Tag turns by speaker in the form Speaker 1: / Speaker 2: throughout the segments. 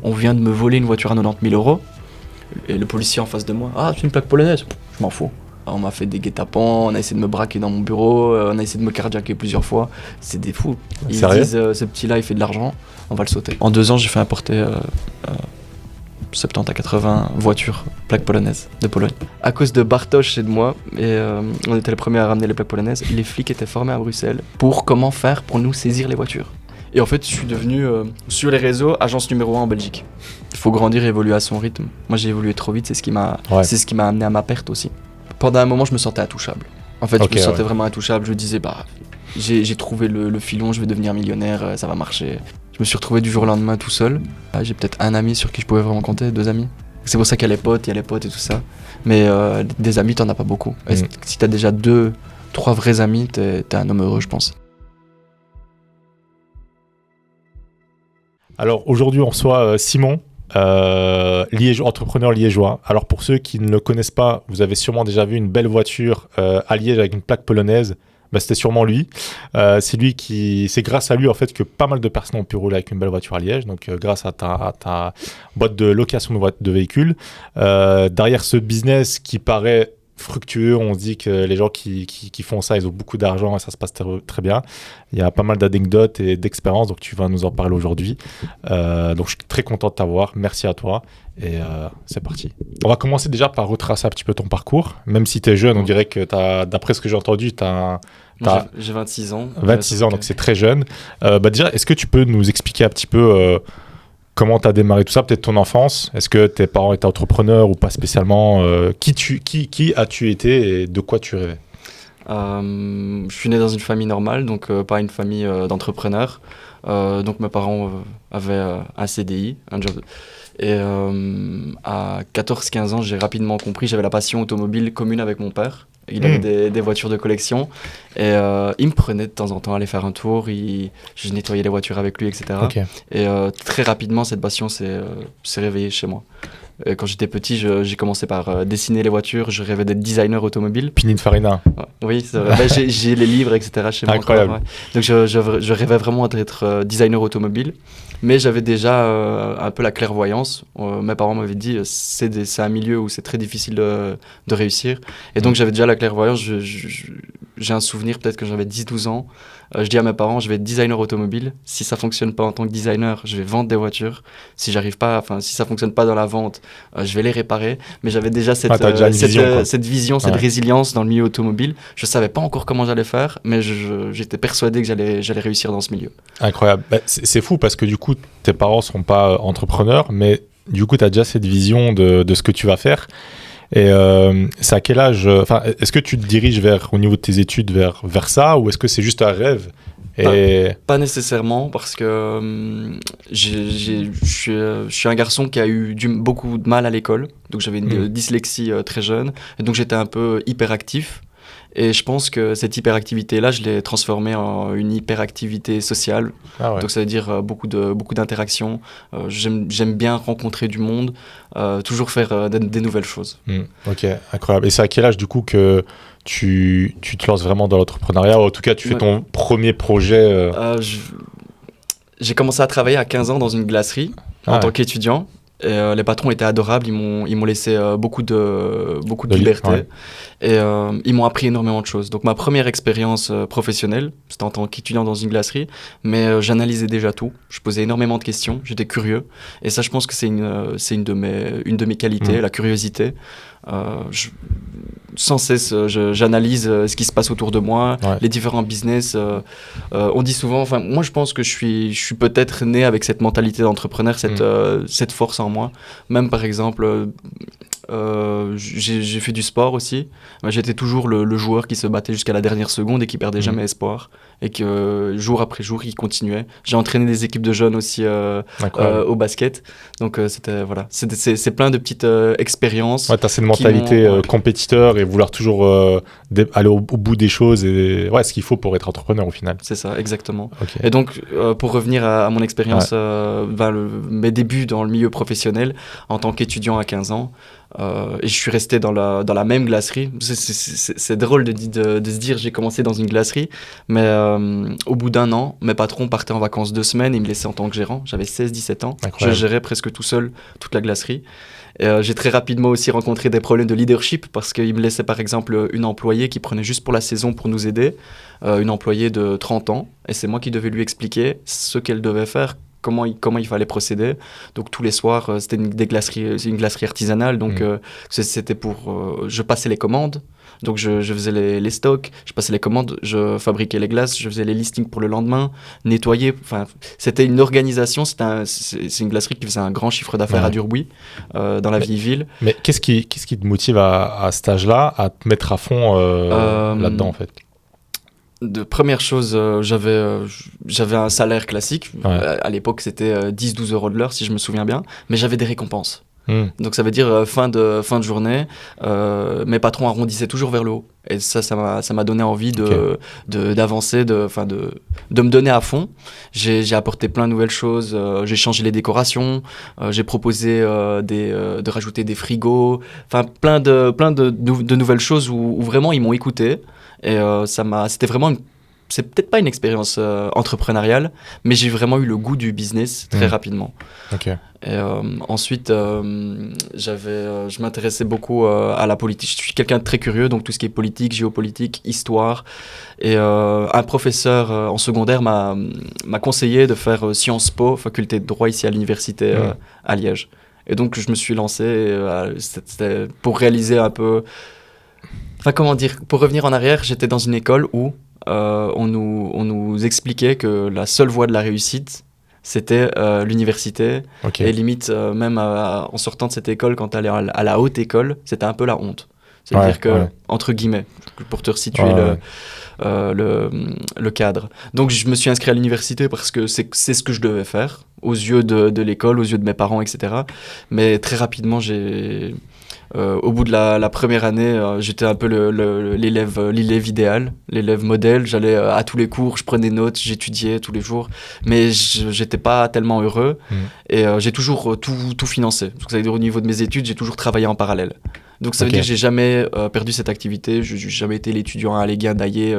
Speaker 1: on vient de me voler une voiture à 90 000 euros. Et le policier en face de moi, c'est une plaque polonaise, je m'en fous. On m'a fait des guet-apens, on a essayé de me braquer dans mon bureau, on a essayé de me carjacker plusieurs fois. C'est des fous. Ils disent, ce petit-là, il fait de l'argent, on va le sauter. En 2 ans, j'ai fait importer 70 à 80 voitures, plaques polonaises de Pologne. À cause de Bartosz et de moi, on était les premiers à ramener les plaques polonaises, les flics étaient formés à Bruxelles pour comment faire pour nous saisir les voitures. Et en fait, je suis devenu, sur les réseaux, agence numéro 1 en Belgique. Il faut grandir et évoluer à son rythme. Moi, j'ai évolué trop vite, c'est ce qui m'a amené à ma perte aussi. Pendant un moment, je me sentais intouchable. En fait, je me sentais vraiment intouchable. Je me disais, j'ai trouvé le filon, je vais devenir millionnaire, ça va marcher. Je me suis retrouvé du jour au lendemain tout seul. J'ai peut-être un ami sur qui je pouvais vraiment compter, 2 amis. C'est pour ça qu'il y a les potes et tout ça. Mais des amis, t'en as pas beaucoup. Et si t'as déjà 2, 3 vrais amis, t'es un homme heureux, je pense.
Speaker 2: Alors aujourd'hui, on reçoit Simon, entrepreneur liégeois. Alors pour ceux qui ne le connaissent pas, vous avez sûrement déjà vu une belle voiture à Liège avec une plaque polonaise. C'était sûrement lui. C'est grâce à lui en fait que pas mal de personnes ont pu rouler avec une belle voiture à Liège. Donc grâce à ta boîte de location de véhicules. Derrière ce business qui paraît fructueux, on se dit que les gens qui font ça, ils ont beaucoup d'argent et ça se passe très bien. Il y a pas mal d'anecdotes et d'expériences, donc tu vas nous en parler aujourd'hui. Donc je suis très content de t'avoir, merci à toi et c'est parti. On va commencer déjà par retracer un petit peu ton parcours, même si tu es jeune, on dirait que d'après ce que j'ai entendu,
Speaker 1: j'ai 26 ans.
Speaker 2: 26 ans, donc c'est très jeune. Déjà, est-ce que tu peux nous expliquer un petit peu comment tu as démarré tout ça, peut-être ton enfance? Est-ce que tes parents étaient entrepreneurs ou pas spécialement? Qui as-tu été et de quoi tu rêvais?
Speaker 1: Je suis né dans une famille normale, donc pas une famille d'entrepreneurs. Donc mes parents avaient un CDI, un job. Et à 14-15 ans, j'ai rapidement compris, j'avais la passion automobile commune avec mon père. Il avait des voitures de collection et il me prenait de temps en temps à aller faire un tour. Je nettoyais les voitures avec lui, etc. Okay. Et très rapidement, cette passion s'est réveillée chez moi. Et quand j'étais petit, j'ai commencé par dessiner les voitures. Je rêvais d'être designer automobile.
Speaker 2: Pininfarina.
Speaker 1: Oui, c'est vrai. J'ai les livres, etc. chez moi.
Speaker 2: Incroyable.
Speaker 1: Encore, ouais. Donc je rêvais vraiment d'être designer automobile. Mais j'avais déjà un peu la clairvoyance. Mes parents m'avaient dit c'est un milieu où c'est très difficile de réussir. Et donc j'avais déjà la clairvoyance. J'ai un souvenir, peut-être que j'avais 10-12 ans. Je dis à mes parents, je vais être designer automobile. Si ça fonctionne pas en tant que designer, je vais vendre des voitures. Si ça fonctionne pas dans la vente, je vais les réparer. Mais j'avais déjà cette vision, cette résilience dans le milieu automobile. Je savais pas encore comment j'allais faire, mais j'étais persuadé que j'allais réussir dans ce milieu.
Speaker 2: Incroyable. C'est fou parce que du coup, tes parents sont pas entrepreneurs, mais du coup, tu as déjà cette vision de ce que tu vas faire. Et c'est à quel âge, est-ce que tu te diriges au niveau de tes études vers ça, ou est-ce que c'est juste un rêve?
Speaker 1: Pas nécessairement, parce que je suis un garçon qui a eu beaucoup de mal à l'école, donc j'avais une dyslexie très jeune, et donc j'étais un peu hyperactif. Et je pense que cette hyperactivité-là, je l'ai transformée en une hyperactivité sociale. Ah ouais. Donc ça veut dire beaucoup d'interactions. J'aime bien rencontrer du monde, toujours faire des nouvelles choses.
Speaker 2: Ok, incroyable. Et c'est à quel âge du coup que tu te lances vraiment dans l'entrepreneuriat, ou en tout cas tu fais ton premier projet
Speaker 1: J'ai commencé à travailler à 15 ans dans une glacerie en tant qu'étudiant. Et les patrons étaient adorables, ils m'ont laissé beaucoup de liberté, ouais. Et ils m'ont appris énormément de choses. Donc ma première expérience professionnelle, c'était en tant qu'étudiant dans une glacerie, mais j'analysais déjà tout, je posais énormément de questions, j'étais curieux, et ça je pense que c'est une de mes qualités, la curiosité. Sans cesse, j'analyse ce qui se passe autour de moi, les différents business. On dit souvent, moi je pense que je suis peut-être né avec cette mentalité d'entrepreneur, cette force en moi. Même par exemple, j'ai fait du sport aussi. J'étais toujours le joueur qui se battait jusqu'à la dernière seconde et qui perdait jamais espoir. Et que jour après jour, il continuait. J'ai entraîné des équipes de jeunes aussi au basket. Donc c'est plein de petites expériences.
Speaker 2: Ouais, t'as cette mentalité compétiteur et vouloir toujours aller au bout des choses et ce qu'il faut pour être entrepreneur au final.
Speaker 1: C'est ça, exactement. Okay. Et donc pour revenir à mon expérience, mes débuts dans le milieu professionnel en tant qu'étudiant à 15 ans, Et je suis resté dans la même glacerie. C'est drôle de se dire j'ai commencé dans une glacerie, mais au bout d'un an, mes patrons partaient en vacances 2 semaines et ils me laissaient en tant que gérant. J'avais 16-17 ans.
Speaker 2: Incroyable.
Speaker 1: Je gérais presque tout seul toute la glacerie. Et j'ai très rapidement aussi rencontré des problèmes de leadership parce qu'ils me laissaient par exemple une employée qui prenait juste pour la saison pour nous aider, une employée de 30 ans, et c'est moi qui devais lui expliquer ce qu'elle devait faire, comment il fallait procéder. Donc tous les soirs, c'était une glacerie artisanale, donc c'était pour... je passais les commandes, donc je faisais les stocks, je passais les commandes, je fabriquais les glaces, je faisais les listings pour le lendemain, nettoyer, enfin c'était une organisation, c'est une glacerie qui faisait un grand chiffre d'affaires à Durbuy, dans la vieille ville.
Speaker 2: Mais qu'est-ce qui te motive à cet âge-là à te mettre à fond là-dedans en fait?
Speaker 1: De première chose, j'avais un salaire classique. À l'époque, c'était 10-12 euros de l'heure, si je me souviens bien. Mais j'avais des récompenses. Donc ça veut dire fin de journée, mes patrons arrondissaient toujours vers le haut. Et ça m'a donné envie d'avancer, de me donner à fond. J'ai apporté plein de nouvelles choses. J'ai changé les décorations. J'ai proposé de rajouter des frigos. Enfin, plein de nouvelles choses où vraiment ils m'ont écouté. Et c'était vraiment c'est peut-être pas une expérience entrepreneuriale, mais j'ai vraiment eu le goût du business très rapidement.
Speaker 2: Okay.
Speaker 1: Et ensuite, je m'intéressais beaucoup à la politique. Je suis quelqu'un de très curieux, donc tout ce qui est politique, géopolitique, histoire. Et un professeur en secondaire m'a conseillé de faire Sciences Po, faculté de droit ici à l'université à Liège. Et donc je me suis lancé c'était pour réaliser un peu... Enfin, comment dire, pour revenir en arrière, j'étais dans une école où on nous expliquait que la seule voie de la réussite, c'était l'université. Et limite, même en sortant de cette école, quand tu allais à la haute école, c'était un peu la honte. C'est-à-dire que, entre guillemets, pour te resituer le cadre. Donc, je me suis inscrit à l'université parce que c'est ce que je devais faire, aux yeux de l'école, aux yeux de mes parents, etc. Mais très rapidement, au bout de la première année, j'étais un peu l'élève idéal, l'élève modèle. J'allais à tous les cours, je prenais notes, j'étudiais tous les jours, mais j'étais pas tellement heureux. Et j'ai toujours tout financé. Donc, ça veut dire au niveau de mes études, j'ai toujours travaillé en parallèle. Donc ça veut dire que j'ai jamais perdu cette activité. Je n'ai jamais été l'étudiant à guindailler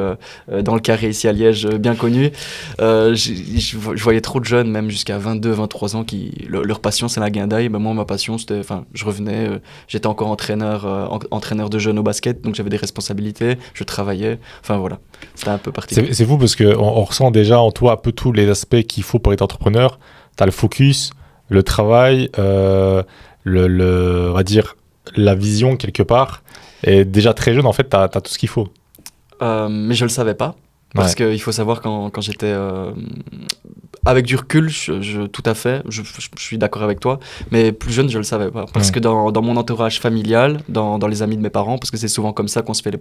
Speaker 1: dans le carré ici à Liège, bien connu. Je voyais trop de jeunes, même jusqu'à 22-23 ans, qui leur passion c'est la guindaille. Ben moi ma passion c'était, je revenais, j'étais encore entraîneur de jeunes au basket, donc j'avais des responsabilités, je travaillais. Enfin voilà, c'était un peu particulier.
Speaker 2: C'est fou parce qu'on ressent déjà en toi un peu tous les aspects qu'il faut pour être entrepreneur. Tu as le focus, le travail, on va dire la vision quelque part, et déjà très jeune en fait t'as tout ce qu'il faut.
Speaker 1: Mais je le savais pas parce qu'il faut savoir quand j'étais avec du recul, tout à fait, je suis d'accord avec toi, mais plus jeune je le savais pas parce que dans mon entourage familial, dans les amis de mes parents, parce que c'est souvent comme ça qu'on se fait les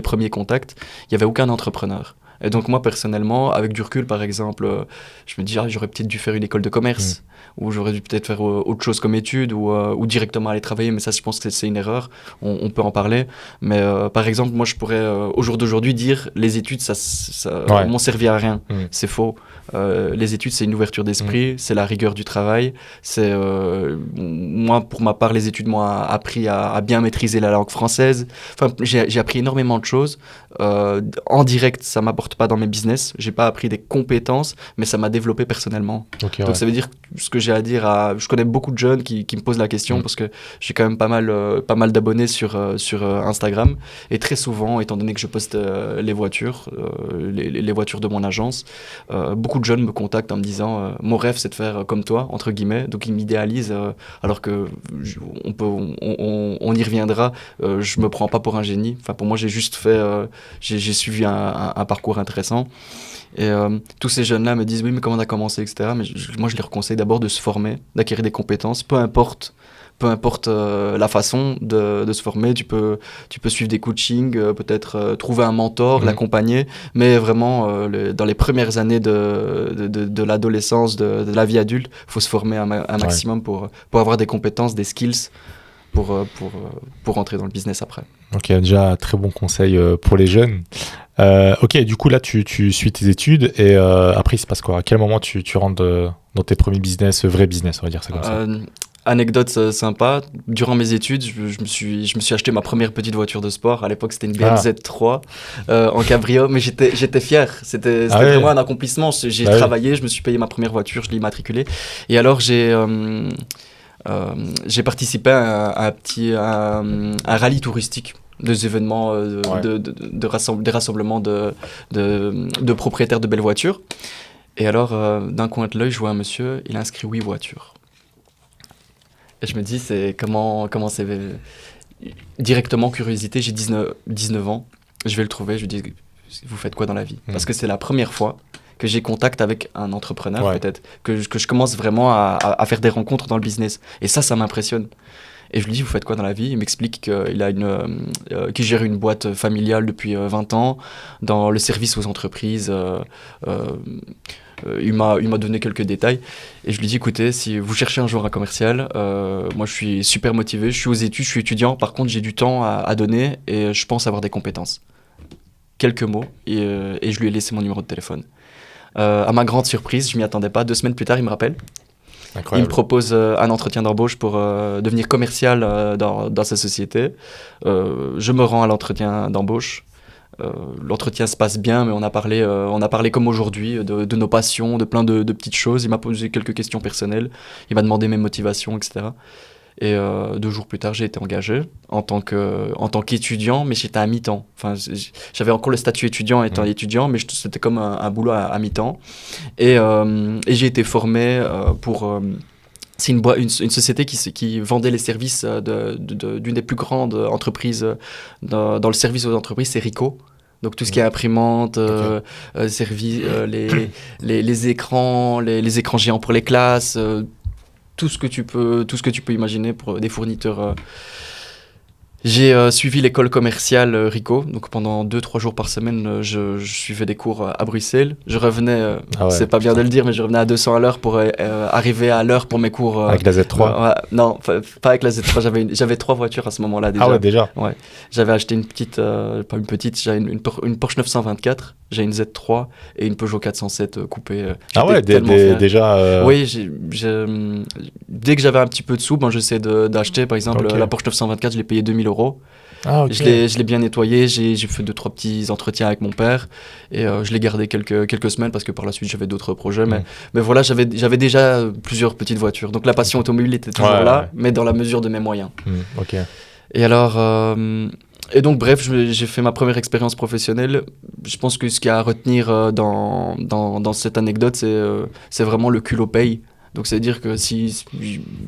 Speaker 1: premiers contacts, il y avait aucun entrepreneur. Et donc moi personnellement, avec du recul par exemple, je me dis j'aurais peut-être dû faire une école de commerce, ou j'aurais dû peut-être faire autre chose comme études, ou directement aller travailler, mais ça je pense que c'est une erreur, on peut en parler. Mais par exemple, moi je pourrais au jour d'aujourd'hui dire les études ça m'ont servi à rien, c'est faux. Les études c'est une ouverture d'esprit, c'est la rigueur du travail, c'est moi pour ma part les études m'ont appris à bien maîtriser la langue française. Enfin j'ai appris énormément de choses. En direct ça m'apporte pas dans mes business, j'ai pas appris des compétences, mais ça m'a développé personnellement. Donc ça veut dire que ce que j'ai à dire je connais beaucoup de jeunes qui me posent la question parce que j'ai quand même pas mal d'abonnés sur Instagram, et très souvent étant donné que je poste les voitures les voitures de mon agence, beaucoup de jeunes me contactent en me disant mon rêve c'est de faire comme toi entre guillemets, donc ils m'idéalisent alors que on y reviendra, je me prends pas pour un génie, enfin pour moi j'ai juste fait j'ai suivi un parcours intéressant. Et tous ces jeunes-là me disent oui mais comment on a commencé, etc. Mais moi je les conseille d'abord de se former, d'acquérir des compétences, peu importe la façon de se former. Tu peux suivre des coachings, peut-être trouver un mentor, l'accompagner, mais vraiment dans les premières années de l'adolescence, de la vie adulte, il faut se former un maximum pour avoir des compétences, des skills pour rentrer dans le business après.
Speaker 2: Ok, déjà très bon conseil pour les jeunes. Ok, du coup là tu suis tes études et après il se passe quoi? À quel moment tu rentres dans tes premiers business, vrai business, on va dire ça comme ça?
Speaker 1: Anecdote sympa, durant mes études, je me suis acheté ma première petite voiture de sport. À l'époque, c'était une BMZ3 en cabrio, mais j'étais fier. C'était vraiment un accomplissement. J'ai travaillé, je me suis payé ma première voiture, je l'ai immatriculée. Et alors, j'ai participé à un rallye touristique. Des événements, des rassemblements de propriétaires de belles voitures. Et alors, d'un coin de l'œil, je vois un monsieur, il a inscrit oui voiture. Et je me dis, c'est comment c'est directement curiosité. J'ai 19 ans, je vais le trouver, je lui dis, vous faites quoi dans la vie? Parce que c'est la première fois que j'ai contact avec un entrepreneur, peut-être, que je commence vraiment à faire des rencontres dans le business. Et ça m'impressionne. Et je lui dis, vous faites quoi dans la vie? Il m'explique qu'il gère une boîte familiale depuis 20 ans, dans le service aux entreprises. Il m'a donné quelques détails. Et je lui dis, écoutez, si vous cherchez un jour un commercial, moi je suis super motivé, je suis aux études, je suis étudiant, par contre j'ai du temps à donner et je pense avoir des compétences. Quelques mots, et je lui ai laissé mon numéro de téléphone. À ma grande surprise, je m'y attendais pas, 2 semaines plus tard, il me rappelle. Incroyable. Il me propose un entretien d'embauche pour devenir commercial dans sa société. Je me rends à l'entretien d'embauche. L'entretien se passe bien, mais on a parlé comme aujourd'hui de nos passions, de plein de petites choses. Il m'a posé quelques questions personnelles. Il m'a demandé mes motivations, etc. Et 2 jours plus tard, j'ai été engagé en tant qu'étudiant, mais j'étais à mi-temps. Enfin, j'avais encore le statut étudiant étant étudiant, mais c'était comme un boulot à mi-temps. Et j'ai été formé pour... c'est une société qui vendait les services d'une des plus grandes entreprises dans le service aux entreprises, c'est Ricoh. Donc tout ce qui est imprimante, les écrans, les écrans géants pour les classes, tout ce que tu peux imaginer pour des fournisseurs. J'ai suivi l'école commerciale Ricoh, donc pendant 2-3 jours par semaine, je suivais des cours à Bruxelles. Je revenais, c'est pas bien de le dire, mais je revenais à 200 à l'heure pour arriver à l'heure pour mes cours.
Speaker 2: Avec la Z3
Speaker 1: non, pas avec la Z3, j'avais 3 voitures à ce moment-là déjà.
Speaker 2: Ah ouais, déjà.
Speaker 1: Ouais. J'avais acheté une petite, pas une petite, j'ai une Porsche 924, j'ai une Z3 et une Peugeot 407 coupée.
Speaker 2: Ah ouais, déjà...
Speaker 1: Oui, dès que j'avais un petit peu de sous, j'essaie d'acheter, par exemple, la Porsche 924, je l'ai payé 2 000 €.
Speaker 2: Ah, okay.
Speaker 1: Je l'ai bien nettoyé, j'ai fait 2-3 petits entretiens avec mon père et je l'ai gardé quelques semaines parce que par la suite j'avais d'autres projets. Mais voilà, j'avais déjà plusieurs petites voitures. Donc la passion automobile était toujours là, mais dans la mesure de mes moyens.
Speaker 2: Ok.
Speaker 1: Et alors... Et donc, bref, j'ai fait ma première expérience professionnelle. Je pense que ce qu'il y a à retenir dans cette anecdote, c'est vraiment le culot paye. Donc, c'est-à-dire que si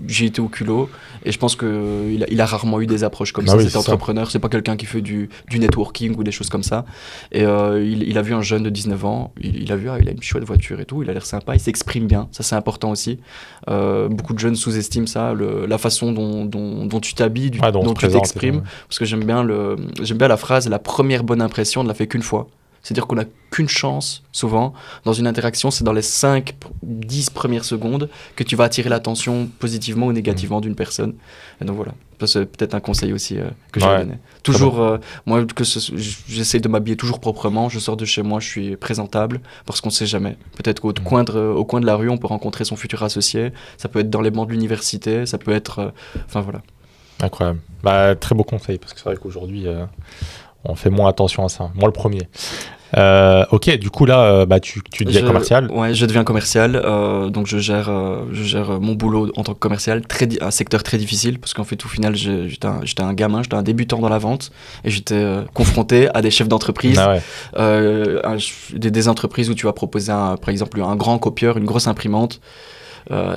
Speaker 1: j'ai été au culot, et je pense qu'il a rarement eu des approches comme ça. Cet entrepreneur, c'est pas quelqu'un qui fait du networking ou des choses comme ça. Et il a vu un jeune de 19 ans, il a une chouette voiture et tout, il a l'air sympa, il s'exprime bien, ça c'est important aussi. Beaucoup de jeunes sous-estiment ça, la façon dont tu t'habilles, dont tu t'exprimes. Parce que j'aime bien la phrase, la première bonne impression ne la fait qu'une fois. C'est-à-dire qu'on n'a qu'une chance, souvent, dans une interaction, c'est dans les 5-10 premières secondes que tu vas attirer l'attention positivement ou négativement d'une personne. Et donc voilà, ça c'est peut-être un conseil aussi que je vais donner. Toujours, moi, j'essaie de m'habiller toujours proprement, je sors de chez moi, je suis présentable, parce qu'on ne sait jamais. Peut-être qu'au coin de la rue, on peut rencontrer son futur associé, ça peut être dans les bancs de l'université, ça peut être... Enfin voilà.
Speaker 2: Incroyable. Très beau conseil, parce que c'est vrai qu'aujourd'hui... on fait moins attention à ça. Moi, le premier. Ok, du coup, là, tu deviens commercial.
Speaker 1: Ouais, je deviens commercial. Donc, je gère mon boulot en tant que commercial. Un secteur très difficile, parce qu'en fait, au final, j'étais un gamin, j'étais un débutant dans la vente. Et j'étais confronté à des chefs d'entreprise. Des entreprises où tu vas proposer, par exemple, un grand copieur, une grosse imprimante.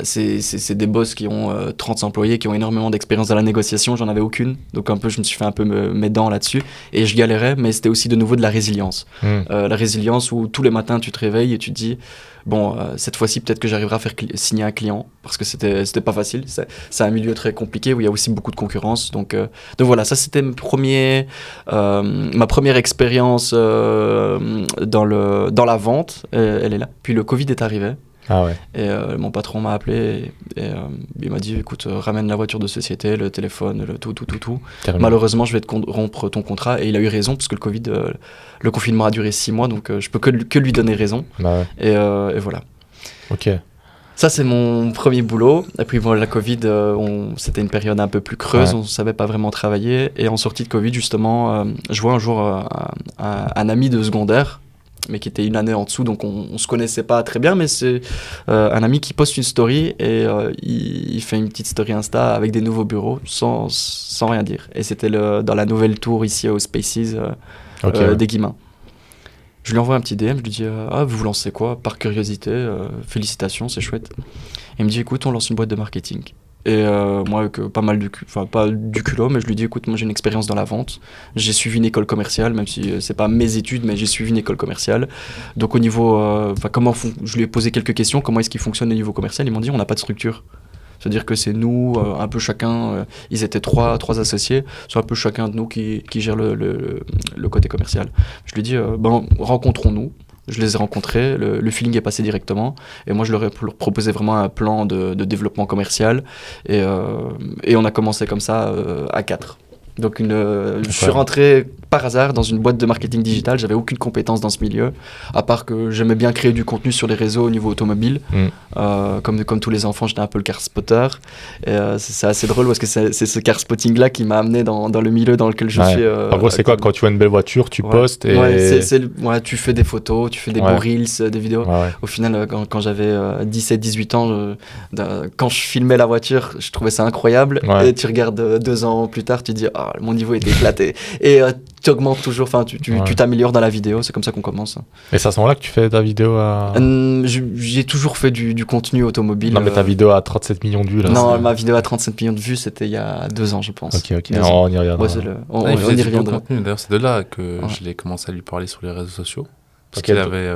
Speaker 1: C'est des boss qui ont 30 employés, qui ont énormément d'expérience dans la négociation. J'en avais aucune, donc je me suis fait un peu mes dents là-dessus et je galérais, mais c'était aussi de nouveau de la résilience. La résilience où tous les matins tu te réveilles et tu te dis bon, cette fois-ci peut-être que j'arriverai à faire signer un client, parce que c'était pas facile. C'est un milieu très compliqué où il y a aussi beaucoup de concurrence, donc voilà, ça c'était ma première expérience dans la vente. Elle est là. Puis le Covid est arrivé.
Speaker 2: Ah ouais.
Speaker 1: Et mon patron m'a appelé et il m'a dit écoute, ramène la voiture de société, le téléphone, tout. Malheureusement, je vais te rompre ton contrat. Et il a eu raison, parce que le confinement a duré 6 mois, donc je peux que lui donner raison. Et voilà.
Speaker 2: Ok.
Speaker 1: Ça, c'est mon premier boulot. Et puis, bon, la Covid, c'était une période un peu plus creuse.
Speaker 2: Ouais.
Speaker 1: On ne savait pas vraiment travailler. Et en sortie de Covid, justement, je vois un jour un ami de secondaire, mais qui était une année en dessous, donc on ne se connaissait pas très bien. Mais c'est un ami qui poste une story et il fait une petite story Insta avec des nouveaux bureaux sans rien dire. Et c'était dans la nouvelle tour ici au Spaces des Guillemins. Je lui envoie un petit DM, je lui dis ah, vous lancez quoi? Par curiosité, félicitations, c'est chouette. Il me dit écoute, on lance une boîte de marketing. Et moi, avec pas mal pas du culot, mais je lui dis écoute, moi j'ai une expérience dans la vente. J'ai suivi une école commerciale, même si c'est pas mes études, mais j'ai suivi une école commerciale. Donc au niveau, je lui ai posé quelques questions, comment est-ce qu'il fonctionne au niveau commercial? Ils m'ont dit on n'a pas de structure. C'est-à-dire que c'est nous, un peu chacun, ils étaient trois associés, c'est un peu chacun de nous qui gère le côté commercial. Je lui ai dit, rencontrons-nous. Je les ai rencontrés, le feeling est passé directement, et moi je leur ai proposé vraiment un plan de développement commercial, et on a commencé comme ça à 4. Donc je suis rentré par hasard dans une boîte de marketing digital, j'avais aucune compétence dans ce milieu, à part que j'aimais bien créer du contenu sur les réseaux au niveau automobile. Comme tous les enfants, j'étais un peu le car spotter. Et c'est assez drôle parce que c'est ce car spotting là qui m'a amené dans le milieu dans lequel je suis.
Speaker 2: En gros, c'est quoi quand tu vois une belle voiture, tu postes et
Speaker 1: tu fais des photos, tu fais des beaux reels, des vidéos. Au final, quand j'avais 17-18 ans, quand je filmais la voiture, je trouvais ça incroyable. Et tu regardes 2 ans plus tard, tu dis mon niveau était éclaté. Et tu augmentes toujours, tu t'améliores dans la vidéo, c'est comme ça qu'on commence. Et
Speaker 2: c'est à ce moment-là que tu fais ta vidéo à...
Speaker 1: J'ai toujours fait du contenu automobile.
Speaker 2: Non, mais ta vidéo à 37 millions de vues, là.
Speaker 1: Non, ma vidéo à 37 millions de vues, c'était il y a 2 ans, je pense.
Speaker 2: Ok, on y reviendra.
Speaker 1: On y reviendra.
Speaker 3: D'ailleurs, c'est de là que je l'ai commencé à lui parler sur les réseaux sociaux. Parce qu'il avait...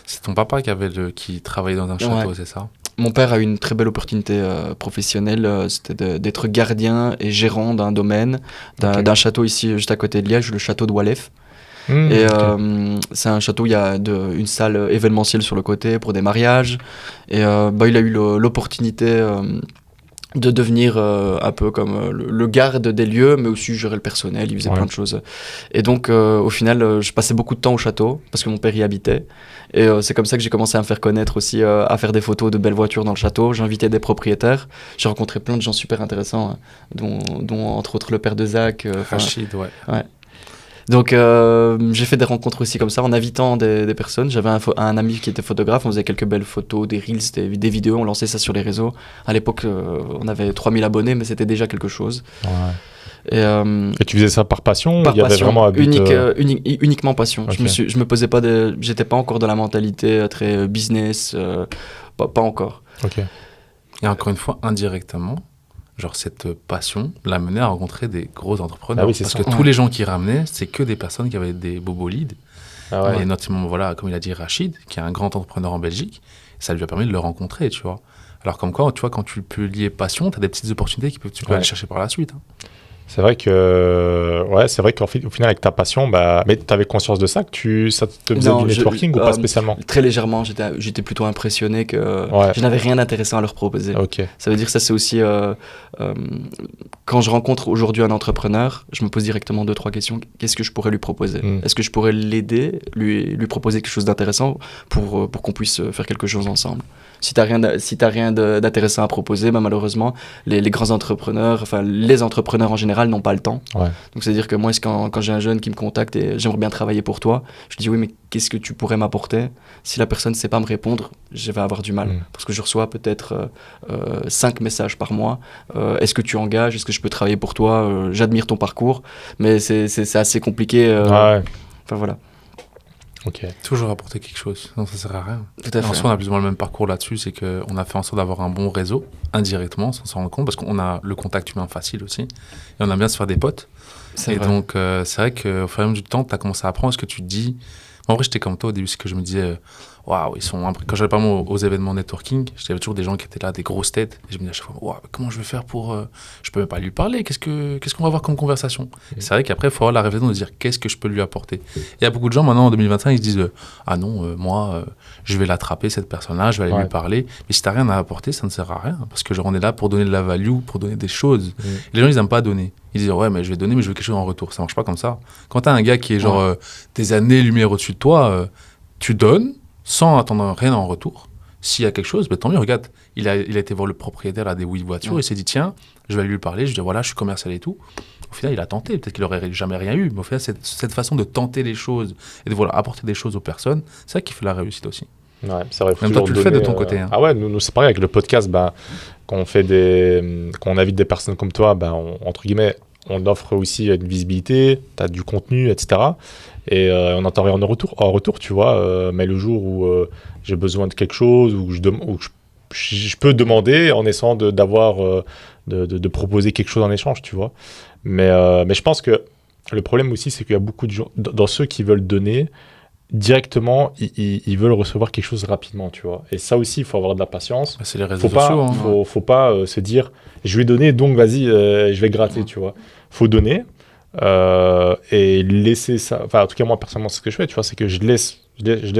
Speaker 3: c'est ton papa qui travaillait dans un château, c'est ça?
Speaker 1: Mon père a eu une très belle opportunité professionnelle, c'était d'être gardien et gérant d'un domaine, d'un château ici juste à côté de Liège, le château de Walef. C'est un château, il y a une salle événementielle sur le côté pour des mariages. Et il a eu l'opportunité de devenir un peu comme le garde des lieux, mais aussi gérer le personnel, il faisait plein de choses. Et donc, au final, je passais beaucoup de temps au château, parce que mon père y habitait. Et c'est comme ça que j'ai commencé à me faire connaître aussi, à faire des photos de belles voitures dans le château. J'invitais des propriétaires. J'ai rencontré plein de gens super intéressants, dont entre autres le père de Zach.
Speaker 3: Rachid, ouais.
Speaker 1: Donc j'ai fait des rencontres aussi comme ça en invitant des personnes. J'avais un ami qui était photographe, on faisait quelques belles photos, des reels, des vidéos, on lançait ça sur les réseaux. À l'époque on avait 3000 abonnés mais c'était déjà quelque chose. Et
Speaker 2: tu faisais ça par passion?
Speaker 1: Par
Speaker 2: il y avait
Speaker 1: passion,
Speaker 2: vraiment un but,
Speaker 1: uniquement passion.
Speaker 2: Okay.
Speaker 1: Je me posais pas j'étais pas encore dans la mentalité très business, pas encore.
Speaker 2: Ok.
Speaker 3: Et encore une fois, indirectement, genre cette passion l'a mené à rencontrer des gros entrepreneurs. Parce que tous les gens qui ramenaient, c'est que des personnes qui avaient des beaux bolides. Et notamment, comme il a dit, Rachid, qui est un grand entrepreneur en Belgique, ça lui a permis de le rencontrer, tu vois. Alors comme quoi, tu vois, quand tu peux lier passion, tu as des petites opportunités que tu peux aller chercher par la suite.
Speaker 2: C'est vrai qu'au final, avec ta passion, mais tu avais conscience de ça, ça te faisait du networking ou pas spécialement?
Speaker 1: Très légèrement, j'étais plutôt impressionné que je n'avais rien d'intéressant à leur proposer. Ça veut dire que ça, c'est aussi... quand je rencontre aujourd'hui un entrepreneur, je me pose directement 2-3 questions. Qu'est-ce que je pourrais lui proposer? Est-ce que je pourrais l'aider, lui proposer quelque chose d'intéressant pour qu'on puisse faire quelque chose ensemble? Si t'as rien d'intéressant à proposer, malheureusement, les grands entrepreneurs, les entrepreneurs en général n'ont pas le temps. Donc c'est-à-dire que moi, quand j'ai un jeune qui me contacte et j'aimerais bien travailler pour toi, je dis oui, mais qu'est-ce que tu pourrais m'apporter? Si la personne ne sait pas me répondre, je vais avoir du mal. Parce que je reçois peut-être 5 messages par mois. Est-ce que tu engages? Est-ce que je peux travailler pour toi? J'admire ton parcours, mais c'est assez compliqué. Voilà.
Speaker 3: Toujours apporter quelque chose, sinon ça sert à rien.
Speaker 1: Tout à fait.
Speaker 3: En soi, on a plus ou moins le même parcours là-dessus, c'est qu'on a fait en sorte d'avoir un bon réseau, indirectement, sans s'en rendre compte, parce qu'on a le contact humain facile aussi, et on aime bien se faire des potes. Donc, c'est vrai qu'au fur et à mesure du temps, tu as commencé à apprendre ce que tu te dis. En vrai, j'étais comme toi au début, c'est que je me disais, waouh, quand j'allais pas aux événements networking, j'avais toujours des gens qui étaient là, des grosses têtes, et je me disais à chaque fois, waouh, comment je vais faire je peux même pas lui parler, qu'est-ce qu'on va avoir comme conversation? C'est vrai qu'après, il faut avoir la réflexion de dire, qu'est-ce que je peux lui apporter? Il y a beaucoup de gens maintenant en 2025, ils se disent, ah non, moi, je vais l'attraper, cette personne-là, je vais aller lui parler, mais si t'as rien à apporter, ça ne sert à rien, parce que genre, on est là pour donner de la value, pour donner des choses. Les gens, ils aiment pas donner. Ils disent, ouais, mais je vais donner, mais je veux quelque chose en retour. Ça marche pas comme ça. Quand t'as un gars qui est genre des années-lumière au-dessus de toi, tu donnes sans attendre rien en retour. S'il y a quelque chose, tant mieux. Regarde, il a été voir le propriétaire là, des Wii voitures, il s'est dit tiens, je vais aller lui parler, je lui dis voilà, je suis commercial et tout. Au final, il a tenté. Peut-être qu'il n'aurait jamais rien eu, mais au final, cette façon de tenter les choses et de apporter des choses aux personnes, c'est ça qui fait la réussite aussi.
Speaker 2: Ouais, c'est vrai.
Speaker 3: Même toi, tu le fais de ton côté. Hein.
Speaker 2: Ah ouais, nous c'est pareil avec le podcast. Quand on invite des personnes comme toi, entre guillemets, on offre aussi une visibilité, tu as du contenu, etc. Et on n'entend rien en retour, tu vois. Mais le jour où j'ai besoin de quelque chose, où je peux demander en essayant de proposer quelque chose en échange, tu vois. Mais je pense que le problème aussi, c'est qu'il y a beaucoup de gens, dans ceux qui veulent donner, directement, ils veulent recevoir quelque chose rapidement, tu vois. Et ça aussi, il faut avoir de la patience.
Speaker 3: C'est les réseaux sociaux.
Speaker 2: Faut pas se dire, je vais donner, donc vas-y, je vais gratter, tu vois. Faut donner et laisser ça. Enfin, en tout cas, moi, personnellement, c'est ce que je fais, tu vois, c'est que je laisse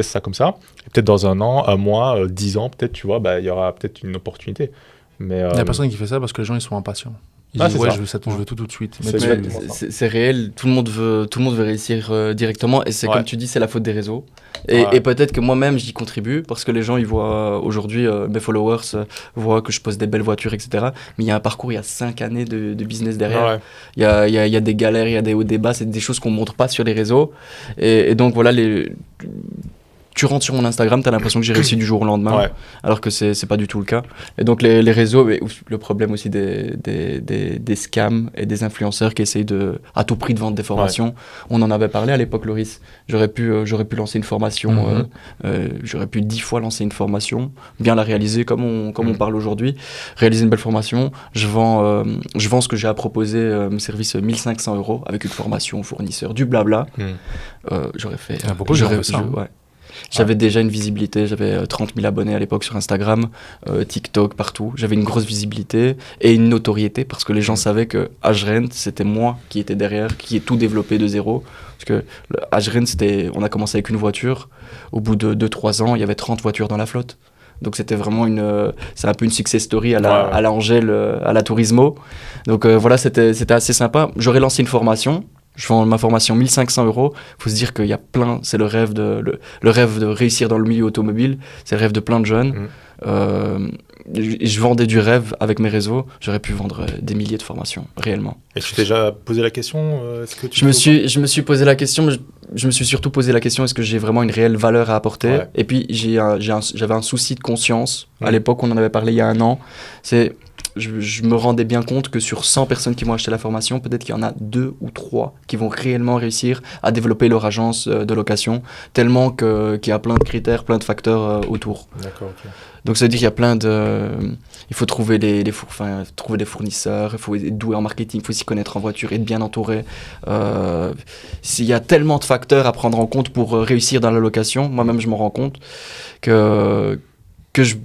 Speaker 2: ça comme ça. Et peut-être dans 1 an, 1 mois, 10 ans, peut-être, tu vois, il y aura peut-être une opportunité. Mais,
Speaker 3: il y a personne qui fait ça parce que les gens, ils sont impatients. Ils disent, je veux tout de suite.
Speaker 1: C'est réel, tout le monde veut réussir directement et c'est comme tu dis, c'est la faute des réseaux. Et peut-être que moi-même j'y contribue parce que les gens ils voient aujourd'hui, mes followers voient que je poste des belles voitures, etc. Mais il y a un parcours, il y a 5 années de business derrière. Il y a des galères, il y a des hauts, des bas, c'est des choses qu'on ne montre pas sur les réseaux. Et donc voilà, tu rentres sur mon Instagram, tu as l'impression que j'ai réussi du jour au lendemain, alors que c'est pas du tout le cas. Et donc les réseaux, le problème aussi des scams et des influenceurs qui essayent à tout prix de vendre des formations. On en avait parlé à l'époque, Loris. J'aurais pu lancer une formation, j'aurais pu 10 fois lancer une formation, bien la réaliser comme on parle aujourd'hui, réaliser une belle formation. Je vends ce que j'ai à proposer, mes services 1 500 € avec une formation fournisseur, du blabla. J'aurais fait... J'avais déjà une visibilité, j'avais 30 000 abonnés à l'époque sur Instagram, TikTok, partout. J'avais une grosse visibilité et une notoriété parce que les gens savaient que H-Rent, c'était moi qui étais derrière, qui ai tout développé de zéro. Parce que H-Rent, on a commencé avec une voiture. Au bout de 2-3 ans, il y avait 30 voitures dans la flotte. Donc c'était vraiment c'est un peu une success story à la Angèle, à la Turismo. Donc voilà, c'était assez sympa. J'aurais lancé une formation. Je vends ma formation 1 500 €. Il faut se dire qu'il y a c'est le rêve de réussir dans le milieu automobile. C'est le rêve de plein de jeunes. Je vendais du rêve avec mes réseaux. J'aurais pu vendre des milliers de formations, réellement.
Speaker 2: Et tu t'es déjà posé la question
Speaker 1: Je me suis posé la question, mais je me suis surtout posé la question, est-ce que j'ai vraiment une réelle valeur à apporter ? Et puis j'avais un souci de conscience. À l'époque, on en avait parlé il y a 1 an. Je me rendais bien compte que sur 100 personnes qui vont acheter la formation, peut-être qu'il y en a 2 ou 3 qui vont réellement réussir à développer leur agence de location, tellement qu'il y a plein de critères, plein de facteurs autour.
Speaker 2: D'accord, ok.
Speaker 1: Donc ça veut dire qu'il y a plein de... Il faut trouver trouver des fournisseurs, il faut être doué en marketing, il faut s'y connaître en voiture, être bien entouré. Il y a tellement de facteurs à prendre en compte pour réussir dans la location. Moi-même, je me rends compte que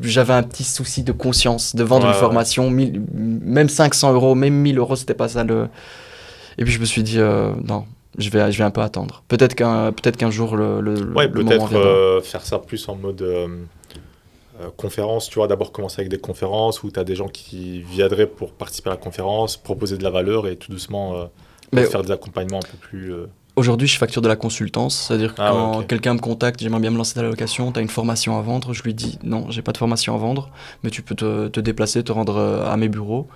Speaker 1: j'avais un petit souci de conscience de vendre une formation, même 500 €, même 1 000 €, c'était pas ça le... Et puis je me suis dit, non, je vais un peu attendre. Peut-être qu'un jour le moment viendra.
Speaker 2: Faire ça plus en mode conférence, tu vois, d'abord commencer avec des conférences où tu as des gens qui viendraient pour participer à la conférence, proposer de la valeur et tout doucement faire des accompagnements un peu plus...
Speaker 1: Aujourd'hui, je facture de la consultance, c'est-à-dire que quand quelqu'un me contacte, j'aimerais bien me lancer dans la location, tu as une formation à vendre, je lui dis non, j'ai pas de formation à vendre, mais tu peux te déplacer, te rendre à mes bureaux.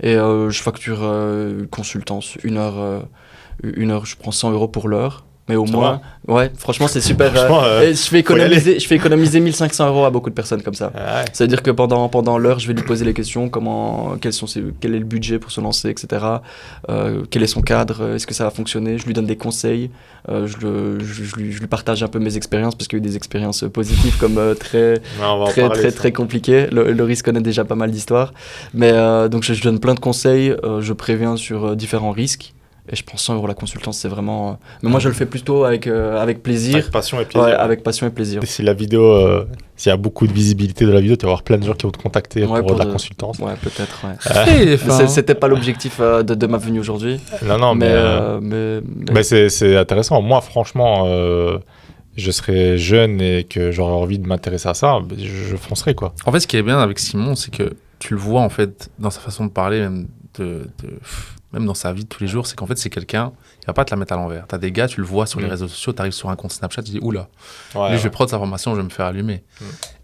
Speaker 1: Et je facture une consultance, 1 heure, je prends 100 € pour l'heure. Mais au moins, franchement, c'est super. Je fais économiser 1 500 € à beaucoup de personnes comme ça. C'est-à-dire que pendant l'heure, je vais lui poser les questions, quel est le budget pour se lancer, etc. Quel est son cadre, est-ce que ça va fonctionner ? Je lui donne des conseils, je lui partage un peu mes expériences, parce qu'il y a eu des expériences positives comme très compliquées. Loris connaît déjà pas mal d'histoires. Mais donc je donne plein de conseils, je préviens sur différents risques. Et je prends 100 € la consultance, c'est vraiment... Mais moi, je le fais plutôt avec plaisir.
Speaker 2: Avec passion et plaisir.
Speaker 1: Ouais, avec passion et plaisir.
Speaker 2: Et si la vidéo, s'il y a beaucoup de visibilité de la vidéo, tu vas avoir plein de gens qui vont te contacter pour de la consultance.
Speaker 1: Ouais, peut-être, c'était pas l'objectif de ma venue aujourd'hui.
Speaker 2: Non, mais c'est intéressant. Moi, franchement, je serais jeune et que j'aurais envie de m'intéresser à ça, je foncerais, quoi.
Speaker 3: En fait, ce qui est bien avec Simon, c'est que tu le vois, en fait, dans sa façon de parler, même même dans sa vie de tous les jours, c'est qu'en fait, c'est quelqu'un, il va pas te la mettre à l'envers. T'as des gars, tu le vois sur les réseaux sociaux, t'arrives sur un compte Snapchat, tu dis, oula, lui, je vais prendre sa formation, je vais me faire allumer.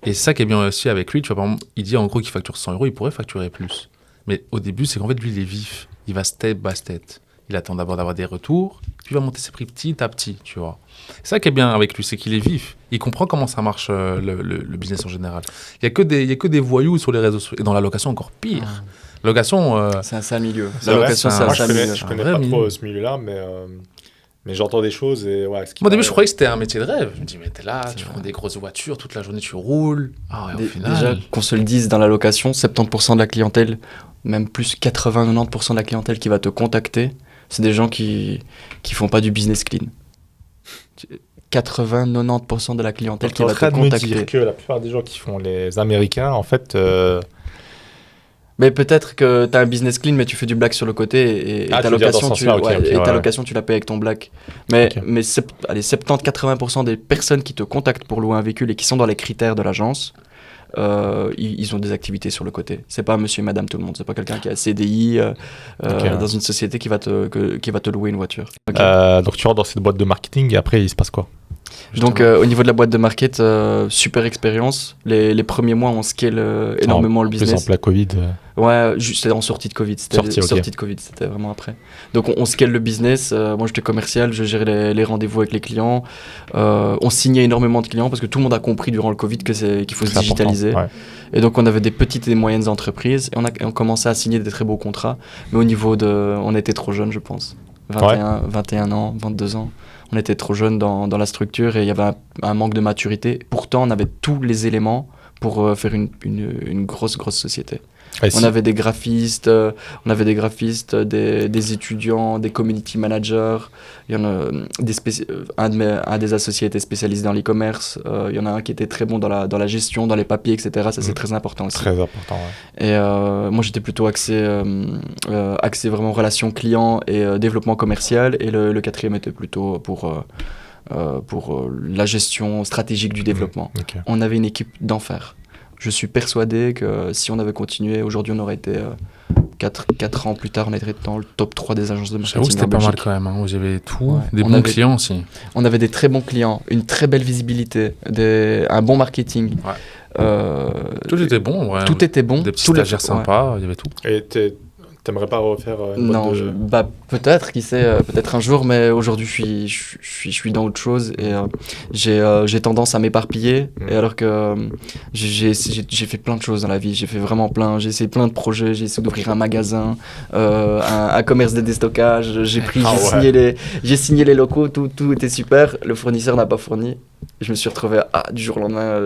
Speaker 3: Et c'est ça qui est bien aussi avec lui, tu vois, par exemple, il dit en gros qu'il facture 100 €, il pourrait facturer plus. Mais au début, c'est qu'en fait, lui, il est vif. Il va step by step. Il attend d'abord d'avoir des retours, puis il va monter ses prix petit à petit, tu vois. C'est ça qui est bien avec lui, c'est qu'il est vif. Il comprend comment ça marche le business en général. Il y a que des voyous sur les réseaux sociaux. Et dans la location, encore pire. La location...
Speaker 1: c'est un sale milieu.
Speaker 2: La location, c'est un sale milieu. Je connais pas trop ce milieu-là, mais j'entends des choses. Et, ouais,
Speaker 3: moi, au début, je croyais que c'était un métier de rêve. Je me dis, mais t'es là, tu prends des grosses voitures, toute la journée, tu roules. Au final...
Speaker 1: Déjà, qu'on se le dise, dans la location, 70% de la clientèle, même plus 80-90% de la clientèle qui va te contacter, c'est des gens qui font pas du business clean. 80-90% de la clientèle qui va te contacter.
Speaker 2: En train de me dire que la plupart des gens qui font les Américains, en fait...
Speaker 1: Mais peut-être que tu as un business clean, mais tu fais du black sur le côté et ta location, tu la payes avec ton black. Mais 70-80% des personnes qui te contactent pour louer un véhicule et qui sont dans les critères de l'agence, ils ont des activités sur le côté. C'est pas monsieur et madame tout le monde. C'est pas quelqu'un qui a CDI dans une société qui va te louer une voiture.
Speaker 2: Donc tu rentres dans cette boîte de marketing et après il se passe quoi?
Speaker 1: Donc au niveau de la boîte de market, super expérience. Les premiers mois on scale énormément le business.
Speaker 2: Plus en plein Covid.
Speaker 1: Ouais, c'était en sortie de Covid. Sortie de Covid, c'était vraiment après. Donc on scale le business. Moi j'étais commercial, je gérais les rendez-vous avec les clients. On signait énormément de clients parce que tout le monde a compris durant le Covid qu'il faut se digitaliser. Ouais. Et donc on avait des petites et des moyennes entreprises et on commençait à signer des très beaux contrats. Mais au niveau on était trop jeunes, je pense. 21 ans, 22 ans. On était trop jeunes dans la structure et il y avait un manque de maturité. Pourtant, on avait tous les éléments pour faire une grosse société. On avait des graphistes, des étudiants, des community managers. Il y en a un des associés était spécialisé dans l'e-commerce. Il y en a un qui était très bon dans la gestion, dans les papiers, etc. Ça, c'est très important aussi.
Speaker 2: Très important, ouais.
Speaker 1: Et moi, j'étais plutôt axé vraiment relation client et développement commercial. Et le quatrième était plutôt pour la gestion stratégique du développement.
Speaker 2: Okay.
Speaker 1: On avait une équipe d'enfer. Je suis persuadé que si on avait continué, aujourd'hui on aurait été 4 ans plus tard, on était dans le top 3 des agences de marketing.
Speaker 3: J'avoue que c'était pas mal quand même, hein. Vous avez tout, des bons clients aussi.
Speaker 1: On avait des très bons clients, une très belle visibilité, un bon marketing.
Speaker 3: Ouais. Tout était bon, ouais.
Speaker 1: Tout était bon.
Speaker 3: Des petits stagiaires sympas, il y avait tout.
Speaker 2: Et t'aimerais pas refaire une boîte de...
Speaker 1: peut-être, qui sait, peut-être un jour, mais aujourd'hui je suis dans autre chose et j'ai tendance à m'éparpiller. Et alors que j'ai fait plein de choses dans la vie, j'ai essayé plein de projets, j'ai essayé d'ouvrir un magasin, un commerce de déstockage, j'ai signé les locaux, tout était super, le fournisseur n'a pas fourni. Je me suis retrouvé du jour au lendemain,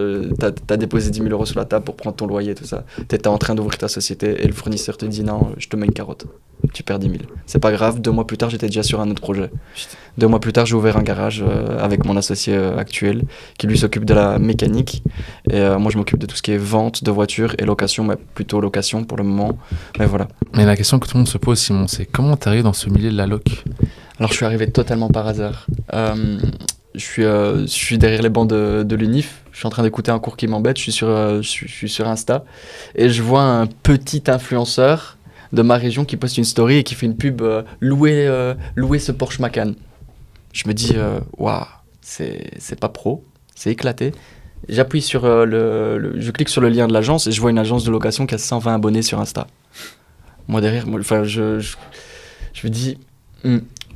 Speaker 1: t'as déposé 10 000 € sur la table pour prendre ton loyer, tout ça. T'étais en train d'ouvrir ta société et le fournisseur te dit non, je te mets une carotte. Tu perds 10 000. C'est pas grave, 2 mois plus tard, j'étais déjà sur un autre projet. 2 mois plus tard, j'ai ouvert un garage avec mon associé actuel qui lui s'occupe de la mécanique. Et moi, je m'occupe de tout ce qui est vente de voitures et location, mais plutôt location pour le moment. Mais voilà.
Speaker 3: Mais la question que tout le monde se pose, Simon, c'est comment t'es arrivé dans ce milieu de la loc?
Speaker 1: Alors, je suis arrivé totalement par hasard. Je suis derrière les bancs de l'UNIF, je suis en train d'écouter un cours qui m'embête, je suis sur Insta et je vois un petit influenceur de ma région qui poste une story et qui fait une pub louer ce Porsche Macan. Je me dis waouh, c'est pas pro, c'est éclaté. J'appuie sur je clique sur le lien de l'agence et je vois une agence de location qui a 120 abonnés sur Insta. Moi derrière, je me dis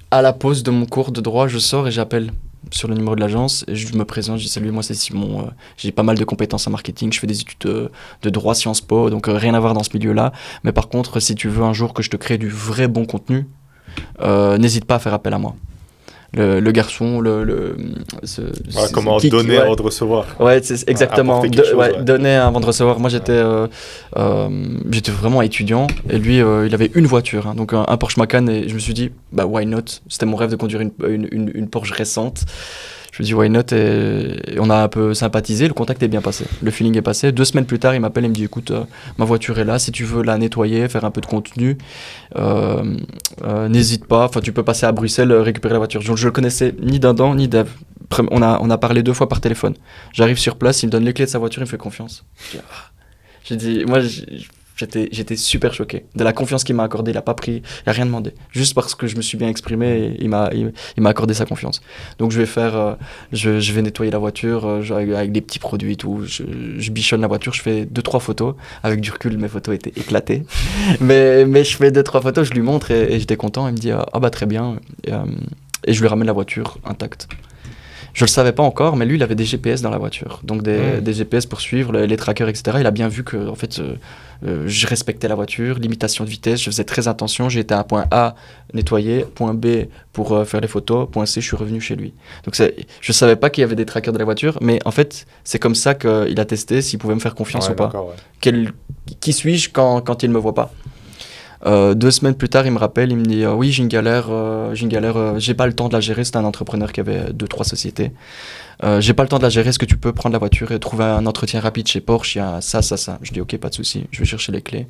Speaker 1: à la pause de mon cours de droit, je sors et j'appelle sur le numéro de l'agence et je me présente, je dis salut, moi c'est Simon, j'ai pas mal de compétences en marketing, je fais des études de droit Sciences Po, donc rien à voir dans ce milieu-là, mais par contre si tu veux un jour que je te crée du vrai bon contenu, n'hésite pas à faire appel à moi. Le garçon,
Speaker 2: comment donner avant de recevoir.
Speaker 1: Ouais, c'est exactement. Donner avant de recevoir. Moi, j'étais vraiment étudiant et lui, il avait une voiture, hein, donc un Porsche Macan, et je me suis dit, why not? C'était mon rêve de conduire une Porsche récente. Je me dis why not, et on a un peu sympathisé, le contact est bien passé, le feeling est passé. 2 semaines plus tard, il m'appelle et me dit écoute, ma voiture est là, si tu veux la nettoyer, faire un peu de contenu, n'hésite pas, tu peux passer à Bruxelles, récupérer la voiture. Je le connaissais ni d'Adam ni d'Ève. On a parlé 2 fois par téléphone. J'arrive sur place, il me donne les clés de sa voiture, il me fait confiance. J'ai dit, moi J'étais super choqué. De la confiance qu'il m'a accordée, il a pas pris, il a rien demandé. Juste parce que je me suis bien exprimé, il m'a accordé sa confiance. Donc je vais nettoyer la voiture avec des petits produits et tout. Je bichonne la voiture, je fais 2-3 photos. Avec du recul, mes photos étaient éclatées. mais je fais 2-3 photos, je lui montre et j'étais content. Il me dit ah bah très bien. Et je lui ramène la voiture intacte. Je le savais pas encore, mais lui, il avait des GPS dans la voiture. Donc des GPS pour suivre les trackers, etc. Il a bien vu que, en fait, je respectais la voiture, limitation de vitesse, je faisais très attention. J'étais à point A nettoyé, point B pour faire les photos, point C, je suis revenu chez lui. Donc je savais pas qu'il y avait des trackers de la voiture, mais en fait, c'est comme ça qu'il a testé s'il pouvait me faire confiance ou pas. Ouais. Qui suis-je quand il me voit pas? 2 semaines plus tard, il me rappelle, il me dit oui, j'ai une galère, j'ai pas le temps de la gérer. C'était un entrepreneur qui avait 2-3 sociétés. J'ai pas le temps de la gérer, est-ce que tu peux prendre la voiture et trouver un entretien rapide chez Porsche? Il y a ça. Je dis ok, pas de souci, je vais chercher les clés.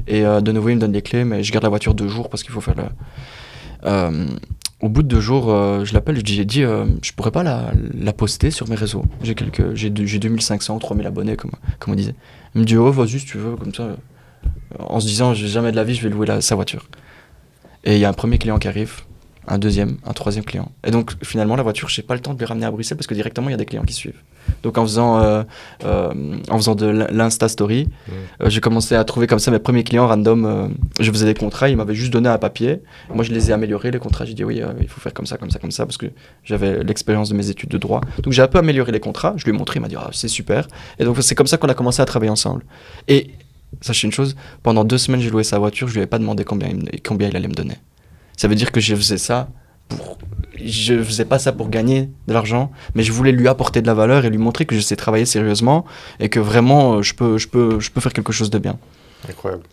Speaker 1: Et de nouveau, il me donne les clés, mais je garde la voiture 2 jours parce qu'il faut faire au bout de 2 jours, je l'appelle, j'ai dit je pourrais pas la poster sur mes réseaux. J'ai 2500 ou 3000 abonnés, comme on disait. Il me dit oh, vas-y si tu veux, comme ça. En se disant jamais de la vie je vais louer sa voiture. Et il y a un premier client qui arrive, un deuxième, un troisième client. Et donc finalement la voiture, j'ai pas le temps de les ramener à Bruxelles parce que directement il y a des clients qui suivent. Donc en faisant de l'Insta Story, j'ai commencé à trouver comme ça mes premiers clients random. Je faisais des contrats, ils m'avaient juste donné un papier. Moi je les ai améliorés les contrats. J'ai dit oui, il faut faire comme ça parce que j'avais l'expérience de mes études de droit. Donc j'ai un peu amélioré les contrats. Je lui ai montré, il m'a dit c'est super. Et donc c'est comme ça qu'on a commencé à travailler ensemble. Et sachez une chose, pendant 2 semaines j'ai loué sa voiture, je lui avais pas demandé combien il allait me donner. Ça veut dire que je faisais pas ça pour gagner de l'argent, mais je voulais lui apporter de la valeur et lui montrer que je sais travailler sérieusement et que vraiment je peux faire quelque chose de bien.
Speaker 2: Incroyable.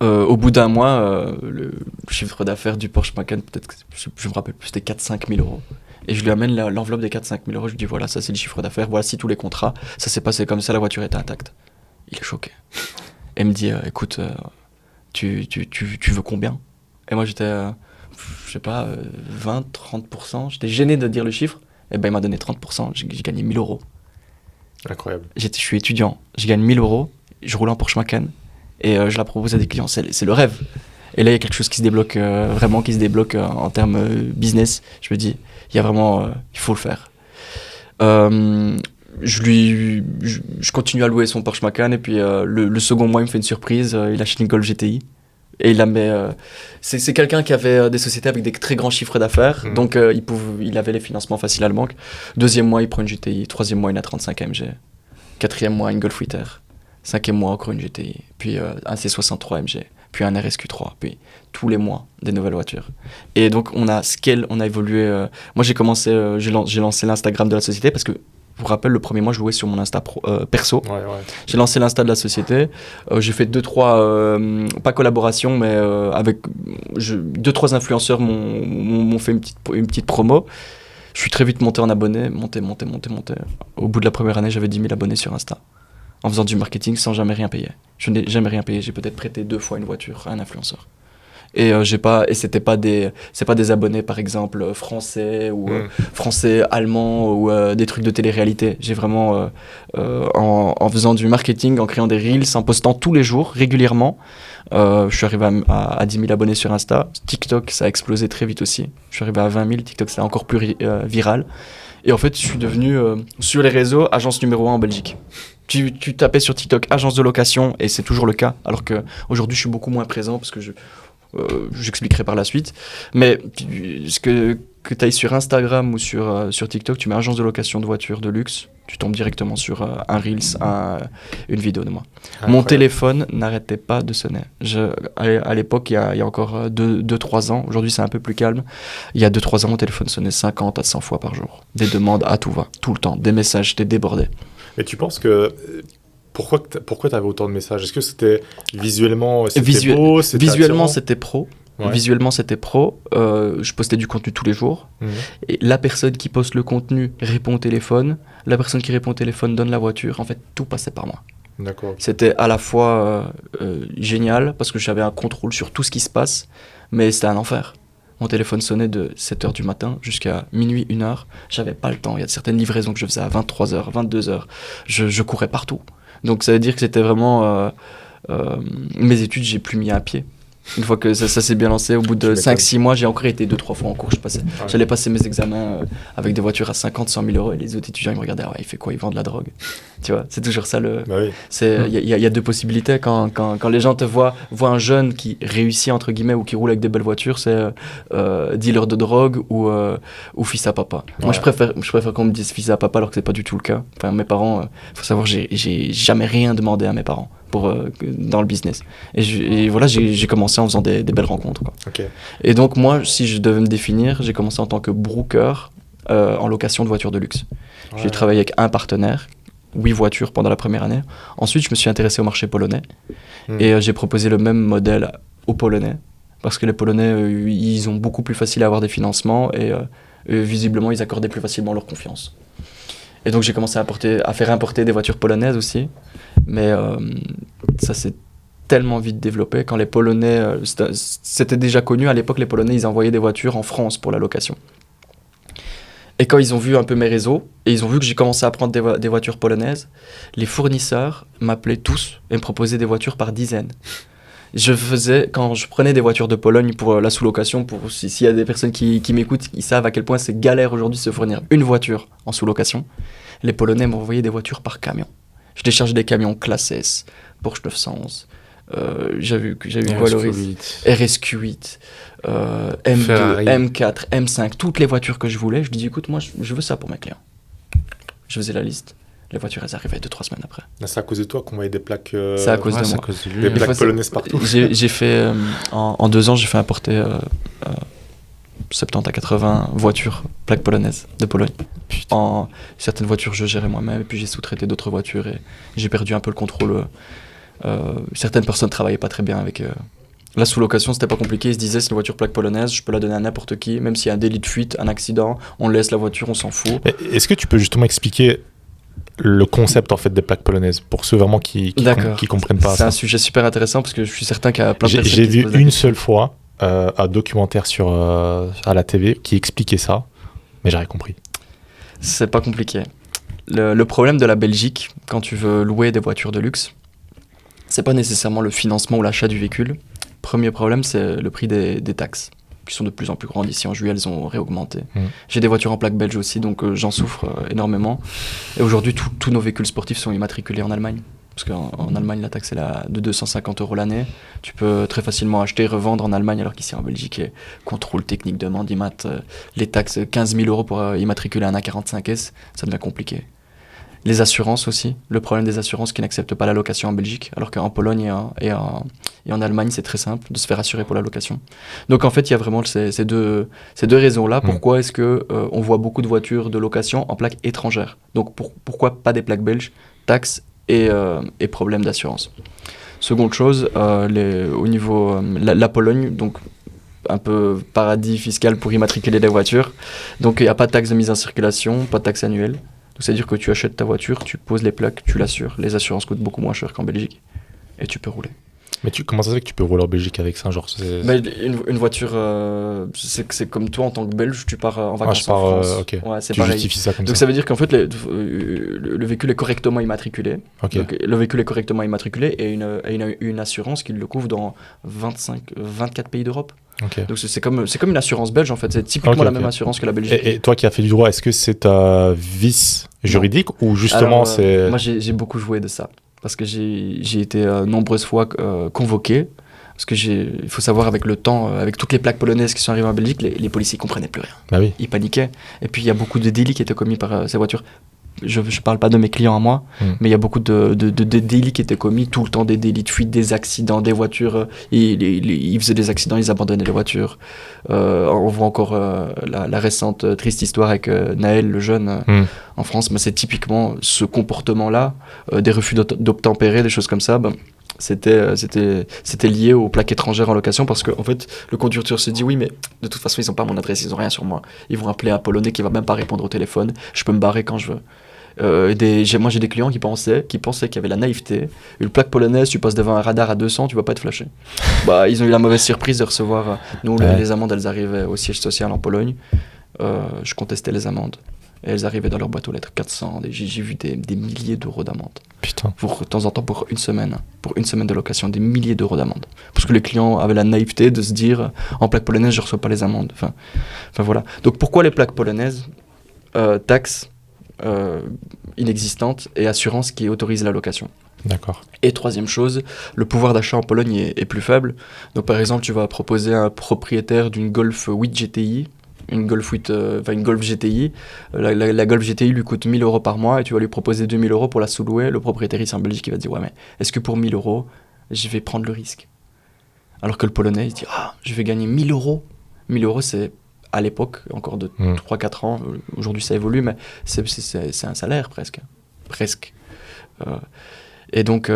Speaker 1: Au bout d'un mois, le chiffre d'affaires du Porsche Macan, peut-être que je me rappelle plus, c'était 4-5 000 euros. Et je lui amène l'enveloppe des 4-5 000 euros, je lui dis voilà, ça c'est le chiffre d'affaires, voici tous les contrats, ça s'est passé comme ça, la voiture était intacte. Il est choqué. Et me dit, écoute, tu veux combien? Et moi j'étais, je sais pas, 20-30%. J'étais gêné de dire le chiffre. Et ben il m'a donné 30%. J'ai gagné 1 000 euros.
Speaker 2: Incroyable.
Speaker 1: Je suis étudiant. Je gagne 1 000 euros. Je roule en Porsche Macan. Et je la propose à des clients. C'est le rêve. Et là il y a quelque chose qui se débloque, vraiment qui se débloque en termes business. Je me dis, il y a vraiment, il faut le faire. Je continue à louer son Porsche Macan et puis le second mois il me fait une surprise, il achète une Golf GTI et il la met. C'est quelqu'un qui avait des sociétés avec des très grands chiffres d'affaires, donc il avait les financements faciles à la banque. 2e mois il prend une GTI, 3e mois une A35 AMG, 4e mois une Golf Wheater, 5e mois encore une GTI, puis un C63 AMG, puis un RSQ3, puis tous les mois des nouvelles voitures. Et donc on a évolué. Moi j'ai lancé l'Instagram de la société parce que je vous rappelle, le premier mois, je louais sur mon Insta perso. Ouais. J'ai lancé l'Insta de la société. J'ai fait 2-3, pas collaborations, mais avec 2-3 influenceurs m'ont fait une petite promo. Je suis très vite monté en abonnés, monté. Au bout de la première année, j'avais 10 000 abonnés sur Insta. En faisant du marketing sans jamais rien payer. Je n'ai jamais rien payé. J'ai peut-être prêté 2 fois une voiture à un influenceur. Et c'est pas des abonnés par exemple français ou français allemand ou des trucs de télé-réalité. J'ai vraiment en faisant du marketing, en créant des reels, en postant tous les jours régulièrement, je suis arrivé à 10 000 abonnés sur Insta. TikTok, ça a explosé très vite aussi. Je suis arrivé à 20 000. TikTok, c'est encore plus viral. Et en fait, je suis devenu sur les réseaux agence numéro 1 en Belgique. Tu tapais sur TikTok agence de location et c'est toujours le cas. Alors qu'aujourd'hui, je suis beaucoup moins présent parce que j'expliquerai par la suite, mais que tu ailles sur Instagram ou sur TikTok, tu mets agence de location de voitures de luxe, tu tombes directement sur un Reels, une vidéo de moi. Incroyable. Mon téléphone n'arrêtait pas de sonner. À l'époque, il y a encore 2-3 ans, aujourd'hui c'est un peu plus calme, il y a 2-3 ans, mon téléphone sonnait 50 à 100 fois par jour. Des demandes à tout va, tout le temps, des messages, j'étais débordé.
Speaker 2: Mais tu penses que... Pourquoi tu avais autant de messages? Est-ce que c'était visuellement beau,
Speaker 1: visuellement, c'était pro.
Speaker 2: Ouais.
Speaker 1: Visuellement, c'était pro. Je postais du contenu tous les jours. Et la personne qui poste le contenu répond au téléphone. La personne qui répond au téléphone donne la voiture. En fait, tout passait par moi.
Speaker 2: D'accord.
Speaker 1: C'était à la fois génial parce que j'avais un contrôle sur tout ce qui se passe, mais c'était un enfer. Mon téléphone sonnait de 7h du matin jusqu'à minuit, 1h. J'avais pas le temps. Il y a certaines livraisons que je faisais à 23h, 22h. Je courais partout. Donc ça veut dire que c'était vraiment Mes études, j'ai plus mis un pied. Une fois que ça s'est bien lancé, au bout de 5-6 mois, j'ai encore été 2-3 fois en cours. J'allais passer mes examens avec des voitures à 50-100 000 euros et les autres étudiants ils me regardaient, il fait quoi, il vend de la drogue. Tu vois, c'est toujours ça le.
Speaker 2: Bah oui.
Speaker 1: Il y a deux possibilités quand les gens te voient un jeune qui réussit entre guillemets ou qui roule avec des belles voitures, c'est dealer de drogue ou fils à papa. Ouais. Moi je préfère qu'on me dise fils à papa alors que c'est pas du tout le cas. Enfin mes parents, faut savoir j'ai jamais rien demandé à mes parents dans le business. Et voilà, j'ai commencé en faisant des belles rencontres, quoi.
Speaker 2: Okay.
Speaker 1: Et donc moi, si je devais me définir, j'ai commencé en tant que broker en location de voitures de luxe. Ouais. J'ai travaillé avec un partenaire, 8 voitures pendant la première année. Ensuite, je me suis intéressé au marché polonais et j'ai proposé le même modèle aux Polonais parce que les Polonais, ils ont beaucoup plus facile à avoir des financements et visiblement, ils accordaient plus facilement leur confiance. Et donc j'ai commencé à faire importer des voitures polonaises aussi, mais ça s'est tellement vite développé. Quand les Polonais, c'était déjà connu à l'époque, les Polonais ils envoyaient des voitures en France pour la location. Et quand ils ont vu un peu mes réseaux, et ils ont vu que j'ai commencé à prendre des voitures polonaises, les fournisseurs m'appelaient tous et me proposaient des voitures par dizaines. Quand je prenais des voitures de Pologne pour la sous-location, s'il y a des personnes qui m'écoutent, ils savent à quel point c'est galère aujourd'hui de se fournir une voiture en sous-location. Les Polonais m'envoyaient des voitures par camion. Je déchargeais des camions classe S, Porsche 911, j'ai vu Valoris, RSQ8, M2, Ferrari. M4, M5, toutes les voitures que je voulais. Je lui dis écoute, moi je veux ça pour mes clients. Je faisais la liste. Les voitures, elles arrivaient 2-3 semaines après.
Speaker 2: C'est à cause de toi qu'on voyait des plaques.
Speaker 1: C'est à cause de moi.
Speaker 2: Des plaques polonaises partout.
Speaker 1: J'ai fait en 2 ans, j'ai fait importer 70 à 80 voitures, plaques polonaises de Pologne. Certaines voitures, je gérais moi-même, et puis j'ai sous-traité d'autres voitures et j'ai perdu un peu le contrôle. Certaines personnes travaillaient pas très bien avec. La sous-location, c'était pas compliqué. Ils se disaient, c'est une voiture plaque polonaise, je peux la donner à n'importe qui, même s'il y a un délit de fuite, un accident, on laisse la voiture, on s'en fout.
Speaker 2: Mais est-ce que tu peux justement expliquer le concept en fait des plaques polonaises pour ceux vraiment qui comprennent pas
Speaker 1: c'est
Speaker 2: ça.
Speaker 1: Un sujet super intéressant parce que je suis certain qu'il y a plein de personnes
Speaker 2: j'ai vu une seule fois un documentaire à la TV qui expliquait ça, mais j'ai rien compris.
Speaker 1: C'est pas compliqué. Le problème de la Belgique, quand tu veux louer des voitures de luxe, c'est pas nécessairement le financement ou l'achat du véhicule. Premier problème, c'est le prix des taxes, qui sont de plus en plus grandes. Ici en juillet, elles ont réaugmenté. J'ai des voitures en plaque belge aussi, donc j'en souffre énormément. Et aujourd'hui, tous nos véhicules sportifs sont immatriculés en Allemagne. Parce qu'en Allemagne, la taxe est de 250 € l'année. Tu peux très facilement acheter et revendre en Allemagne, alors qu'ici en Belgique, les contrôles techniques de Mandimat, les taxes, 15 000 € pour immatriculer un A45S, ça devient compliqué. Les assurances aussi, le problème des assurances qui n'acceptent pas la location en Belgique, alors qu'en Pologne et en Allemagne, c'est très simple de se faire assurer pour la location. Donc en fait, il y a vraiment ces deux raisons-là. Pourquoi est-ce qu'on voit beaucoup de voitures de location en plaques étrangères ? Donc pourquoi pas des plaques belges, taxes et problèmes d'assurance. Seconde chose, au niveau la Pologne, donc un peu paradis fiscal pour immatriculer des voitures. Donc il n'y a pas de taxe de mise en circulation, pas de taxe annuelle. Donc c'est-à-dire que tu achètes ta voiture, tu poses les plaques, tu l'assures. Les assurances coûtent beaucoup moins cher qu'en Belgique. Et tu peux rouler.
Speaker 2: Mais comment ça se fait que tu peux rouler en Belgique avec ça, genre
Speaker 1: une voiture, c'est comme toi en tant que Belge, tu pars en vacances en France.
Speaker 2: Okay.
Speaker 1: Ouais, c'est
Speaker 2: tu
Speaker 1: pareil.
Speaker 2: justifies ça comme
Speaker 1: donc
Speaker 2: ça.
Speaker 1: Ça veut dire qu'en fait, le véhicule est correctement immatriculé.
Speaker 2: Okay.
Speaker 1: Donc, le véhicule est correctement immatriculé et une assurance qui le couvre dans 24 pays d'Europe.
Speaker 2: Okay.
Speaker 1: Donc c'est comme une assurance belge en fait, c'est typiquement la même assurance que la Belgique.
Speaker 2: Et toi qui as fait du droit, est-ce que c'est ta vice juridique ou justement c'est...
Speaker 1: Moi j'ai beaucoup joué de ça. Parce que j'ai été nombreuses fois convoqué. Parce que il faut savoir, avec le temps, avec toutes les plaques polonaises qui sont arrivées en Belgique, les policiers ne comprenaient plus rien.
Speaker 2: Bah oui.
Speaker 1: Ils paniquaient. Et puis il y a beaucoup de délits qui étaient commis par ces voitures. Je ne parle pas de mes clients à moi, mais il y a beaucoup de délits qui étaient commis tout le temps, des délits de fuite, des accidents, des voitures. Ils faisaient des accidents, ils abandonnaient les voitures. On voit encore la récente triste histoire avec Naël, le jeune, en France. Mais c'est typiquement ce comportement-là, des refus d'obtempérer, des choses comme ça. C'était lié aux plaques étrangères en location parce qu'en fait, le conducteur se dit oui, mais de toute façon, ils n'ont pas mon adresse, ils n'ont rien sur moi. Ils vont appeler un Polonais qui ne va même pas répondre au téléphone. Je peux me barrer quand je veux. Moi j'ai des clients qui pensaient qu'il y avait la naïveté. Une plaque polonaise, tu passes devant un radar à 200, tu vas pas être flashé. Ils ont eu la mauvaise surprise de recevoir. Nous, les amendes, elles arrivaient au siège social en Pologne. Je contestais les amendes. Et elles arrivaient dans leur boîte aux lettres 400. J'ai vu des milliers d'euros d'amende.
Speaker 2: Putain.
Speaker 1: De temps en temps, pour une semaine de location, des milliers d'euros d'amende. Parce que les clients avaient la naïveté de se dire, en plaque polonaise, je ne reçois pas les amendes. Enfin, voilà. Donc pourquoi les plaques polonaises? Taxes inexistantes et assurance qui autorise la location.
Speaker 2: D'accord.
Speaker 1: Et troisième chose, le pouvoir d'achat en Pologne est plus faible. Donc par exemple, tu vas proposer à un propriétaire d'une Golf 8 GTI, une Golf GTI, la Golf GTI lui coûte 1 000 euros par mois et tu vas lui proposer 2 000 euros pour la sous-louer. Le propriétaire ici en Belgique, il va te dire, ouais, mais est-ce que pour 1 000 euros, je vais prendre le risque? Alors que le Polonais, il se dit, je vais gagner 1 000 euros. 1 000 euros, c'est à l'époque, encore de 3-4 ans, aujourd'hui ça évolue, mais c'est un salaire presque. Et donc,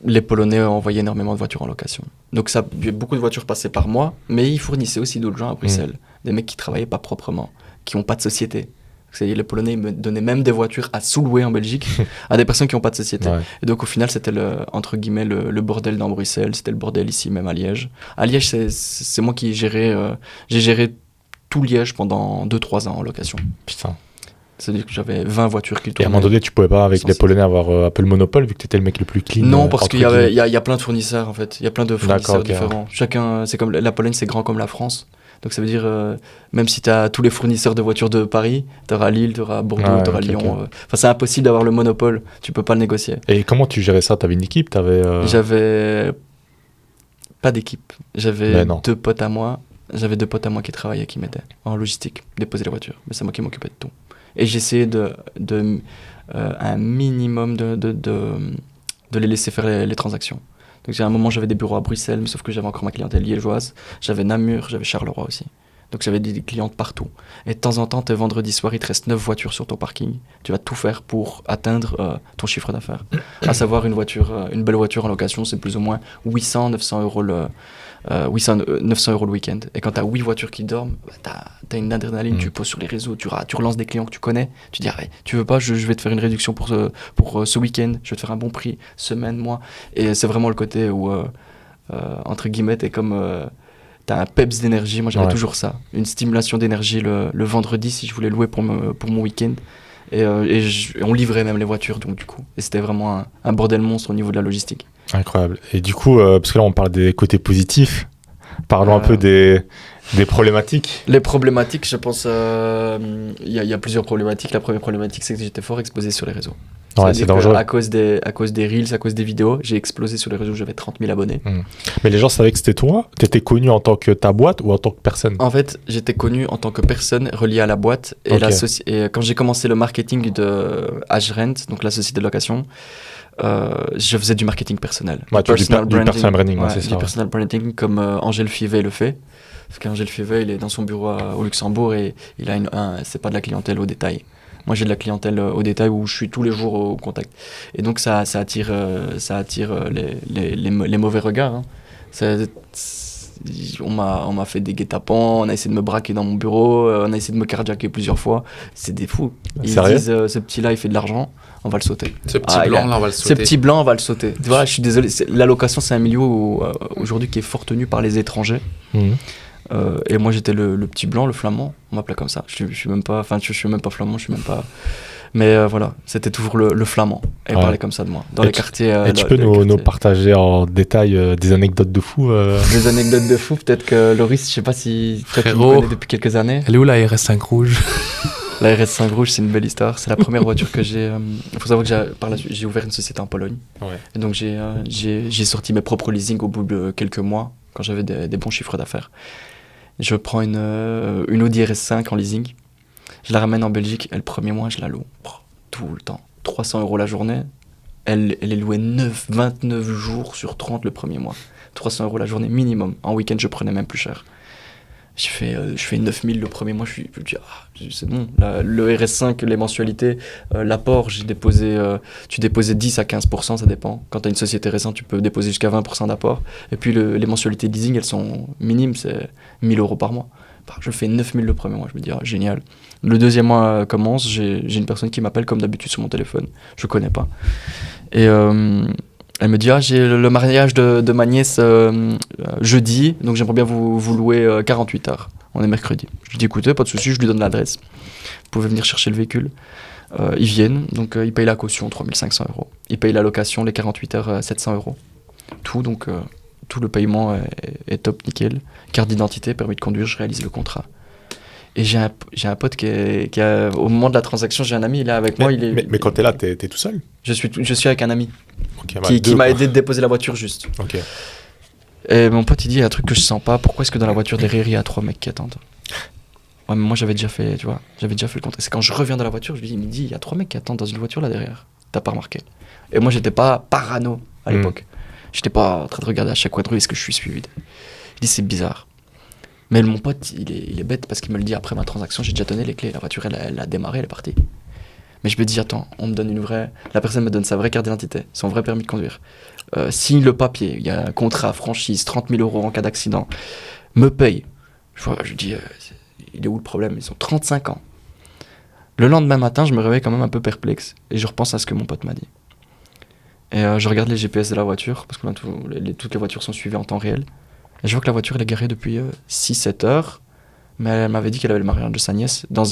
Speaker 1: les Polonais envoyaient énormément de voitures en location. Donc, beaucoup de voitures passaient par mois, mais ils fournissaient aussi d'autres gens à Bruxelles. Des mecs qui travaillaient pas proprement, qui n'ont pas de société. C'est-à-dire, les Polonais me donnaient même des voitures à sous-louer en Belgique à des personnes qui n'ont pas de société. Ouais. Et donc, au final, c'était entre guillemets le bordel dans Bruxelles. C'était le bordel ici, même à Liège. À Liège, c'est moi qui j'ai géré tout Liège pendant 2-3 ans en location.
Speaker 2: Putain.
Speaker 1: C'est-à-dire que j'avais 20 voitures qui tournaient.
Speaker 2: Et à un moment donné, tu pouvais pas, avec les Polonais, avoir un peu le monopole, vu que tu étais le mec le plus clean.
Speaker 1: Non, parce qu'il y a plein de fournisseurs, en fait. Il y a plein de fournisseurs différents. Chacun, c'est comme la Pologne, c'est grand comme la France. Donc ça veut dire, même si tu as tous les fournisseurs de voitures de Paris, tu auras Lille, tu auras Bordeaux, tu auras Lyon. Enfin, c'est impossible d'avoir le monopole. Tu peux pas le négocier.
Speaker 2: Et comment tu gérais ça? Tu avais une équipe?
Speaker 1: J'avais pas d'équipe. J'avais 2 potes à moi. J'avais 2 potes à moi qui travaillaient, qui m'aidaient en logistique, déposer les voitures. Mais c'est moi qui m'occupais de tout. Et j'essayais un minimum de les laisser faire les transactions. Donc à un moment, j'avais des bureaux à Bruxelles, mais sauf que j'avais encore ma clientèle liégeoise. J'avais Namur, j'avais Charleroi aussi. Donc j'avais des clientes partout. Et de temps en temps, t'es vendredi soir, il te reste 9 voitures sur ton parking. Tu vas tout faire pour atteindre ton chiffre d'affaires. À savoir, une belle voiture en location, c'est plus ou moins 800-900 euros 900 euros le week-end. Et quand tu as 8 voitures qui dorment, tu as une adrénaline, tu poses sur les réseaux, tu relances des clients que tu connais, tu dis tu veux pas, je vais te faire une réduction pour ce week-end, je vais te faire un bon prix, semaine, mois. Et c'est vraiment le côté où, entre guillemets, t'es comme... t'as un peps d'énergie, moi j'avais toujours ça, une stimulation d'énergie le vendredi si je voulais louer pour mon week-end. Et on livrait même les voitures, donc du coup. Et c'était vraiment un bordel monstre au niveau de la logistique.
Speaker 2: Incroyable. Et du coup, parce que là on parle des côtés positifs, parlons un peu des problématiques.
Speaker 1: Les problématiques, je pense, il y a plusieurs problématiques. La première problématique, c'est que j'étais fort exposé sur les réseaux.
Speaker 2: Ouais, c'est dangereux.
Speaker 1: À cause des Reels, à cause des vidéos, j'ai explosé sur les réseaux, j'avais 30 000 abonnés.
Speaker 2: Mais les gens savaient que c'était toi? T'étais connu en tant que ta boîte ou en tant que personne? En
Speaker 1: fait, j'étais connu en tant que personne reliée à la boîte. Et, et quand j'ai commencé le marketing de H-Rent, donc la société de location, je faisais du marketing personnel.
Speaker 2: Du personal branding.
Speaker 1: Du personal branding comme Angèle Fivet le fait. Parce qu'Angèle Fivet, il est dans son bureau au Luxembourg et il a c'est pas de la clientèle au détail. Moi, j'ai de la clientèle au détail où je suis tous les jours au contact. Et donc, ça attire les mauvais regards. Hein. On m'a fait des guet-apens, on a essayé de me braquer dans mon bureau, on a essayé de me carjacker plusieurs fois. C'est des fous. Ils se disent, ce petit-là, il fait de l'argent, on va le sauter.
Speaker 3: Ce petit blanc-là, on va le sauter.
Speaker 1: Ce petit blanc, on va le sauter. Tu vois, je suis désolé. La location, c'est un milieu aujourd'hui qui est fort tenu par les étrangers. Et moi j'étais le petit blanc, le flamand, on m'appelait comme ça. Je suis même pas flamand, je suis même pas. Mais voilà, c'était toujours le flamand. Et parlait comme ça de moi dans les quartiers.
Speaker 2: Et tu peux nous partager en détail des anecdotes de fou
Speaker 1: Des anecdotes de fou, peut-être que Loris, je sais pas si tu me connais depuis quelques années.
Speaker 3: Elle est où la RS5 rouge?
Speaker 1: La RS5 rouge, c'est une belle histoire. C'est la première voiture que j'ai. Il faut savoir que par la suite, j'ai ouvert une société en Pologne. Et donc j'ai sorti mes propres leasing au bout de quelques mois quand j'avais des bons chiffres d'affaires. Je prends une Audi RS5 en leasing, je la ramène en Belgique et le premier mois je la loue tout le temps. 300 euros la journée, elle est louée 29 jours sur 30 le premier mois. 300 euros la journée minimum. En week-end je prenais même plus cher. Je fais 9000 le premier mois, je dis c'est bon. Le RS5, les mensualités, l'apport, tu déposais 10 à 15%, ça dépend. Quand tu as une société récente, tu peux déposer jusqu'à 20% d'apport. Et puis les mensualités de leasing, elles sont minimes, c'est 1000 euros par mois. Je fais 9000 le premier mois, je me dis génial. Le deuxième mois commence, j'ai une personne qui m'appelle comme d'habitude sur mon téléphone, je connais pas. Et elle me dit j'ai le mariage de ma nièce jeudi, donc j'aimerais bien vous louer 48 heures. On est mercredi. Je lui dis écoutez, pas de souci, je lui donne l'adresse. Vous pouvez venir chercher le véhicule. Ils viennent, donc ils payent la caution, 3 500 €. Ils payent la location, les 48 heures, 700 €. Tout, donc tout le paiement est top, nickel. Carte d'identité, permis de conduire, je réalise le contrat. Et j'ai un pote qui a, au moment de la transaction, j'ai un ami, il est avec moi.
Speaker 2: Mais quand t'es là, t'es tout seul?
Speaker 1: Je suis avec un ami
Speaker 2: Okay,
Speaker 1: qui m'a aidé de déposer la voiture juste.
Speaker 2: Ok.
Speaker 1: Et mon pote, il dit, il y a un truc que je sens pas, pourquoi est-ce que dans la voiture derrière, il y a 3 mecs qui attendent? Ouais, mais moi, j'avais déjà fait le contrat. C'est quand je reviens dans la voiture, je lui dis, il me dit, il y a 3 mecs qui attendent dans une voiture là derrière. T'as pas remarqué? Et moi, j'étais pas parano à l'époque. J'étais pas en train de regarder à chaque coin de rue, est-ce que je suis suivi? Je dis, c'est bizarre. Mais mon pote, il est bête parce qu'il me le dit après ma transaction, j'ai déjà donné les clés, la voiture, elle a démarré, elle est partie. Mais je me dis, attends, la personne me donne sa vraie carte d'identité, son vrai permis de conduire. Signe le papier, il y a un contrat, franchise, 30 000 € en cas d'accident, me paye. Je dis, il est où le problème? Ils ont 35 ans. Le lendemain matin, je me réveille quand même un peu perplexe et je repense à ce que mon pote m'a dit. Et je regarde les GPS de la voiture, parce que toutes les voitures sont suivies en temps réel. Et je vois que la voiture, elle est garée depuis 6-7 heures. Mais elle m'avait dit qu'elle avait le mariage de sa nièce dans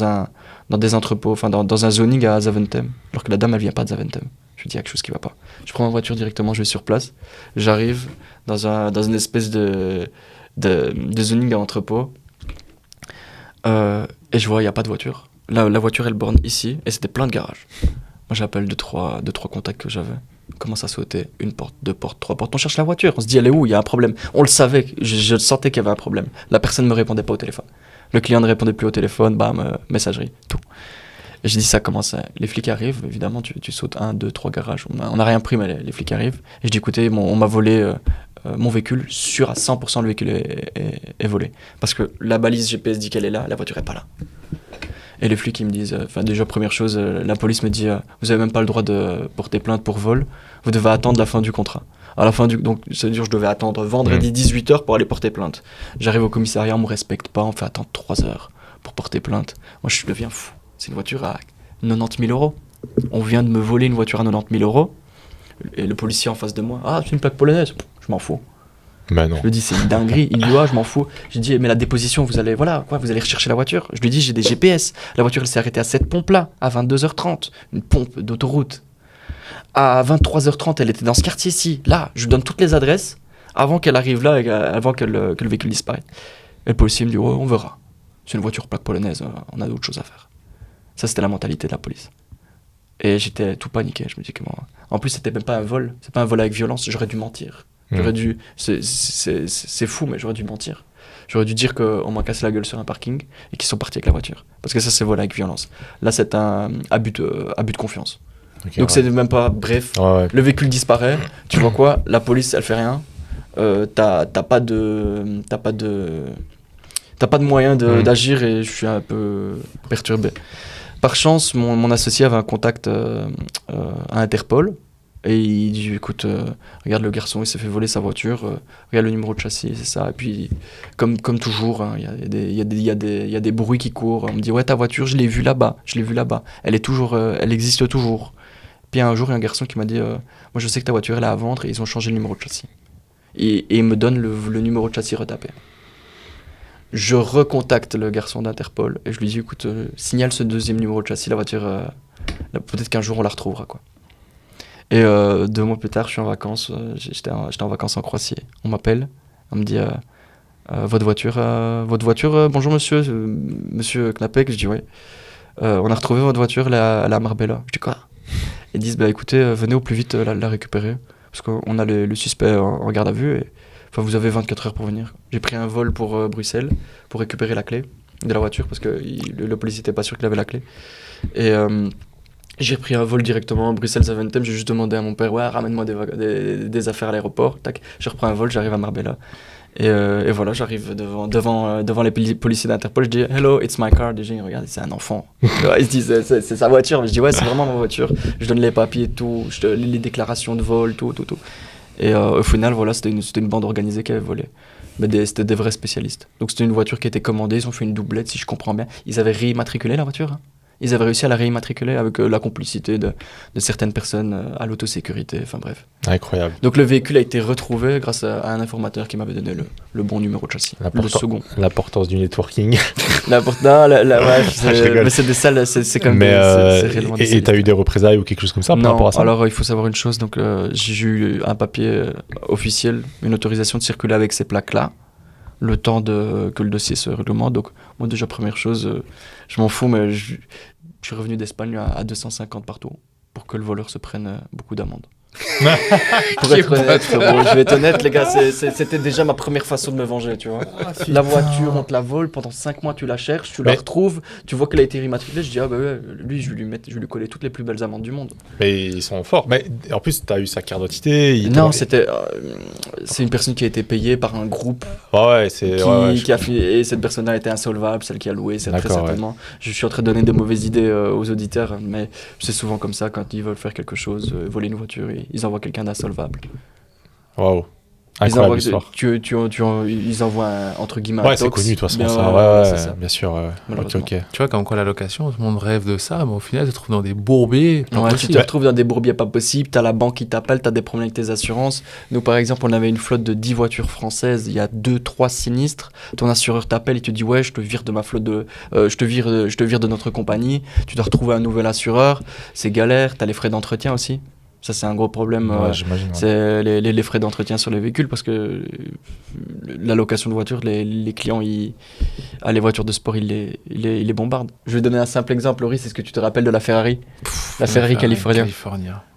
Speaker 1: des entrepôts, enfin dans un zoning à Zaventem. Alors que la dame, elle vient pas de Zaventem. Je lui dis, il y a quelque chose qui va pas. Je prends ma voiture directement, je vais sur place. J'arrive dans une espèce de zoning à entrepôt. Et je vois, il n'y a pas de voiture. La voiture, elle borne ici, et c'était plein de garages. Moi, j'appelle deux, trois contacts que j'avais. On commence à sauter, 1 porte, 2 portes, 3 portes. On cherche la voiture, on se dit, elle est où? Il y a un problème. On le savait, je sentais qu'il y avait un problème. La personne ne me répondait pas au téléphone. Le client ne répondait plus au téléphone, bam, messagerie, tout. Et j'ai dit, ça commence. Les flics arrivent, évidemment, tu sautes 1, 2, 3 garages. On n'a rien pris, mais les flics arrivent. Et je dis, écoutez, on m'a volé mon véhicule, sûr à 100% le véhicule est volé. Parce que la balise GPS dit qu'elle est là, la voiture n'est pas là. Et les flics, ils me disent, déjà, première chose, la police me dit, vous n'avez même pas le droit de porter plainte pour vol, vous devez attendre la fin du contrat. À la fin donc, ça veut dire que je devais attendre vendredi 18h pour aller porter plainte. J'arrive au commissariat, on me respecte pas, on me fait attendre 3 heures pour porter plainte. Moi, je deviens fou. C'est une voiture à 90 000 €. On vient de me voler une voiture à 90 000 €. Et le policier en face de moi, ah, c'est une plaque polonaise. Je m'en fous.
Speaker 2: Bah non.
Speaker 1: Je lui dis, c'est une dinguerie. Il dit, je m'en fous. Je lui dis, mais la déposition, vous allez rechercher la voiture. Je lui dis, j'ai des GPS. La voiture, elle s'est arrêtée à cette pompe-là, à 22h30. Une pompe d'autoroute. À 23h30, elle était dans ce quartier-ci. Là, je lui donne toutes les adresses avant qu'elle arrive là, avant que le véhicule disparaisse. Et le policier me dit, on verra. C'est une voiture plaque polonaise, on a d'autres choses à faire. Ça, c'était la mentalité de la police. Et j'étais tout paniqué. Je me dis que moi... En plus, c'était même pas un vol. C'est pas un vol avec violence. J'aurais dû mentir. C'est fou, mais j'aurais dû mentir. J'aurais dû dire qu'on m'a cassé la gueule sur un parking et qu'ils sont partis avec la voiture. Parce que ça, c'est vol avec violence. Là, c'est un abus de confiance. Okay, donc c'est même pas... Bref, le véhicule disparaît. Tu vois quoi? La police, elle fait rien. T'as pas de moyen d'agir et je suis un peu perturbé. Par chance, mon associé avait un contact à Interpol. Et il dit, écoute, regarde le garçon, il s'est fait voler sa voiture, regarde le numéro de châssis, c'est ça. Et puis, comme toujours, il y a des bruits qui courent. On me dit, ouais, ta voiture, je l'ai vue là-bas. Elle existe toujours. Puis un jour, il y a un garçon qui m'a dit, moi je sais que ta voiture, elle est à vendre, et ils ont changé le numéro de châssis. Et il me donne le numéro de châssis retapé. Je recontacte le garçon d'Interpol, et je lui dis, écoute, signale ce deuxième numéro de châssis, la voiture, peut-être qu'un jour on la retrouvera, quoi. Et 2 mois plus tard, je suis en vacances, j'étais en vacances en Croatie. On m'appelle, on me dit votre voiture, bonjour monsieur Knapek. Je dis ouais. On a retrouvé votre voiture elle est à Marbella. Je dis quoi? Ils disent écoutez, venez au plus vite la récupérer parce qu'on a le suspect en garde à vue. Et, vous avez 24 heures pour venir. J'ai pris un vol pour Bruxelles pour récupérer la clé de la voiture parce que le policier n'était pas sûr qu'il avait la clé. Et j'ai pris un vol directement à Bruxelles-Zaventem. J'ai juste demandé à mon père, ramène-moi des affaires à l'aéroport. Tac, je reprends un vol, j'arrive à Marbella. Et voilà, j'arrive devant les policiers d'Interpol. Je dis, hello, it's my car. Déjà, ils regardent, c'est un enfant. Ils se disent, c'est sa voiture. Je dis, ouais, c'est vraiment ma voiture. Je donne les papiers, tout, les déclarations de vol, tout. Et au final, voilà, c'était une bande organisée qui avait volé. Mais c'était des vrais spécialistes. Donc c'était une voiture qui était commandée. Ils ont fait une doublette, si je comprends bien. Ils avaient réimmatriculé la voiture. Ils avaient réussi à la réimmatriculer avec la complicité de certaines personnes à l'autosécurité, enfin bref.
Speaker 2: Incroyable.
Speaker 1: Donc le véhicule a été retrouvé grâce à un informateur qui m'avait donné le bon numéro de châssis, le second.
Speaker 2: L'importance du networking.
Speaker 1: Ouais, mais c'est des salles, c'est comme c'est réellement des salles.
Speaker 2: Et t'as eu des représailles ou quelque chose comme ça par rapport à ça?
Speaker 1: Alors il faut savoir une chose, donc j'ai eu un papier officiel, une autorisation de circuler avec ces plaques-là, le temps que le dossier se réglemente. Donc moi déjà première chose, je m'en fous, mais je suis revenu d'Espagne à 250 partout pour que le voleur se prenne beaucoup d'amendes. Pour être honnête, frérot, je vais être honnête, les gars, c'était déjà ma première façon de me venger, tu vois. La voiture, on te la vole, pendant 5 mois tu la cherches, tu la retrouves, tu vois qu'elle a été immatriculée, je dis ah bah ouais, lui je vais lui coller toutes les plus belles amendes du monde.
Speaker 2: Mais ils sont forts. Mais en plus, t'as eu sa carte d'identité.
Speaker 1: Non, c'est une personne qui a été payée par un groupe.
Speaker 2: Ouais,
Speaker 1: et cette personne-là était insolvable, celle qui a loué, c'est très certainement. Ouais. Je suis en train de donner de mauvaises idées aux auditeurs, mais c'est souvent comme ça quand ils veulent faire quelque chose, voler une voiture. Ils envoient quelqu'un d'insolvable.
Speaker 2: Waouh.
Speaker 1: Ils envoient entre guillemets
Speaker 2: un tox. C'est connu de toute façon. Ça. Bien sûr.
Speaker 3: Okay. Tu vois, comme quoi la location, tout le monde rêve de ça, mais au final, tu te retrouves dans des bourbiers.
Speaker 1: Tu te retrouves dans des bourbiers pas possibles. T'as la banque qui t'appelle, t'as des problèmes avec tes assurances. Nous, par exemple, on avait une flotte de 10 voitures françaises. Il y a 2-3 sinistres. Ton assureur t'appelle, il te dit ouais, je te vire de ma flotte je te vire de notre compagnie. Tu dois retrouver un nouvel assureur. C'est galère. T'as les frais d'entretien aussi. Ça, c'est un gros problème.
Speaker 2: J'imagine.
Speaker 1: C'est les frais d'entretien sur les véhicules parce que la location de voitures, les clients, les voitures de sport, ils les bombardent. Je vais donner un simple exemple, Laurie, c'est ce que tu te rappelles de la Ferrari. La Ferrari California.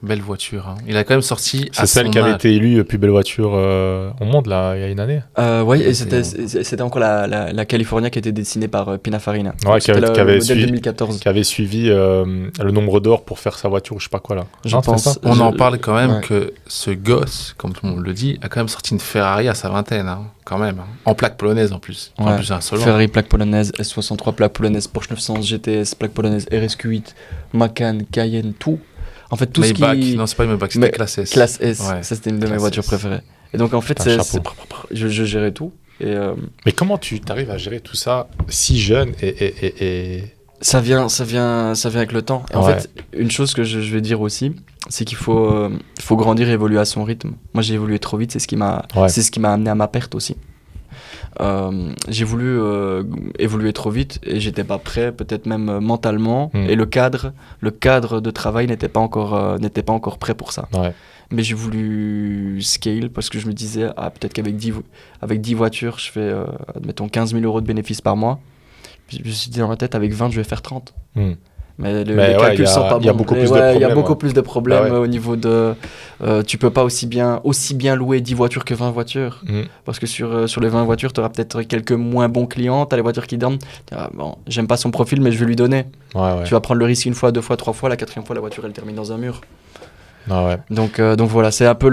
Speaker 3: Belle voiture. Hein. Il a quand même sorti.
Speaker 2: C'est celle qui avait été élue plus belle voiture au monde, là, il y a une année.
Speaker 1: Oui, et c'était encore la California qui était dessinée par Pininfarina.
Speaker 2: Ouais, qui avait
Speaker 1: 2014.
Speaker 2: Qui avait suivi le nombre d'or pour faire sa voiture, je sais pas quoi, là.
Speaker 3: Je pense. On en parle quand même que ce gosse, comme tout le monde le dit, a quand même sorti une Ferrari à sa vingtaine, hein, quand même. Hein. En plaque polonaise en plus.
Speaker 1: Ouais.
Speaker 3: En plus, insolent.
Speaker 1: Ferrari plaque polonaise, S63 plaque polonaise, Porsche 911 GTS plaque polonaise, RSQ8, Macan, Cayenne, tout. En fait, tout
Speaker 3: Maybach.
Speaker 1: ce qui...
Speaker 3: Non, c'est pas une Maybach, c'était Classe S.
Speaker 1: Classe S, ça c'était une de mes voitures préférées. Et donc en fait, je gérais tout.
Speaker 2: Mais comment tu t'arrives à gérer tout ça si jeune et...
Speaker 1: Ça vient avec le temps. Et en fait, une chose que je vais dire aussi, c'est qu'il faut grandir et évoluer à son rythme. Moi, j'ai évolué trop vite, c'est ce qui m'a amené à ma perte aussi. J'ai voulu évoluer trop vite et j'étais pas prêt, peut-être même mentalement. Et le cadre de travail n'était pas encore prêt pour ça. Ouais. Mais j'ai voulu scale parce que je me disais, peut-être qu'avec 10 voitures, je fais, admettons, 15 000 € de bénéfices par mois. Puis je me suis dit dans ma tête, avec 20, je vais faire 30. Mais les calculs sont pas bons.
Speaker 2: Il y a beaucoup plus de problèmes.
Speaker 1: Il y a beaucoup plus de problèmes au niveau de... tu peux pas aussi bien louer 10 voitures que 20 voitures. Parce que sur les 20 voitures, tu auras peut-être quelques moins bons clients. Tu as les voitures qui dorment. Bon, j'aime pas son profil, mais je vais lui donner. Tu vas prendre le risque 1 fois, 2 fois, 3 fois. La 4e fois, la voiture, elle termine dans un mur. Donc voilà, c'est un peu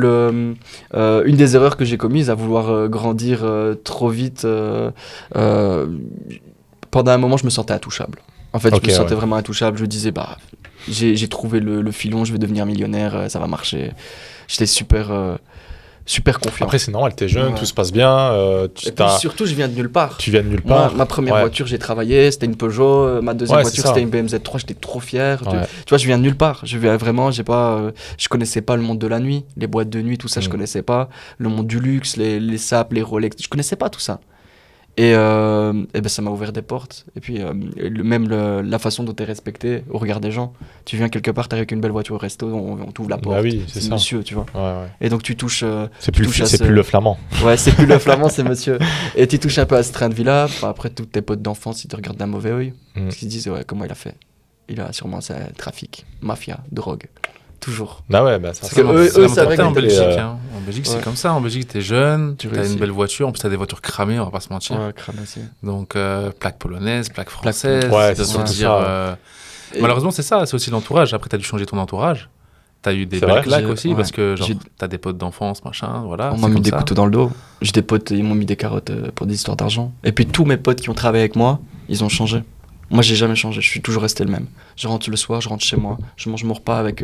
Speaker 1: une des erreurs que j'ai commises, à vouloir grandir trop vite. Pendant un moment, je me sentais intouchable. En fait, je me sentais vraiment intouchable. Je me disais, j'ai trouvé le filon, je vais devenir millionnaire, ça va marcher. J'étais super confiant.
Speaker 2: Après, c'est normal, t'es jeune, tout se passe bien.
Speaker 1: Et puis surtout, je viens de nulle part.
Speaker 2: Tu viens de nulle part.
Speaker 1: Ma première voiture, j'ai travaillé, c'était une Peugeot. Ma deuxième voiture, c'était une BMW Z3, j'étais trop fier. Tu vois, je viens de nulle part. Je connaissais pas le monde de la nuit, les boîtes de nuit, tout ça, je connaissais pas. Le monde du luxe, les sapes, les Rolex, je connaissais pas tout ça. Et ça m'a ouvert des portes. Et puis, même la façon dont tu es respecté au regard des gens. Tu viens quelque part, tu arrives avec une belle voiture au resto, on t'ouvre la porte.
Speaker 2: Bah oui, c'est ça.
Speaker 1: Monsieur, tu vois. Et donc, tu touches.
Speaker 2: C'est plus le flamand.
Speaker 1: Ouais, c'est plus le flamand, c'est monsieur. Et tu touches un peu à ce train de vie-là. Après, tous tes potes d'enfance, ils te regardent d'un mauvais oeil. Parce qu'ils se disent, comment il a fait. Il a sûrement ça, trafic, mafia, drogue. Toujours.
Speaker 2: Ah ouais, ça
Speaker 3: c'est vrai en Belgique. En Belgique, c'est comme ça. En Belgique, t'es jeune, t'as une belle voiture. En plus, t'as des voitures cramées, on va pas se mentir.
Speaker 1: Ouais, cramées aussi.
Speaker 3: Donc, plaque polonaise, plaque française.
Speaker 2: C'est
Speaker 3: malheureusement, c'est ça. C'est aussi l'entourage. Après, t'as dû changer ton entourage. T'as eu des belles claques aussi parce que t'as des potes d'enfance, machin. Voilà.
Speaker 1: On m'a mis des couteaux dans le dos. J'ai des potes, ils m'ont mis des carottes pour des histoires d'argent. Et puis, tous mes potes qui ont travaillé avec moi, ils ont changé. Moi, j'ai jamais changé. Je suis toujours resté le même. Je rentre le soir, je rentre chez moi, je mange mon repas avec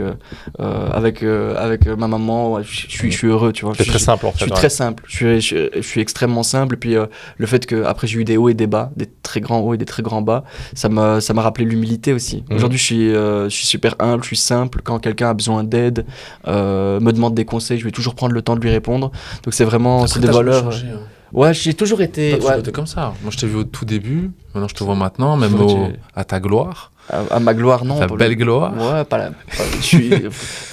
Speaker 1: ma maman. Ouais, je suis heureux, tu vois.
Speaker 2: C'est très simple en fait.
Speaker 1: Je suis très simple. Je suis extrêmement simple. Et puis le fait que après j'ai eu des hauts et des bas, des très grands hauts et des très grands bas, ça m'a rappelé l'humilité aussi. Aujourd'hui, je suis super humble, je suis simple. Quand quelqu'un a besoin d'aide, me demande des conseils, je vais toujours prendre le temps de lui répondre. Donc c'est vraiment
Speaker 3: Après,
Speaker 1: c'est des
Speaker 3: t'as jamais
Speaker 1: valeurs.
Speaker 3: changé, hein.
Speaker 1: Ouais, j'ai toujours été.
Speaker 3: T'as toujours
Speaker 1: Ouais,
Speaker 3: été comme ça. Moi, je t'ai vu au tout début. Maintenant, je te vois maintenant, même
Speaker 1: Toujours été-
Speaker 3: à ta gloire,
Speaker 1: à ma gloire, non.
Speaker 3: ta
Speaker 1: pour
Speaker 3: belle gloire.
Speaker 1: Ouais,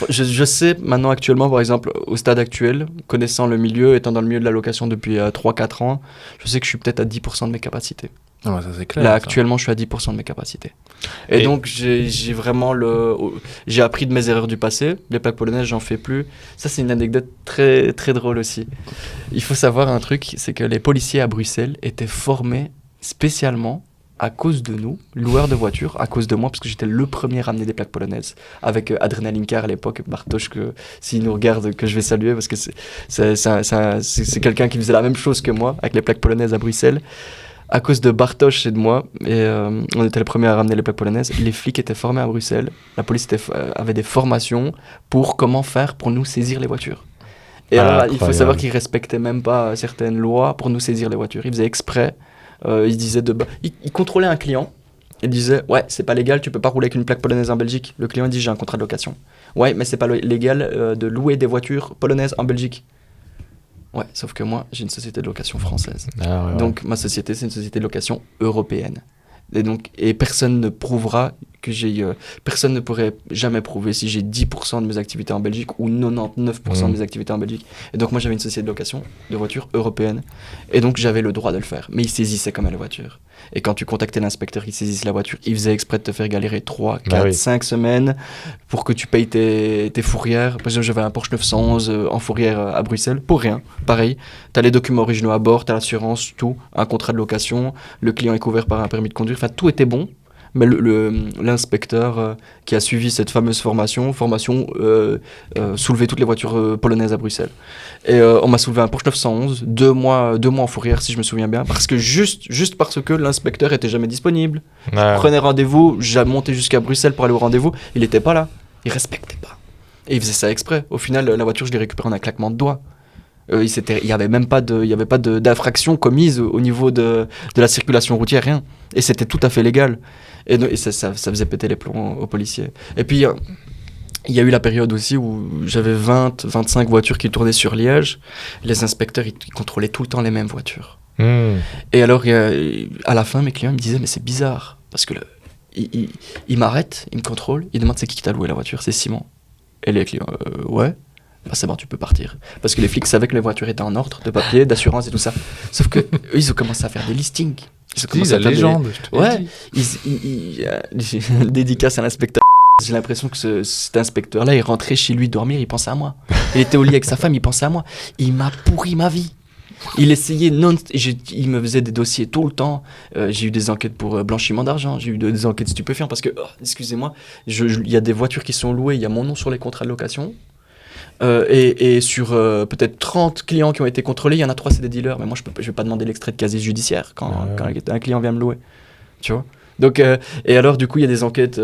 Speaker 1: je sais maintenant actuellement, par exemple, au stade actuel, connaissant le milieu, étant dans le milieu de la location depuis 3-4 ans, je sais que je suis peut-être à 10% de mes capacités.
Speaker 3: Ah ouais, ça c'est clair.
Speaker 1: Là,
Speaker 3: ça.
Speaker 1: actuellement, je suis à 10% de mes capacités. Et donc, j'ai vraiment j'ai appris de mes erreurs du passé. Les plaques polonaises, j'en fais plus. Ça, c'est une anecdote très, très drôle aussi. Il faut savoir un truc, c'est que les policiers à Bruxelles étaient formés spécialement à cause de nous, loueurs de voitures, à cause de moi, parce que j'étais le premier à ramener des plaques polonaises avec Adrenaline Car à l'époque, Bartosz, que s'il nous regarde, que je vais saluer, parce que c'est quelqu'un qui faisait la même chose que moi avec les plaques polonaises à Bruxelles. À cause de Bartosz et de moi, et on était les premiers à ramener les plaques polonaises, les flics étaient formés à Bruxelles, la police avait des formations pour comment faire pour nous saisir les voitures. Et alors, il faut savoir qu'ils respectaient même pas certaines lois pour nous saisir les voitures. Ils faisaient exprès, ils disaient ils contrôlaient un client, ils disaient ouais, c'est pas légal, tu peux pas rouler avec une plaque polonaise en Belgique. Le client dit j'ai un contrat de location. Ouais, mais c'est pas légal de louer des voitures polonaises en Belgique. Ouais, sauf que moi, j'ai une société de location française.
Speaker 2: Ah, ouais,
Speaker 1: Donc, ma société, c'est une société de location européenne. Et personne ne prouvera que personne ne pourrait jamais prouver si j'ai 10% de mes activités en Belgique ou 99% de mes activités en Belgique. Et donc, moi, j'avais une société de location de voitures européenne. Et donc, j'avais le droit de le faire. Mais ils saisissaient quand même la voiture. Et quand tu contactais l'inspecteur, il saisissait la voiture. Il faisait exprès de te faire galérer 3, 4, 5 semaines pour que tu payes tes fourrières. Par exemple, j'avais un Porsche 911 en fourrière à Bruxelles, pour rien. Pareil, tu as les documents originaux à bord, tu as l'assurance, tout, un contrat de location, le client est couvert par un permis de conduire. Enfin, tout était bon. Mais l'inspecteur qui a suivi cette fameuse formation soulevait toutes les voitures polonaises à Bruxelles. Et on m'a soulevé un Porsche 911, 2 mois en fourrière si je me souviens bien, parce que juste parce que l'inspecteur était jamais disponible. Je prenais rendez-vous, j'ai monté jusqu'à Bruxelles pour aller au rendez-vous, il n'était pas là, il respectait pas. Et il faisait ça exprès. Au final, la voiture, je l'ai récupérée en un claquement de doigts. Il y avait même pas d'infraction commise au niveau de la circulation routière, rien. Et c'était tout à fait légal. Et ça faisait péter les plombs aux policiers. Et puis, il y a eu la période aussi où j'avais 25 voitures qui tournaient sur Liège. Les inspecteurs, ils contrôlaient tout le temps les mêmes voitures. Et alors, à la fin, mes clients me disaient, mais c'est bizarre. Parce que ils m'arrêtent, ils me contrôlent, ils demandent c'est qui t'a loué la voiture, c'est Simon. Et les clients, ouais. Bah c'est bon, tu peux partir. Parce que les flics savaient que les voitures étaient en ordre, de papier, d'assurance et tout ça. Sauf que eux, ils ont commencé à faire des listings. Ils ont commencé à faire
Speaker 3: légende.
Speaker 1: Ouais. Dédicace à l'inspecteur. J'ai l'impression que cet inspecteur-là, il rentrait chez lui dormir, il pensait à moi. Il était au lit avec sa femme, il pensait à moi. Il m'a pourri ma vie. Il essayait il me faisait des dossiers tout le temps. J'ai eu des enquêtes pour blanchiment d'argent, j'ai eu des enquêtes stupéfiantes parce que, excusez-moi, il y a des voitures qui sont louées, il y a mon nom sur les contrats de location. Et sur peut-être 30 clients qui ont été contrôlés, il y en a 3 c'est des dealers. Mais moi, je vais pas demander l'extrait de casier judiciaire quand un client vient me louer. Tu vois. Donc, et alors, du coup, il y a des enquêtes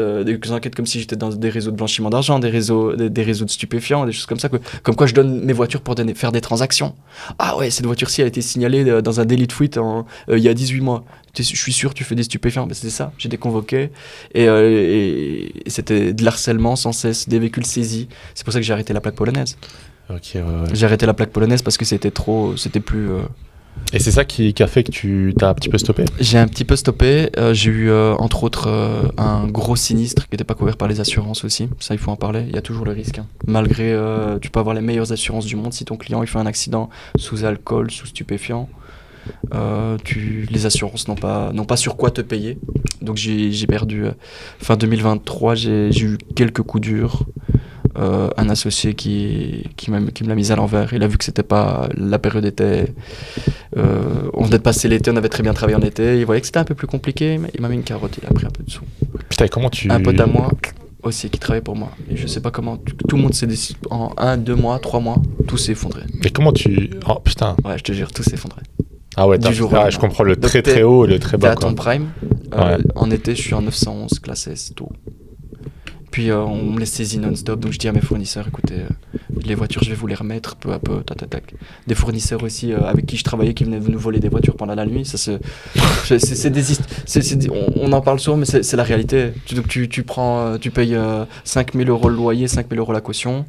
Speaker 1: comme si j'étais dans des réseaux de blanchiment d'argent, des réseaux de stupéfiants, des choses comme ça. Comme quoi, je donne mes voitures pour faire des transactions. Ah ouais, cette voiture-ci a été signalée dans un délit de fuite il y a 18 mois. Je suis sûr, tu fais des stupéfiants. Mais c'était ça, j'ai été convoqué. Et c'était de l'harcèlement sans cesse, des véhicules saisis. C'est pour ça que j'ai arrêté la plaque polonaise.
Speaker 2: Ouais.
Speaker 1: J'ai arrêté la plaque polonaise parce que c'était plus...
Speaker 2: Et c'est ça qui a fait que tu t'as un petit peu stoppé?
Speaker 1: J'ai un petit peu stoppé. J'ai eu, entre autres, un gros sinistre qui n'était pas couvert par les assurances aussi. Ça, il faut en parler. Il y a toujours le risque. Hein. Malgré, tu peux avoir les meilleures assurances du monde. Si ton client il fait un accident sous alcool, sous stupéfiant, les assurances n'ont pas sur quoi te payer. Donc j'ai perdu. Fin 2023, j'ai eu quelques coups durs. Un associé qui me l'a mise à l'envers. Il a vu que c'était pas... La période était... on venait de passer l'été, on avait très bien travaillé en été. Il voyait que c'était un peu plus compliqué, mais il m'a mis une carotte, il a pris un peu de sous.
Speaker 2: Putain, comment tu...
Speaker 1: Un pote à moi aussi qui travaillait pour moi. Et je sais pas comment... Tout le monde s'est décidé... En 1, 2 mois, 3 mois, tout s'est effondré.
Speaker 2: Mais comment tu... Oh putain.
Speaker 1: Ouais, je te jure, tout s'est effondré.
Speaker 2: Ah ouais,
Speaker 1: du jour au lendemain.
Speaker 2: Je comprends le
Speaker 1: Donc
Speaker 2: très très haut et le très bas.
Speaker 1: T'es à ton prime. En été, je suis en 911, classe S, tout. Puis on me les saisit non-stop, donc je dis à mes fournisseurs, écoutez, les voitures, je vais vous les remettre peu à peu, tac. Des fournisseurs aussi avec qui je travaillais qui venaient nous voler des voitures pendant la nuit, on en parle souvent, mais c'est la réalité. Donc tu payes 5 000 € le loyer, 5 000 € la caution,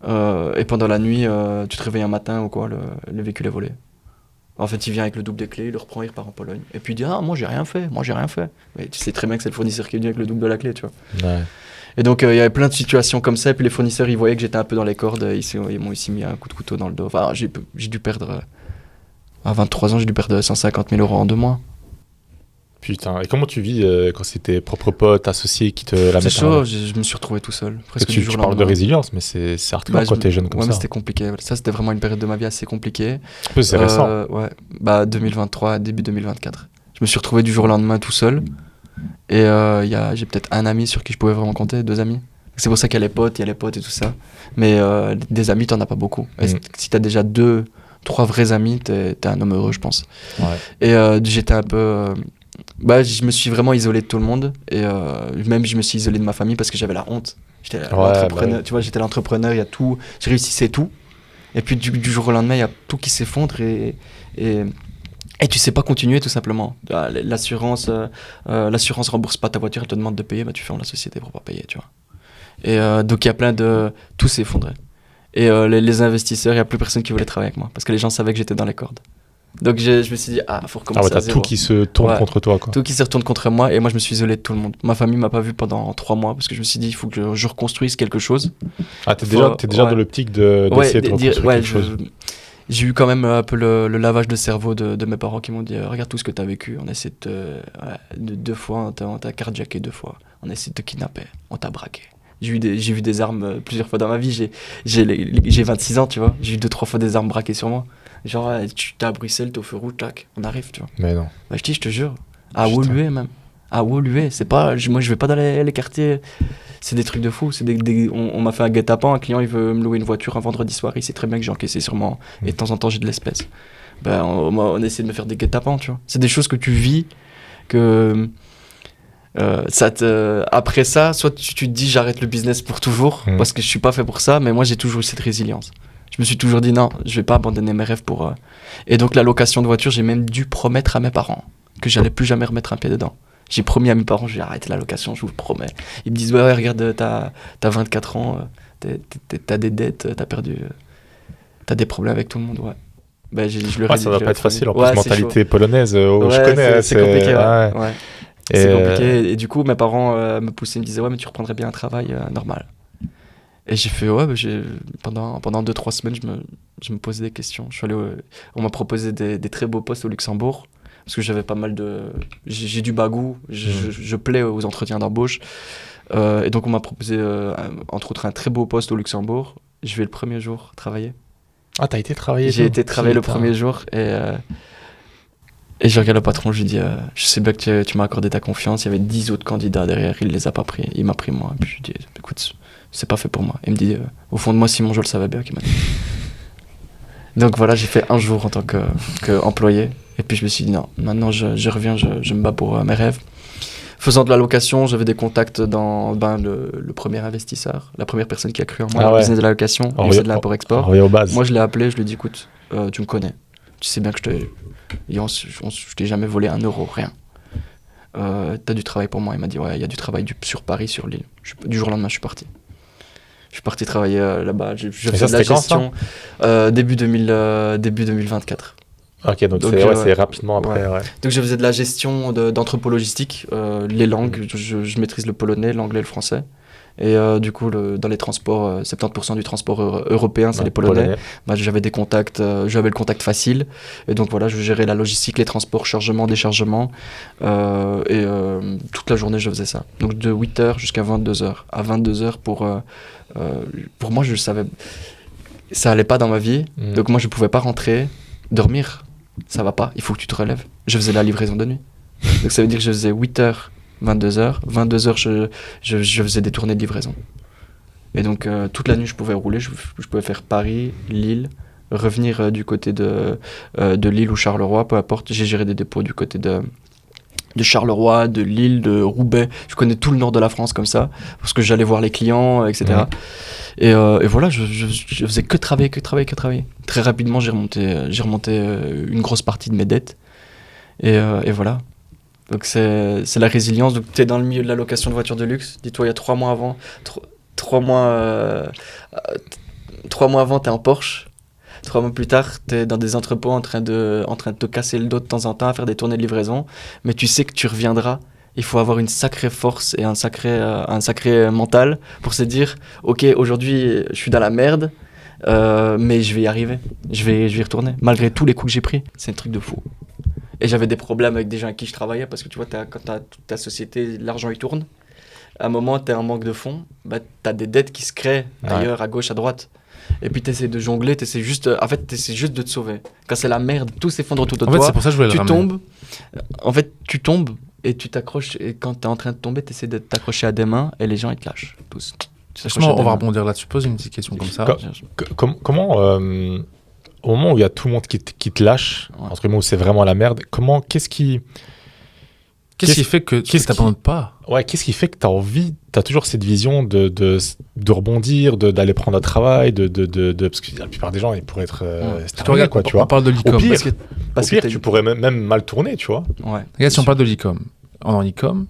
Speaker 1: et pendant la nuit, tu te réveilles un matin ou quoi, le véhicule est volé. En fait, il vient avec le double des clés, il le reprend, il repart en Pologne. Et puis il dit, moi j'ai rien fait. Mais tu sais très bien que c'est le fournisseur qui est venu avec le double de la clé, tu vois.
Speaker 2: Ouais.
Speaker 1: Et donc, il y avait plein de situations comme ça. Et puis les fournisseurs, ils voyaient que j'étais un peu dans les cordes. Ils m'ont aussi mis un coup de couteau dans le dos. Enfin, j'ai dû perdre... À 23 ans, j'ai dû perdre 150 000 € en 2 mois.
Speaker 2: Putain, et comment tu vis quand c'est tes propres potes, associés qui te la mettent?
Speaker 1: C'est chaud, je me suis retrouvé tout seul. Presque
Speaker 2: Tu parles de résilience, mais c'est hardcore quand t'es jeune comme ça.
Speaker 1: Ouais, mais c'était compliqué. Ça, c'était vraiment une période de ma vie assez compliquée.
Speaker 2: En plus, c'est récent.
Speaker 1: Ouais, 2023, début 2024. Je me suis retrouvé du jour au lendemain tout seul. Et j'ai peut-être un ami sur qui je pouvais vraiment compter, 2 amis. C'est pour ça qu'il y a les potes et tout ça. Mais des amis, t'en as pas beaucoup. Et si t'as déjà 2, 3 vrais amis, t'es un homme heureux, je pense.
Speaker 2: Ouais.
Speaker 1: Et j'étais un peu... je me suis vraiment isolé de tout le monde. Et même je me suis isolé de ma famille parce que j'avais la honte. J'étais l'entrepreneur, tu vois, j'étais l'entrepreneur, il y a tout. Je réussissais tout. Et puis du jour au lendemain, il y a tout qui s'effondre et tu sais pas continuer tout simplement. L'assurance rembourse pas ta voiture, elle te demande de payer, tu fermes la société pour pas payer, tu vois. Et donc il y a plein de... Tout s'est effondré. Et les investisseurs, il y a plus personne qui voulait travailler avec moi parce que les gens savaient que j'étais dans les cordes. Donc je me suis dit, faut recommencer à zéro.
Speaker 2: T'as tout qui se tourne contre toi, quoi.
Speaker 1: Tout qui se retourne contre moi et moi je me suis isolé de tout le monde. Ma famille m'a pas vu pendant 3 mois parce que je me suis dit, il faut que je reconstruise quelque chose.
Speaker 2: T'es déjà dans l'optique d'essayer de reconstruire quelque chose.
Speaker 1: J'ai eu quand même un peu le lavage de cerveau de mes parents qui m'ont dit regarde tout ce que t'as vécu, on a essayé de 2 fois, on t'a carjacké 2 fois, on a essayé de te kidnapper, on t'a braqué. J'ai vu des armes plusieurs fois dans ma vie, j'ai 26 ans, tu vois, j'ai eu 2-3 fois des armes braquées sur moi. Genre, t'es à Bruxelles, t'es au feu rouge, tac, on arrive, tu vois.
Speaker 2: Mais non.
Speaker 1: Je te jure, à Woluwe même. À Woluwe, c'est pas... Moi, je vais pas dans les quartiers, c'est des trucs de fou. On m'a fait un guet-apens, un client, il veut me louer une voiture un vendredi soir, il sait très bien que j'ai encaissé sur moi, et de temps en temps, j'ai de l'espèce. On essaie de me faire des guet-apens, tu vois. C'est des choses que tu vis, que... après ça, soit tu te dis j'arrête le business pour toujours, parce que je suis pas fait pour ça, mais moi, j'ai toujours eu cette résilience. Je me suis toujours dit non, je vais pas abandonner mes rêves pour... Et donc la location de voiture, j'ai même dû promettre à mes parents que j'allais plus jamais remettre un pied dedans. J'ai promis à mes parents, je vais arrêter la location, je vous le promets. Ils me disent ouais regarde, t'as 24 ans, t'as des dettes, t'as des problèmes avec tout le monde, ouais. Je leur ai dit,
Speaker 2: ça va pas être facile, en plus,
Speaker 1: ouais,
Speaker 2: mentalité polonaise, je connais.
Speaker 1: C'est compliqué, ouais. C'est
Speaker 2: Et
Speaker 1: compliqué, et du coup mes parents me poussaient, me disaient ouais mais tu reprendrais bien un travail normal. Et j'ai fait pendant 2-3 semaines je me posais des questions. On m'a proposé des très beaux postes au Luxembourg parce que j'avais pas mal j'ai du bagou, je plais aux entretiens d'embauche, et donc on m'a proposé entre autres un très beau poste au Luxembourg. Je vais le premier jour travailler.
Speaker 2: T'as été travailler?
Speaker 1: J'ai été travailler le premier jour et je regarde le patron, je lui dis je sais bien que tu m'as accordé ta confiance, il y avait 10 autres candidats derrière, il les a pas pris, il m'a pris moi. Et puis je lui dis écoute, c'est pas fait pour moi. Il me dit, au fond de moi, Simon, je le savais bien, qu'il m'a dit. Donc voilà, j'ai fait un jour en tant qu'employé. Et puis je me suis dit, non, maintenant je reviens, je me bats pour mes rêves. Faisant de la location, j'avais des contacts dans le premier investisseur, la première personne qui a cru en moi, le business de la location, le business de l'import-export. Moi, je l'ai appelé, je lui ai dit, écoute, tu me connais. Tu sais bien que je t'ai jamais volé 1 euro, rien. T'as du travail pour moi. Il m'a dit, ouais, il y a du travail sur Paris, sur Lille. Du jour au lendemain, je suis parti. Je suis parti travailler là-bas. Je faisais de la gestion début 2024.
Speaker 2: Ok, donc c'est rapidement après. Ouais.
Speaker 1: Donc je faisais de la gestion d'entrepôt-logistique, les langues. Je maîtrise le polonais, l'anglais et le français. Et du coup, dans les transports, 70% du transport européen, c'est les Polonais. J'avais des contacts, j'avais le contact facile. Et donc voilà, je gérais la logistique, les transports, chargement, déchargement. Et toute la journée, je faisais ça. Donc de 8h jusqu'à 22h. À 22h, pour moi, je savais... Ça allait pas dans ma vie. Donc moi, je pouvais pas rentrer, dormir. Ça va pas, il faut que tu te relèves. Je faisais la livraison de nuit. Donc ça veut dire que je faisais 8h. 22h, je faisais des tournées de livraison. Et donc, toute la nuit, je pouvais rouler, je pouvais faire Paris, Lille, revenir du côté de Lille ou Charleroi, peu importe. J'ai géré des dépôts du côté de Charleroi, de Lille, de Roubaix. Je connais tout le nord de la France comme ça, parce que j'allais voir les clients, etc. Et voilà, je faisais que travailler. Très rapidement, j'ai remonté une grosse partie de mes dettes. Et voilà. Donc c'est la résilience. Donc tu es dans le milieu de la location de voitures de luxe. Dis-toi, il y a 3 mois avant, 3 mois avant, tu es en Porsche. 3 mois plus tard, tu es dans des entrepôts en train de te casser le dos de temps en temps à faire des tournées de livraison. Mais tu sais que tu reviendras. Il faut avoir une sacrée force et un sacré mental pour se dire « Ok, aujourd'hui, je suis dans la merde, mais je vais y arriver. Je vais y retourner. » Malgré tous les coups que j'ai pris, c'est un truc de fou. Et j'avais des problèmes avec des gens avec qui je travaillais parce que tu vois, quand tu as toute ta société, l'argent il tourne. À un moment, tu es en manque de fonds, bah, tu as des dettes qui se créent ailleurs, à gauche, à droite. Et puis tu essaies de jongler, tu essaies juste de te sauver. Quand c'est la merde, tout s'effondre tout autour de toi.
Speaker 3: C'est pour ça que je voulais le ramener.
Speaker 1: Tu tombes et tu t'accroches. Et quand tu es en train de tomber, tu essaies de t'accrocher à des mains et les gens ils te lâchent tous.
Speaker 3: Justement, on va rebondir là-dessus. Pose une petite question comme ça.
Speaker 2: Comment, au moment où il y a tout le monde qui te lâche, entre guillemets, où c'est vraiment la merde, qu'est-ce qui fait que tu t'abandonnes pas? Ouais, qu'est-ce qui fait que tu as envie, tu as toujours cette vision de rebondir, d'aller prendre un travail, parce que la plupart des gens, ils pourraient être
Speaker 3: regarde, quoi, tu vois. On parle de l'e-com.
Speaker 2: Au pire, tu pourrais même mal tourner, tu vois.
Speaker 3: Ouais. Regarde, si on parle de l'e-com. En e-com,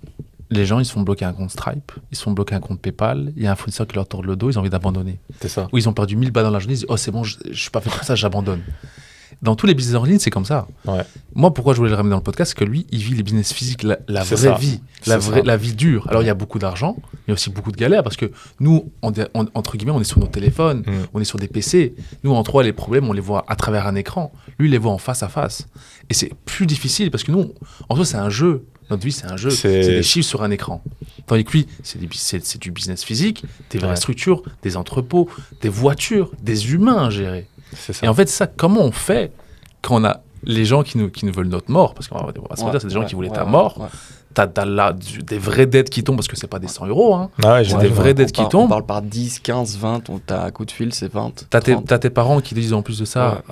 Speaker 3: les gens, ils se font bloquer un compte Stripe, ils se font bloquer un compte PayPal, il y a un fournisseur qui leur tord le dos, ils ont envie d'abandonner.
Speaker 2: C'est ça.
Speaker 3: Ou ils ont perdu 1000 balles dans la journée, ils disent « Oh, c'est bon, je suis pas fait pour ça, j'abandonne. » Dans tous les business en ligne, c'est comme ça. Ouais. Moi, pourquoi je voulais le ramener dans le podcast, c'est que lui, il vit les business physiques, la vraie vie, la vie dure. Alors, il y a beaucoup d'argent, mais il y a aussi beaucoup de galères, parce que nous, entre guillemets, on est sur nos téléphones, on est sur des PC. Nous, en 3, les problèmes, on les voit à travers un écran. Lui, il les voit en face à face. Et c'est plus difficile, parce que nous, en soi, c'est un jeu. Notre vie, c'est un jeu. C'est des chiffres sur un écran. Tandis que lui, c'est du business physique, des vraies structures, des entrepôts, des voitures, des humains à gérer. Et en fait, ça, comment on fait quand on a les gens qui nous veulent notre mort, parce qu'on va se dire, c'est des gens qui voulaient ta mort. Ouais. T'as là des vraies dettes qui tombent, parce que c'est pas des 100 €, hein. C'est des vraies dettes qui tombent.
Speaker 1: On parle par 10, 15, 20, t'as un coup de fil, c'est 20.
Speaker 3: T'as tes parents qui te disent en plus de ça,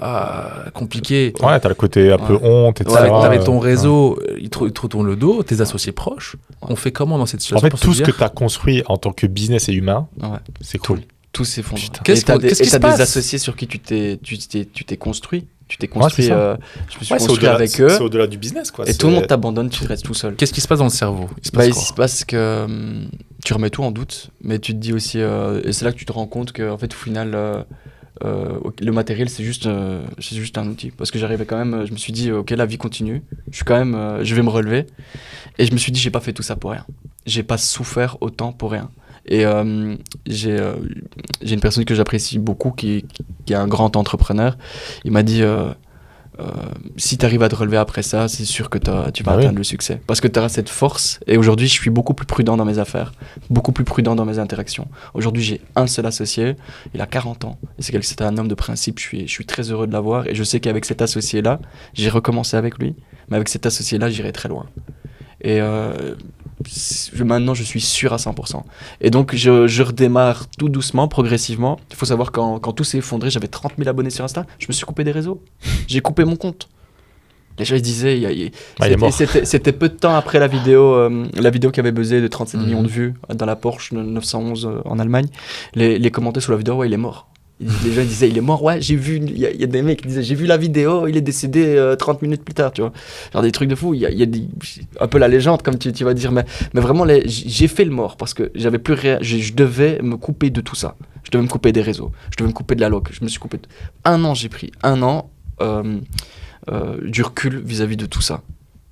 Speaker 3: compliqué.
Speaker 2: Ouais, t'as le côté un peu honte, etc.
Speaker 3: T'avais ton réseau, il te retourne le dos, tes associés proches. On fait comment dans cette situation?
Speaker 2: En fait, tout ce que t'as construit en tant que business et humain, c'est cool.
Speaker 1: Tout s'effondre. Qu'est-ce qui se passe? Des associés sur qui tu t'es construit. Tu t'es construit, je me suis construit avec eux.
Speaker 2: C'est au-delà du business, quoi.
Speaker 1: Et tout le monde t'abandonne, tu restes tout seul.
Speaker 3: Qu'est-ce qui se passe dans le cerveau?
Speaker 1: Il se passe que tu remets tout en doute, mais tu te dis aussi, et c'est là que tu te rends compte qu'en fait, au final, le matériel, c'est juste un outil. Parce que j'arrivais quand même, je me suis dit, ok, la vie continue, je vais me relever. Et je me suis dit, j'ai pas fait tout ça pour rien. J'ai pas souffert autant pour rien. Et j'ai une personne que j'apprécie beaucoup qui est un grand entrepreneur. Il m'a dit si tu arrives à te relever après ça, c'est sûr que tu vas atteindre le succès, parce que tu auras cette force. Et aujourd'hui, je suis beaucoup plus prudent dans mes affaires, beaucoup plus prudent dans mes interactions. Aujourd'hui, j'ai un seul associé, il a 40 ans, et c'est un homme de principe. Je suis très heureux de l'avoir, et je sais qu'avec cet associé-là, j'ai recommencé avec lui, mais avec cet associé-là, j'irai très loin. Et maintenant, je suis sûr à 100%. Et donc, je redémarre tout doucement, progressivement. Il faut savoir, quand tout s'est effondré, j'avais 30 000 abonnés sur Insta, je me suis coupé des réseaux. J'ai coupé mon compte. Les gens, ils disaient... C'était peu de temps après la vidéo qui avait buzzé de 37 millions de vues dans la Porsche 911 en Allemagne. Les commentaires sous la vidéo, il est mort. Les gens disaient, il est mort, j'ai vu, il y a des mecs qui disaient, j'ai vu la vidéo, il est décédé 30 minutes plus tard, tu vois. Genre des trucs de fou, il y a un peu la légende, comme tu vas dire, mais vraiment, j'ai fait le mort, parce que j'avais plus rien, je devais me couper de tout ça. Je devais me couper des réseaux, je devais me couper de la loc, je me suis coupé j'ai pris un an du recul vis-à-vis de tout ça.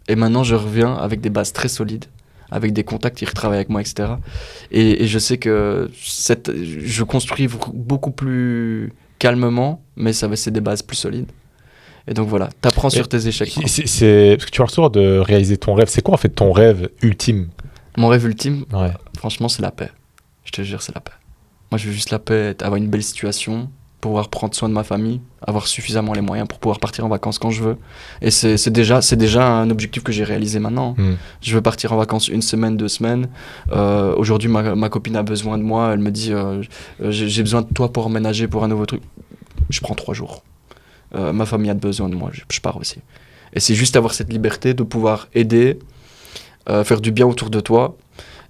Speaker 1: Et maintenant, je reviens avec des bases très solides, avec des contacts qui retravaillent avec moi, etc. Et je sais que je construis beaucoup plus calmement, mais c'est des bases plus solides. Et donc voilà, t'apprends sur tes échecs.
Speaker 2: Parce que tu as le retour de réaliser ton rêve. C'est quoi en fait ton rêve ultime?
Speaker 1: Mon rêve ultime, franchement, c'est la paix. Je te jure, c'est la paix. Moi, je veux juste la paix, avoir une belle situation, pouvoir prendre soin de ma famille, avoir suffisamment les moyens pour pouvoir partir en vacances quand je veux. Et c'est déjà un objectif que j'ai réalisé maintenant. Je veux partir en vacances 1 semaine, 2 semaines. Aujourd'hui, ma copine a besoin de moi. Elle me dit j'ai besoin de toi pour emménager pour un nouveau truc. Je prends 3 jours. Ma famille a besoin de moi. Je pars aussi. Et c'est juste avoir cette liberté de pouvoir aider faire du bien autour de toi.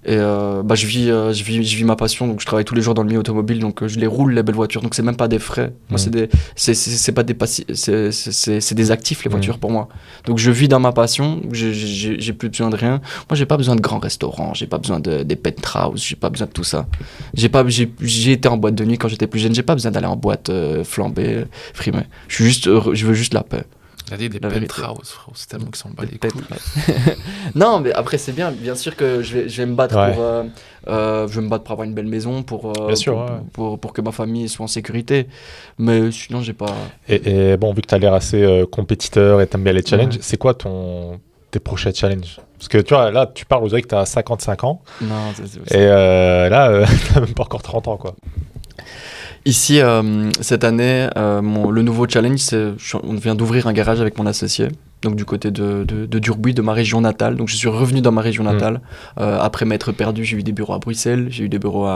Speaker 1: Et je vis ma passion, donc je travaille tous les jours dans le milieu automobile, donc je les roule les belles voitures, donc c'est même pas des frais. Moi, c'est pas des c'est des actifs les voitures pour moi. Donc je vis dans ma passion, j'ai plus besoin de rien. Moi, j'ai pas besoin de grands restaurants, j'ai pas besoin des penthouse, j'ai pas besoin de tout ça. J'ai été en boîte de nuit quand j'étais plus jeune, j'ai pas besoin d'aller en boîte flambée, frimée. Je veux juste la paix.
Speaker 3: Il a dit des penthouse, frérot, c'est tellement qu'ils s'en bat les couilles.
Speaker 1: Non, mais après, c'est bien sûr que je vais me battre je vais me battre pour avoir une belle maison, pour que ma famille soit en sécurité. Mais sinon, j'ai pas...
Speaker 2: Et bon, vu que tu as l'air assez compétiteur et t'aimes bien les challenges, c'est quoi tes prochains challenges? Parce que tu vois, là, tu parles, vous savez que tu as 55 ans.
Speaker 1: Non,
Speaker 2: et là, tu même pas encore 30 ans, quoi.
Speaker 1: Ici, cette année, le nouveau challenge, on vient d'ouvrir un garage avec mon associé, donc du côté de Durbuy, de ma région natale. Donc je suis revenu dans ma région natale. Après m'être perdu, j'ai eu des bureaux à Bruxelles, j'ai eu des bureaux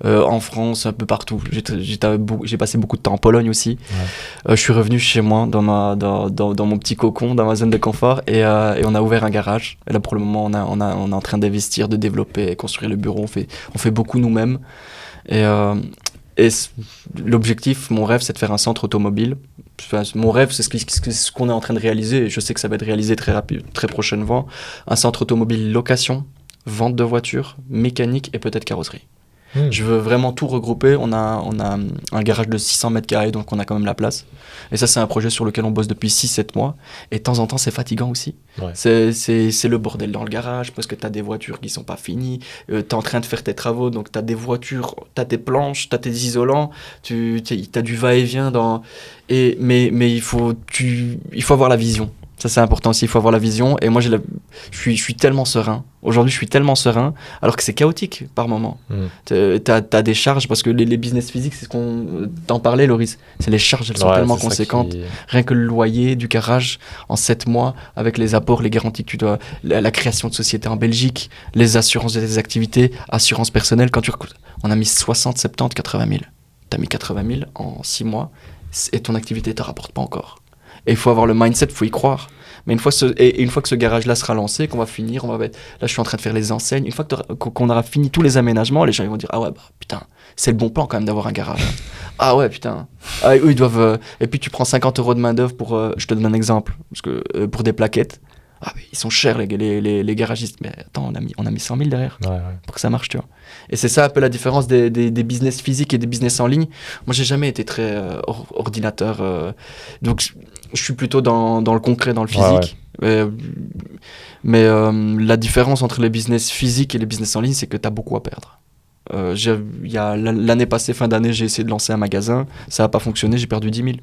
Speaker 1: en France, un peu partout. J'ai passé beaucoup de temps en Pologne aussi. Je suis revenu chez moi, dans mon petit cocon, dans ma zone de confort, et on a ouvert un garage. Et là, pour le moment, on est en train d'investir, de développer, construire le bureau. On fait beaucoup nous-mêmes. Et l'objectif, mon rêve, c'est de faire un centre automobile. Enfin, mon rêve, c'est ce qu'on est en train de réaliser, et je sais que ça va être réalisé très prochainement. Un centre automobile location, vente de voitures, mécanique et peut-être carrosserie. Je veux vraiment tout regrouper. On a un garage de 600 mètres carrés, donc on a quand même la place. Et ça, c'est un projet sur lequel on bosse depuis 6-7 mois. Et de temps en temps, c'est fatigant aussi. Ouais. C'est le bordel dans le garage parce que tu as des voitures qui sont pas finies. Tu es en train de faire tes travaux, donc tu as des voitures, tu as tes planches, tu as tes isolants, tu as du va-et-vient. Mais il faut avoir la vision. Ça, c'est important aussi, il faut avoir la vision. Et moi, je suis tellement serein. Aujourd'hui, je suis tellement serein, alors que c'est chaotique par moment. T'as des charges, parce que les business physiques, c'est ce qu'on t'en parlait, Loris. C'est les charges, elles sont tellement conséquentes. Rien que le loyer du garage en 7 mois, avec les apports, les garanties que tu dois, la création de société en Belgique, les assurances de tes activités, assurance personnelle. On a mis 60, 70, 80 000. T'as mis 80 000 en 6 mois, et ton activité ne te rapporte pas encore. Et il faut avoir le mindset, il faut y croire. Mais une fois que ce garage-là sera lancé, qu'on va finir, là je suis en train de faire les enseignes. Une fois qu'on aura fini tous les aménagements, les gens ils vont dire ah ouais, bah putain, c'est le bon plan quand même d'avoir un garage. Ah ouais, putain. Ah, eux ils doivent. Et puis tu prends 50 € de main-d'œuvre pour. Je te donne un exemple. Parce que pour des plaquettes, ils sont chers les garagistes. Mais attends, on a mis 100 000 derrière pour que ça marche, tu vois. Et c'est ça un peu la différence des business physiques et des business en ligne. Moi, j'ai jamais été très ordinateur. Donc, je suis plutôt dans le concret, dans le physique. Mais la différence entre les business physiques et les business en ligne, c'est que tu as beaucoup à perdre. L'année passée, fin d'année, j'ai essayé de lancer un magasin. Ça n'a pas fonctionné, j'ai perdu 10 000.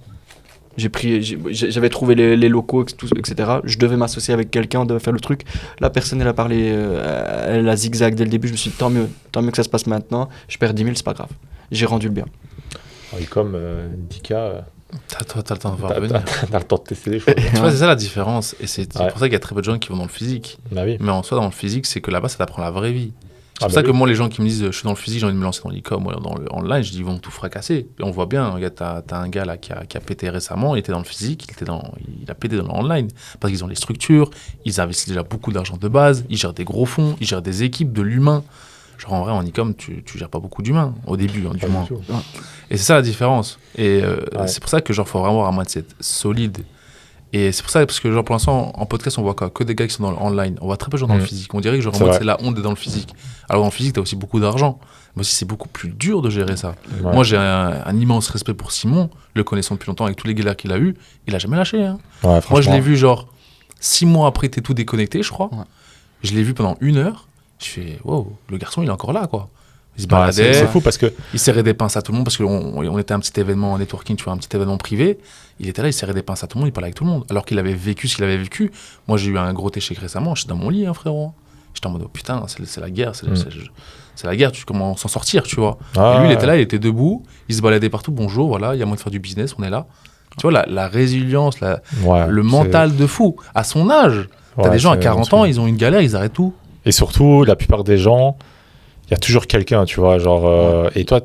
Speaker 1: J'avais trouvé les locaux, etc. Je devais m'associer avec quelqu'un, on devait faire le truc. La personne, elle a parlé, elle a zigzag dès le début. Je me suis dit, tant mieux que ça se passe maintenant. Je perds 10 000, c'est pas grave. J'ai rendu le bien.
Speaker 2: Et comme Dika...
Speaker 3: T'as le temps de voir venir.
Speaker 2: T'as le temps de tester les choses.
Speaker 3: Tu vois, c'est ça la différence. Et c'est pour ça qu'il y a très peu de gens qui vont dans le physique.
Speaker 2: Bah oui.
Speaker 3: Mais en soi, dans le physique, c'est que là-bas, ça t'apprend la vraie vie. C'est pour ça que moi, les gens qui me disent je suis dans le physique, j'ai envie de me lancer dans l'e-com ou dans le online, je dis ils vont tout fracasser. Et on voit bien, regarde, t'as un gars là qui a pété récemment, il était dans le physique, il a pété dans l'online. Parce qu'ils ont les structures, ils investissent déjà beaucoup d'argent de base, ils gèrent des gros fonds, ils gèrent des équipes, de l'humain. Genre en vrai, en e-com, tu gères pas beaucoup d'humains au début, du moins. Et c'est ça la différence. Et c'est pour ça que genre faut vraiment avoir un mindset solide. Et c'est pour ça, parce que genre pour l'instant, en podcast, on voit quoi? Que des gars qui sont dans l'online. On voit très peu de gens dans le physique. On dirait que genre en mode c'est la honte d'être dans le physique. Alors dans le physique, t'as aussi beaucoup d'argent. Mais aussi, c'est beaucoup plus dur de gérer ça. Ouais. Moi, j'ai un immense respect pour Simon, le connaissant depuis longtemps, avec tous les galères qu'il a eu. Il a jamais lâché. Hein.
Speaker 2: Ouais,
Speaker 3: moi, je l'ai vu genre 6 mois après, il était tout déconnecté, je crois. Ouais. Je l'ai vu pendant 1 heure. Je fais, wow, le garçon, il est encore là, quoi. Il se baladait.
Speaker 2: C'est fou parce que.
Speaker 3: Il serrait des pinces à tout le monde parce qu'on était un petit événement en networking, tu vois, un petit événement privé. Il était là, il serrait des pinces à tout le monde, il parlait avec tout le monde. Alors qu'il avait vécu ce qu'il avait vécu. Moi, j'ai eu un gros échec récemment. J'étais dans mon lit, hein, frérot. J'étais en mode, oh, putain, c'est la guerre. C'est la guerre, comment s'en sortir, tu vois. Et lui, il était là, il était debout. Il se baladait partout. Bonjour, voilà, il y a moyen de faire du business, on est là. Tu vois, la résilience, le mental de fou. À son âge, t'as des gens à 40 ans, ils ont une galère, ils arrêtent tout.
Speaker 2: Et surtout, la plupart des gens, il y a toujours quelqu'un, tu vois. Genre, et toi,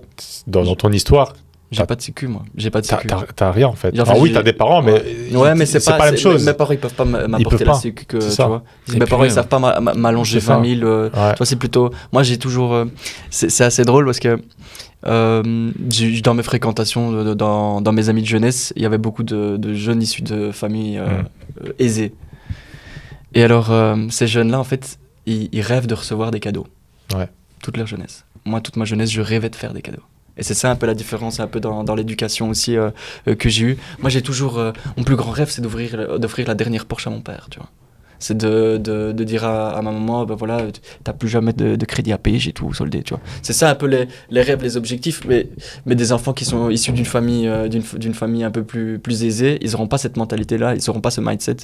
Speaker 2: dans ton histoire,
Speaker 1: J'ai pas de sécu, moi. J'ai pas de
Speaker 2: T'as,
Speaker 1: sécu.
Speaker 2: t'as rien en fait.
Speaker 1: En fait,
Speaker 2: Alors oui,
Speaker 1: j'ai-
Speaker 2: t'as des parents, mais
Speaker 1: Ouais, mais c'est pas
Speaker 2: la même chose.
Speaker 1: Mes parents, ils peuvent pas m'apporter
Speaker 2: peuvent
Speaker 1: la
Speaker 2: pas.
Speaker 1: sécu que,
Speaker 2: C'est
Speaker 1: tu
Speaker 2: ça.
Speaker 1: vois.
Speaker 3: Et
Speaker 1: Mes parents,
Speaker 3: puis,
Speaker 1: ils savent pas m'allonger
Speaker 2: c'est ça.
Speaker 1: 20 000.
Speaker 2: Ouais.
Speaker 1: Tu vois, c'est plutôt. Moi, j'ai toujours. C'est assez drôle parce que dans mes fréquentations, dans mes amis de jeunesse, il y avait beaucoup de jeunes issus de familles aisées. Et alors, ces jeunes-là, en fait, ils rêvent de recevoir des cadeaux.
Speaker 2: Ouais.
Speaker 1: Toute leur jeunesse. Moi, toute ma jeunesse, je rêvais de faire des cadeaux. Et c'est ça un peu la différence, un peu dans l'éducation aussi que j'ai eue. Moi, j'ai toujours... mon plus grand rêve, c'est d'offrir la dernière Porsche à mon père, tu vois. C'est de dire à ma maman, ben voilà, t'as plus jamais de crédit à payer, j'ai tout soldé, tu vois. C'est ça un peu les rêves, les objectifs, mais des enfants qui sont issus d'une famille, d'une famille un peu plus aisée, ils n'auront pas cette mentalité-là, ils n'auront pas ce mindset.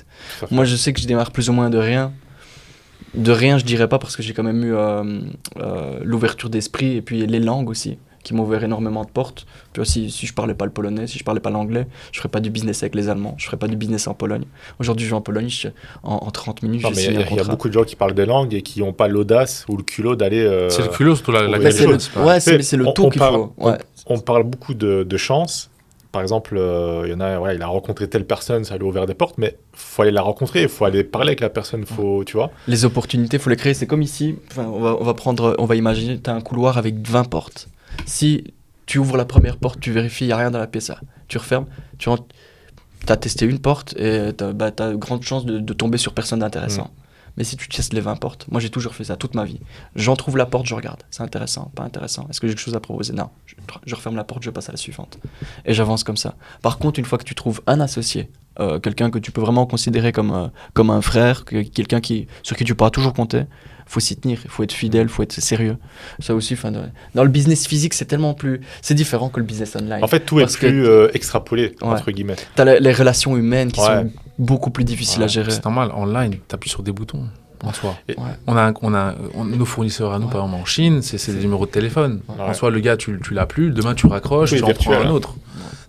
Speaker 1: Moi, je sais que je démarre plus ou moins de rien. De rien, je dirais pas, parce que j'ai quand même eu l'ouverture d'esprit et puis les langues aussi, qui m'ont ouvert énormément de portes. Tu vois, si je parlais pas le polonais, si je parlais pas l'anglais, je ferais pas du business avec les Allemands, je ferais pas du business en Pologne. Aujourd'hui, je vais en Pologne, en 30 minutes,
Speaker 2: Non,
Speaker 1: j'ai
Speaker 2: mais
Speaker 1: signé un
Speaker 2: il y a
Speaker 1: contrat.
Speaker 2: beaucoup de gens qui parlent des langues et qui n'ont pas l'audace ou le culot d'aller.
Speaker 3: C'est le culot, surtout la
Speaker 2: Ouais,
Speaker 1: Mais c'est
Speaker 3: culot,
Speaker 1: le,
Speaker 3: c'est pas-
Speaker 1: ouais, c'est
Speaker 2: C'est-
Speaker 1: le
Speaker 2: on-
Speaker 1: tout
Speaker 2: on
Speaker 1: qu'il
Speaker 2: parle-
Speaker 1: faut. Ouais.
Speaker 2: On parle beaucoup de chance. Par exemple, il y en a, voilà, il a rencontré telle personne, ça lui a ouvert des portes, mais faut aller la rencontrer, il faut aller parler avec la personne, faut, tu vois.
Speaker 1: Les opportunités, il faut les créer. C'est comme ici, enfin, on va imaginer, tu as un couloir avec 20 portes. Si tu ouvres la première porte, tu vérifies, il n'y a rien dans la pièce. Tu refermes, tu as testé une porte et tu as de grandes chances de tomber sur personne d'intéressant. Mais si tu testes les 20 portes, moi j'ai toujours fait ça toute ma vie. J'en trouve la porte, je regarde. C'est intéressant, pas intéressant. Est-ce que j'ai quelque chose à proposer? Non. Je referme la porte, je passe à la suivante. Et j'avance comme ça. Par contre, une fois que tu trouves un associé, quelqu'un que tu peux vraiment considérer comme un frère, quelqu'un sur qui tu pourras toujours compter, faut s'y tenir, il faut être fidèle, il faut être sérieux. Ça aussi, dans le business physique, c'est tellement plus... C'est différent que le business online.
Speaker 2: En fait, tout est
Speaker 1: Parce que-
Speaker 2: plus extrapolé,
Speaker 1: Ouais.
Speaker 2: entre guillemets.
Speaker 1: Tu as les relations humaines qui
Speaker 2: Ouais.
Speaker 1: sont beaucoup plus difficiles à
Speaker 2: Ouais,
Speaker 1: gérer.
Speaker 3: C'est normal, online, tu appuies sur des boutons en soi.
Speaker 1: Ouais.
Speaker 3: Nos fournisseurs à nous,
Speaker 1: Ouais.
Speaker 3: par exemple en Chine, c'est des numéros de téléphone.
Speaker 2: Ouais.
Speaker 3: En soi, le gars, tu l'as plus, demain tu raccroches,
Speaker 2: Oui,
Speaker 3: tu en prends
Speaker 2: virtuel.
Speaker 3: un autre.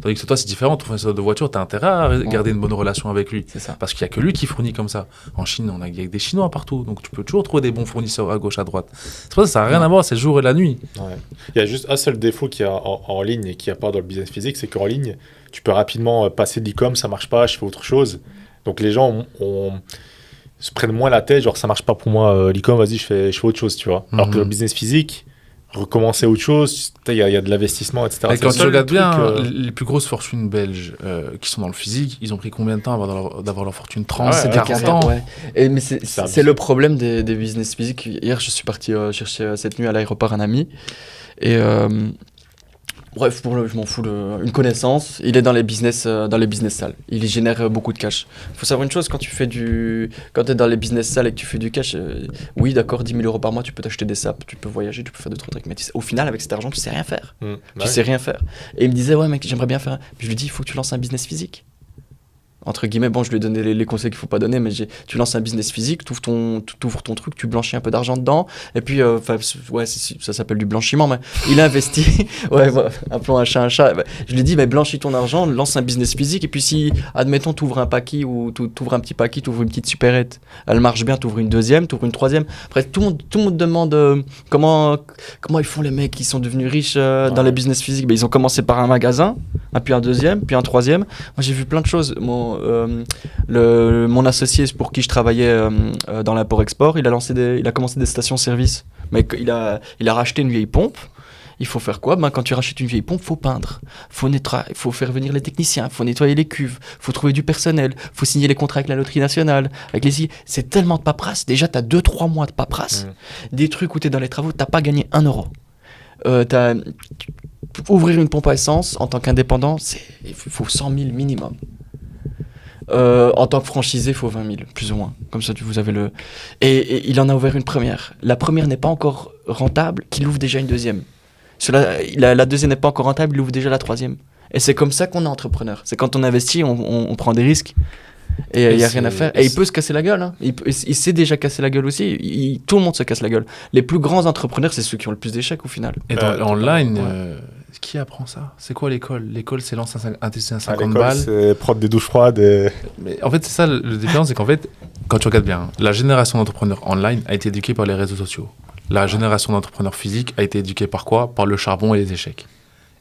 Speaker 3: Tandis que toi, c'est différent, ton fournisseur de voiture, tu as intérêt à garder une bonne relation avec lui.
Speaker 1: C'est ça.
Speaker 3: Parce qu'il n'y a que lui qui fournit comme ça. En Chine, il y a des Chinois partout, donc tu peux toujours trouver des bons fournisseurs à gauche, à droite. C'est pour ça que ça n'a rien à voir, c'est le jour et la nuit.
Speaker 2: Ouais. Il y a juste un seul défaut qu'il y a en ligne et qu'il n'y a pas dans le business physique, c'est qu'en ligne, tu peux rapidement passer de l'e-com, ça marche pas, je fais autre chose. Donc les gens se prennent moins la tête, genre ça marche pas pour moi, l'e-com, vas-y, je fais autre chose, tu vois. Alors que dans le business physique, recommencer autre chose, il y a de l'investissement, etc.
Speaker 3: Et
Speaker 2: C'est
Speaker 3: quand
Speaker 2: le
Speaker 3: tu
Speaker 2: seul
Speaker 3: regardes
Speaker 2: truc,
Speaker 3: bien, les plus grosses fortunes belges qui sont dans le physique, ils ont pris combien de temps avant d'avoir leur fortune? 30,
Speaker 2: Ah ouais,
Speaker 3: 40 ans.
Speaker 1: Ouais. Mais c'est
Speaker 2: abusé.
Speaker 1: le problème des business physiques. Hier, je suis parti chercher cette nuit à l'aéroport un ami. Et bref, je m'en fous, une connaissance. Il est dans les business salles. Il génère beaucoup de cash. Il faut savoir une chose, quand tu es dans les business salles et que tu fais du cash, oui, d'accord, 10 000 euros par mois, tu peux t'acheter des sapes, tu peux voyager, tu peux faire d'autres trucs. Mais au final, avec cet argent, tu sais rien faire.
Speaker 2: Ouais.
Speaker 1: Tu sais rien faire. Et il me disait, ouais, mec, j'aimerais bien faire. Puis je lui dis, il faut que tu lances un business physique. Entre guillemets, bon, je lui ai donné les conseils qu'il faut pas donner, mais tu lances un business physique, tu ouvres ton truc, tu blanchis un peu d'argent dedans, et puis, ouais, ça s'appelle du blanchiment, mais il a investi, ouais, voilà, appelons un chat un chat. Je lui ai dit, mais blanchis ton argent, lance un business physique, et puis si, admettons, tu ouvres un paquet ou tu ouvres un petit paquet, tu ouvres une petite supérette, elle marche bien, tu ouvres une deuxième, tu ouvres une troisième. Après, tout le monde demande comment ils font les mecs qui sont devenus riches dans les business physiques. Ben, ils ont commencé par un magasin, puis un deuxième, puis un troisième. Moi, j'ai vu plein de choses. Mon associé pour qui je travaillais dans l'import-export, il a commencé des stations-service. Mais il a racheté une vieille pompe. Il faut faire quoi? Quand tu rachètes une vieille pompe, faut peindre, il faut faire venir les techniciens, faut nettoyer les cuves, faut trouver du personnel, faut signer les contrats avec la loterie nationale, c'est tellement de paperasse. Déjà, t'as 2-3 mois de paperasse, des trucs où t'es dans les travaux, t'as pas gagné 1 euro. Ouvrir une pompe à essence en tant qu'indépendant, il faut 100 000 minimum. En tant que franchisé, il faut 20 000, plus ou moins. Comme ça, vous avez le... Et il en a ouvert une première. La première n'est pas encore rentable, qu'il ouvre déjà une deuxième. La deuxième n'est pas encore rentable, il ouvre déjà la troisième. Et c'est comme ça qu'on est entrepreneur. C'est quand on investit, on prend des risques. Et il n'y a rien à faire. Et il peut se casser la gueule. Hein. Il s'est déjà cassé la gueule aussi. Tout le monde se casse la gueule. Les plus grands entrepreneurs, c'est ceux qui ont le plus d'échecs au final.
Speaker 3: Et en ligne, qui apprend ça? C'est quoi l'école? L'école, c'est lancer un TC à 50 balles.
Speaker 2: C'est prendre des douches froides.
Speaker 3: Mais en fait, c'est ça le différence, c'est qu'en fait, quand tu regardes bien, la génération d'entrepreneurs online a été éduquée par les réseaux sociaux. La génération d'entrepreneurs physiques a été éduquée par quoi? Par le charbon et les échecs.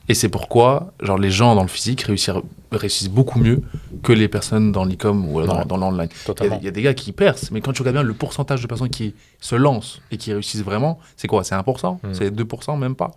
Speaker 3: Et c'est pourquoi, genre, les gens dans le physique réussissent beaucoup mieux que les personnes dans l'e-com ou dans l'online. Il y a des gars qui percent, mais quand tu regardes bien le pourcentage de personnes qui se lancent et qui réussissent vraiment, c'est quoi? C'est 1%? C'est 2%? Même pas.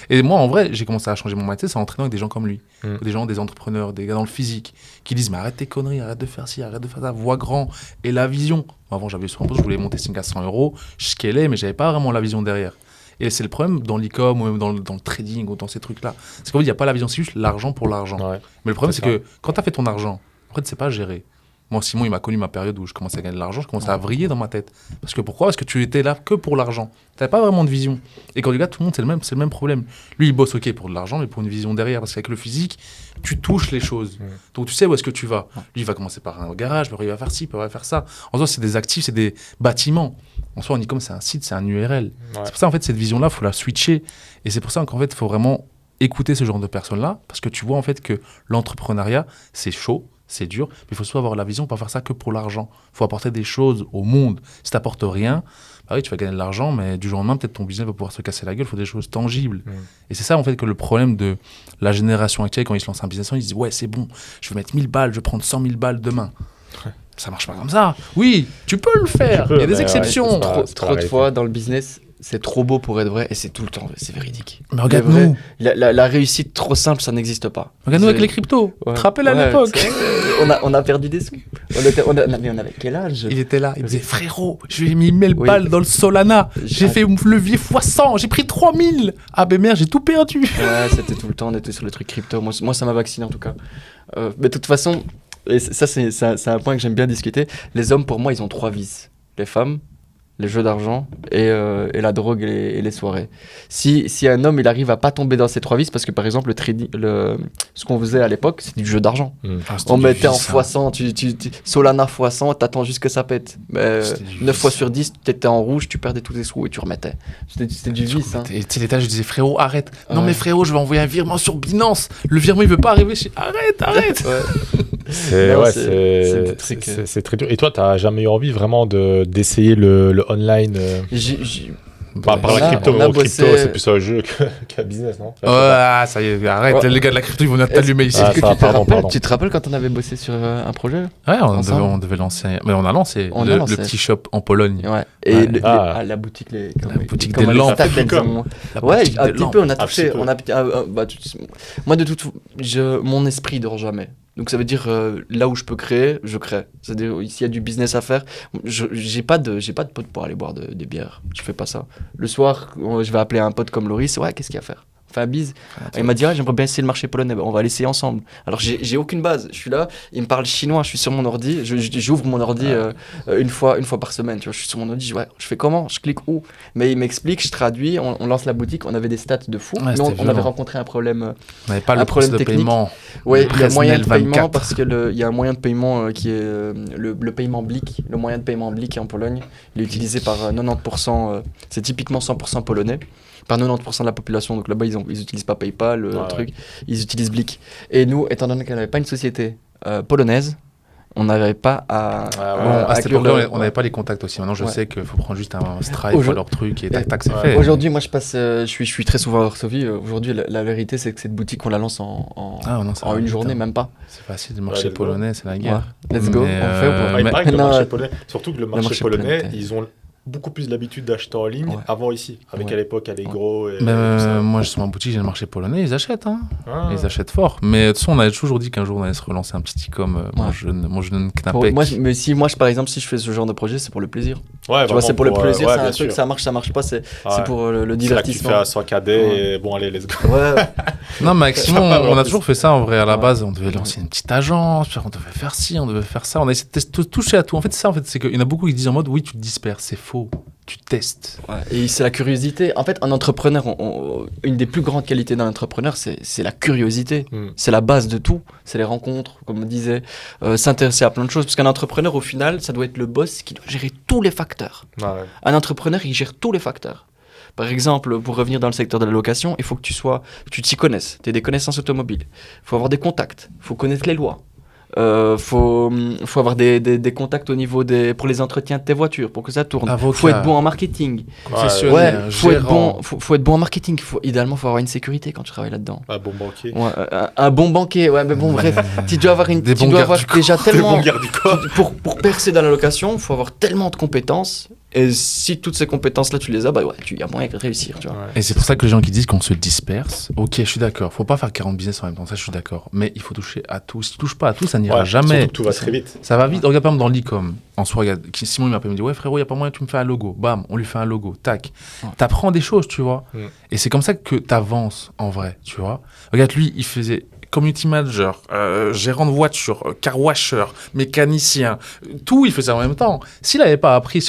Speaker 3: Et moi, en vrai, j'ai commencé à changer mon mindset, c'est en entraînant avec des gens comme lui. Des entrepreneurs, des gars dans le physique, qui disent, mais arrête tes conneries, arrête de faire ci, arrête de faire ça, vois grand. Et la vision. Avant, j'avais souvent, je voulais monter 5 à 100 euros, je scalais, mais j'avais pas vraiment la vision derrière. Et c'est le problème dans l'e-com ou même dans le trading ou dans ces trucs-là. C'est qu'en fait, il n'y a pas la vision, c'est juste l'argent pour l'argent. Ouais, mais le problème, c'est que quand tu as fait ton argent, après, tu ne sais pas gérer. Moi, Simon, il m'a connu ma période où je commençais à gagner de l'argent, je commençais à vriller dans ma tête. Parce que pourquoi? Parce que tu étais là que pour l'argent. Tu n'avais pas vraiment de vision. Et quand tu regardes, tout le monde, c'est le même problème. Lui, il bosse OK pour de l'argent, mais pour une vision derrière. Parce qu'avec le physique, tu touches les choses. Donc, tu sais où est-ce que tu vas. Lui, il va commencer par un garage, puis il va faire ci, puis il va faire ça. En soi, c'est des actifs, c'est des bâtiments. En soi, en e-com, c'est un site, c'est un URL. Ouais. C'est pour ça, en fait, cette vision-là, il faut la switcher. Et c'est pour ça qu'en fait, il faut vraiment écouter ce genre de personnes-là. Parce que tu vois, en fait, que l'entrepreneuriat, c'est chaud. C'est dur, mais il faut soit avoir la vision, pas faire ça que pour l'argent. Il faut apporter des choses au monde. Si tu n'apportes rien, bah oui, tu vas gagner de l'argent, mais du jour au lendemain, peut-être ton business va pouvoir se casser la gueule. Il faut des choses tangibles. Et c'est ça, en fait, que le problème de la génération actuelle, quand ils se lancent un business, ils se disent « Ouais, c'est bon, je vais mettre 1000 balles, je vais prendre 100 000 balles demain. » Ça marche pas comme ça. Oui, tu peux le faire. Il y a des exceptions.
Speaker 1: Trop de fois dans le business, c'est trop beau pour être vrai et c'est tout le temps, c'est véridique.
Speaker 3: Mais regarde-nous.
Speaker 1: La réussite trop simple, ça n'existe pas.
Speaker 3: Regarde-nous avec les cryptos. Tu te rappelles à l'époque.
Speaker 1: On a perdu des sous. Mais on avait quel âge?
Speaker 3: Il était là, il me disait frérot, je lui ai mis 1000 balles dans le Solana. J'ai fait levier x100, j'ai pris 3000. Ah ben merde, j'ai tout perdu.
Speaker 1: Ouais, c'était tout le temps, on était sur le truc crypto. Moi ça m'a vacciné en tout cas. Mais de toute façon, et ça c'est un point que j'aime bien discuter. Les hommes, pour moi, ils ont 3 vices. Les femmes, les jeux d'argent et la drogue et les soirées. Si un homme il arrive à pas tomber dans ces 3 vices, parce que par exemple ce qu'on faisait à l'époque, c'était du jeu d'argent. On mettait en x100, Solana x100, t'attends juste que ça pète. 9 fois sur 10, t'étais en rouge, tu perdais tous tes sous et tu remettais. C'était du vice. Hein.
Speaker 3: Et tu sais, l'état, je disais frérot, arrête. Non mais frérot, je vais envoyer un virement sur Binance. Le virement il veut pas arriver chez. Arrête.
Speaker 2: C'est très dur. Et toi, t'as jamais eu envie vraiment d'essayer le online par la crypto, c'est plus un jeu qu'un business, non?
Speaker 3: Ça y est, arrête, les gars de la crypto, ils vont venir t'allumer ici.
Speaker 1: Tu te rappelles quand on avait bossé sur un projet?
Speaker 3: Ouais, on devait lancer, mais on a lancé le petit shop en Pologne.
Speaker 1: Ouais. Et la boutique,
Speaker 3: la boutique des lampes.
Speaker 1: Ouais, un petit peu, on a touché. Moi, mon esprit dort jamais. Donc ça veut dire là où je peux créer, je crée. C'est-à-dire s'il y a du business à faire, j'ai pas de pote pour aller boire des bières. Je fais pas ça. Le soir, je vais appeler un pote comme Loris. Ouais, qu'est-ce qu'il y a à faire? Fait un bise. Il m'a dit j'aimerais bien essayer le marché polonais. On va l'essayer ensemble. Alors j'ai aucune base. Je suis là, il me parle chinois. Je suis sur mon ordi. J'ouvre mon ordi une fois par semaine. Tu vois, je suis sur mon ordi. Je fais comment? Je clique où? Mais il m'explique, je traduis. On lance la boutique. On avait des stats de fou. Mais on avait rencontré un problème.
Speaker 3: On n'avait pas le problème de paiement.
Speaker 1: Oui, il y a moyen de paiement parce que il y a un moyen de paiement qui est le paiement BLIK. Le moyen de paiement BLIK en Pologne, il est utilisé par 90%. C'est typiquement 100% polonais. Par 90% de la population, donc là-bas ils utilisent pas PayPal, ils utilisent BLIK. Et nous, étant donné qu'on n'avait pas une société polonaise, on n'avait pas à...
Speaker 3: à cette époque-là, on n'avait pas les contacts aussi. Maintenant, je sais qu'il faut prendre juste un Stripe ou leur truc et tac, c'est fait.
Speaker 1: Aujourd'hui, moi, je suis très souvent à Varsovie. Aujourd'hui, la vérité, c'est que cette boutique, on la lance en une journée, même pas.
Speaker 3: C'est facile, le marché polonais, c'est la guerre.
Speaker 1: Let's go, on fait ou pas?
Speaker 2: Il paraît que le marché polonais, surtout que le marché polonais, ils ont beaucoup plus l'habitude d'acheter en ligne avant ici, avec à l'époque Allegro et
Speaker 3: moi je suis en boutique, j'ai le marché polonais, ils achètent ils achètent fort, mais de toute façon on a toujours dit qu'un jour on allait se relancer un petit e-com, mon jeune Knapek.
Speaker 1: Par exemple si je fais ce genre de projet, c'est pour le plaisir. Tu
Speaker 2: vois,
Speaker 1: c'est pour le plaisir, c'est un truc, ça marche pas, c'est pour le divertissement.
Speaker 2: C'est là que tu fais à 100 KD et bon allez, let's go.
Speaker 3: Non mais Simon, on a toujours fait ça en vrai, à la base on devait lancer une petite agence, on devait faire ci, on devait faire ça, on a essayé de toucher à tout. En fait c'est qu'il y en a beaucoup qui disent en mode oui tu te disperses, c'est faux. Tu testes.
Speaker 1: Et c'est la curiosité. En fait, un entrepreneur, une des plus grandes qualités d'un entrepreneur, c'est la curiosité. C'est la base de tout. C'est les rencontres, comme on disait, s'intéresser à plein de choses. Parce qu'un entrepreneur, au final, ça doit être le boss qui doit gérer tous les facteurs. Un entrepreneur, il gère tous les facteurs. Par exemple, pour revenir dans le secteur de la location, il faut que tu t'y connaisses. Tu aies des connaissances automobiles. Il faut avoir des contacts. Il faut connaître les lois. Faut avoir des contacts au niveau pour les entretiens de tes voitures, pour que ça tourne.
Speaker 3: Avocat.
Speaker 1: Faut être bon en marketing.
Speaker 3: Professionnel,
Speaker 1: Faut être
Speaker 3: gérant.
Speaker 1: bon. Faut être bon en marketing. Idéalement, faut avoir une sécurité quand tu travailles là-dedans.
Speaker 2: Un bon banquier.
Speaker 1: Ouais, un bon banquier. Ouais, mais bon, bref, tu dois avoir
Speaker 3: Des
Speaker 1: tu
Speaker 3: bons
Speaker 1: dois
Speaker 3: gardes
Speaker 1: avoir
Speaker 3: du corps.
Speaker 1: déjà
Speaker 2: Des
Speaker 1: tellement.
Speaker 2: bons gardes du corps.
Speaker 1: Pour percer dans la location, il faut avoir tellement de compétences. Et si toutes ces compétences-là, tu les as, bah ouais, il y a moyen de réussir, tu vois.
Speaker 3: Et c'est pour ça que les gens qui disent qu'on se disperse, ok, je suis d'accord, faut pas faire 40 business en même temps, ça je suis d'accord, mais il faut toucher à tout. Si tu touches pas à tout, ça n'ira
Speaker 2: Ouais,
Speaker 3: jamais.
Speaker 2: surtout que tout va très vite.
Speaker 3: Ça va vite. Regarde par exemple dans l'e-com, en soi, regarde, Simon il m'appelle, il me dit ouais frérot, il y a pas moyen, tu me fais un logo. Bam, on lui fait un logo, tac.
Speaker 1: Ouais.
Speaker 3: T'apprends des choses, tu vois.
Speaker 2: Mm.
Speaker 3: Et c'est comme ça que t'avances en vrai, tu vois. Regarde lui, il faisait community manager, gérant de voiture, car washer, mécanicien, tout il faisait en même temps. S'il n'avait pas appris,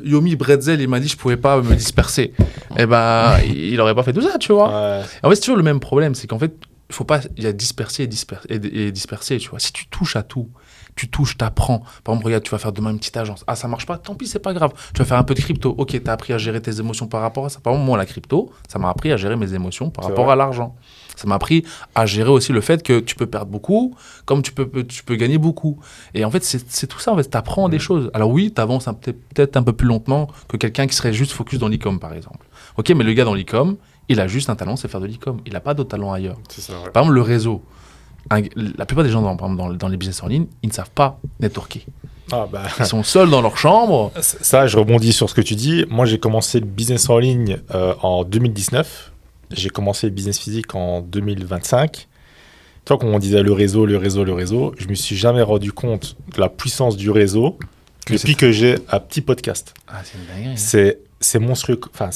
Speaker 3: Yomi Bretzel il m'a dit je pouvais pas me disperser, eh ben il aurait pas fait tout ça, tu vois.
Speaker 2: Ouais.
Speaker 3: En fait c'est toujours le même problème, c'est qu'en fait il y a disperser et disperser, tu vois. Si tu touches à tout, tu touches, t'apprends. Par exemple, regarde, tu vas faire demain une petite agence. Ah, ça marche pas, tant pis, c'est pas grave. Tu vas faire un peu de crypto. Ok, t'as appris à gérer tes émotions par rapport à ça. Par exemple, moi, la crypto, ça m'a appris à gérer mes émotions par rapport à l'argent. Ça m'a appris à gérer aussi le fait que tu peux perdre beaucoup, comme tu peux gagner beaucoup. Et en fait, c'est tout ça. En fait, t'apprends des choses. Alors oui, t'avances peut-être un peu plus lentement que quelqu'un qui serait juste focus dans l'e-com, par exemple. Ok, mais le gars dans l'e-com, il a juste un talent, c'est faire de l'e-com. Il n'a pas d'autre talent ailleurs.
Speaker 2: C'est ça, ouais.
Speaker 3: Par exemple, le réseau. La plupart des gens dans les business en ligne, ils ne savent pas networker.
Speaker 2: Ah, bah.
Speaker 3: Ils sont seuls dans leur chambre.
Speaker 2: Ça, je rebondis sur ce que tu dis. Moi, j'ai commencé le business en ligne en 2019. J'ai commencé le business physique en 2025. Tu vois, comme on disait le réseau, je me suis jamais rendu compte de la puissance du réseau depuis que j'ai un petit podcast.
Speaker 3: Ah, c'est une dinguerie.
Speaker 2: C'est monstrueux. Enfin,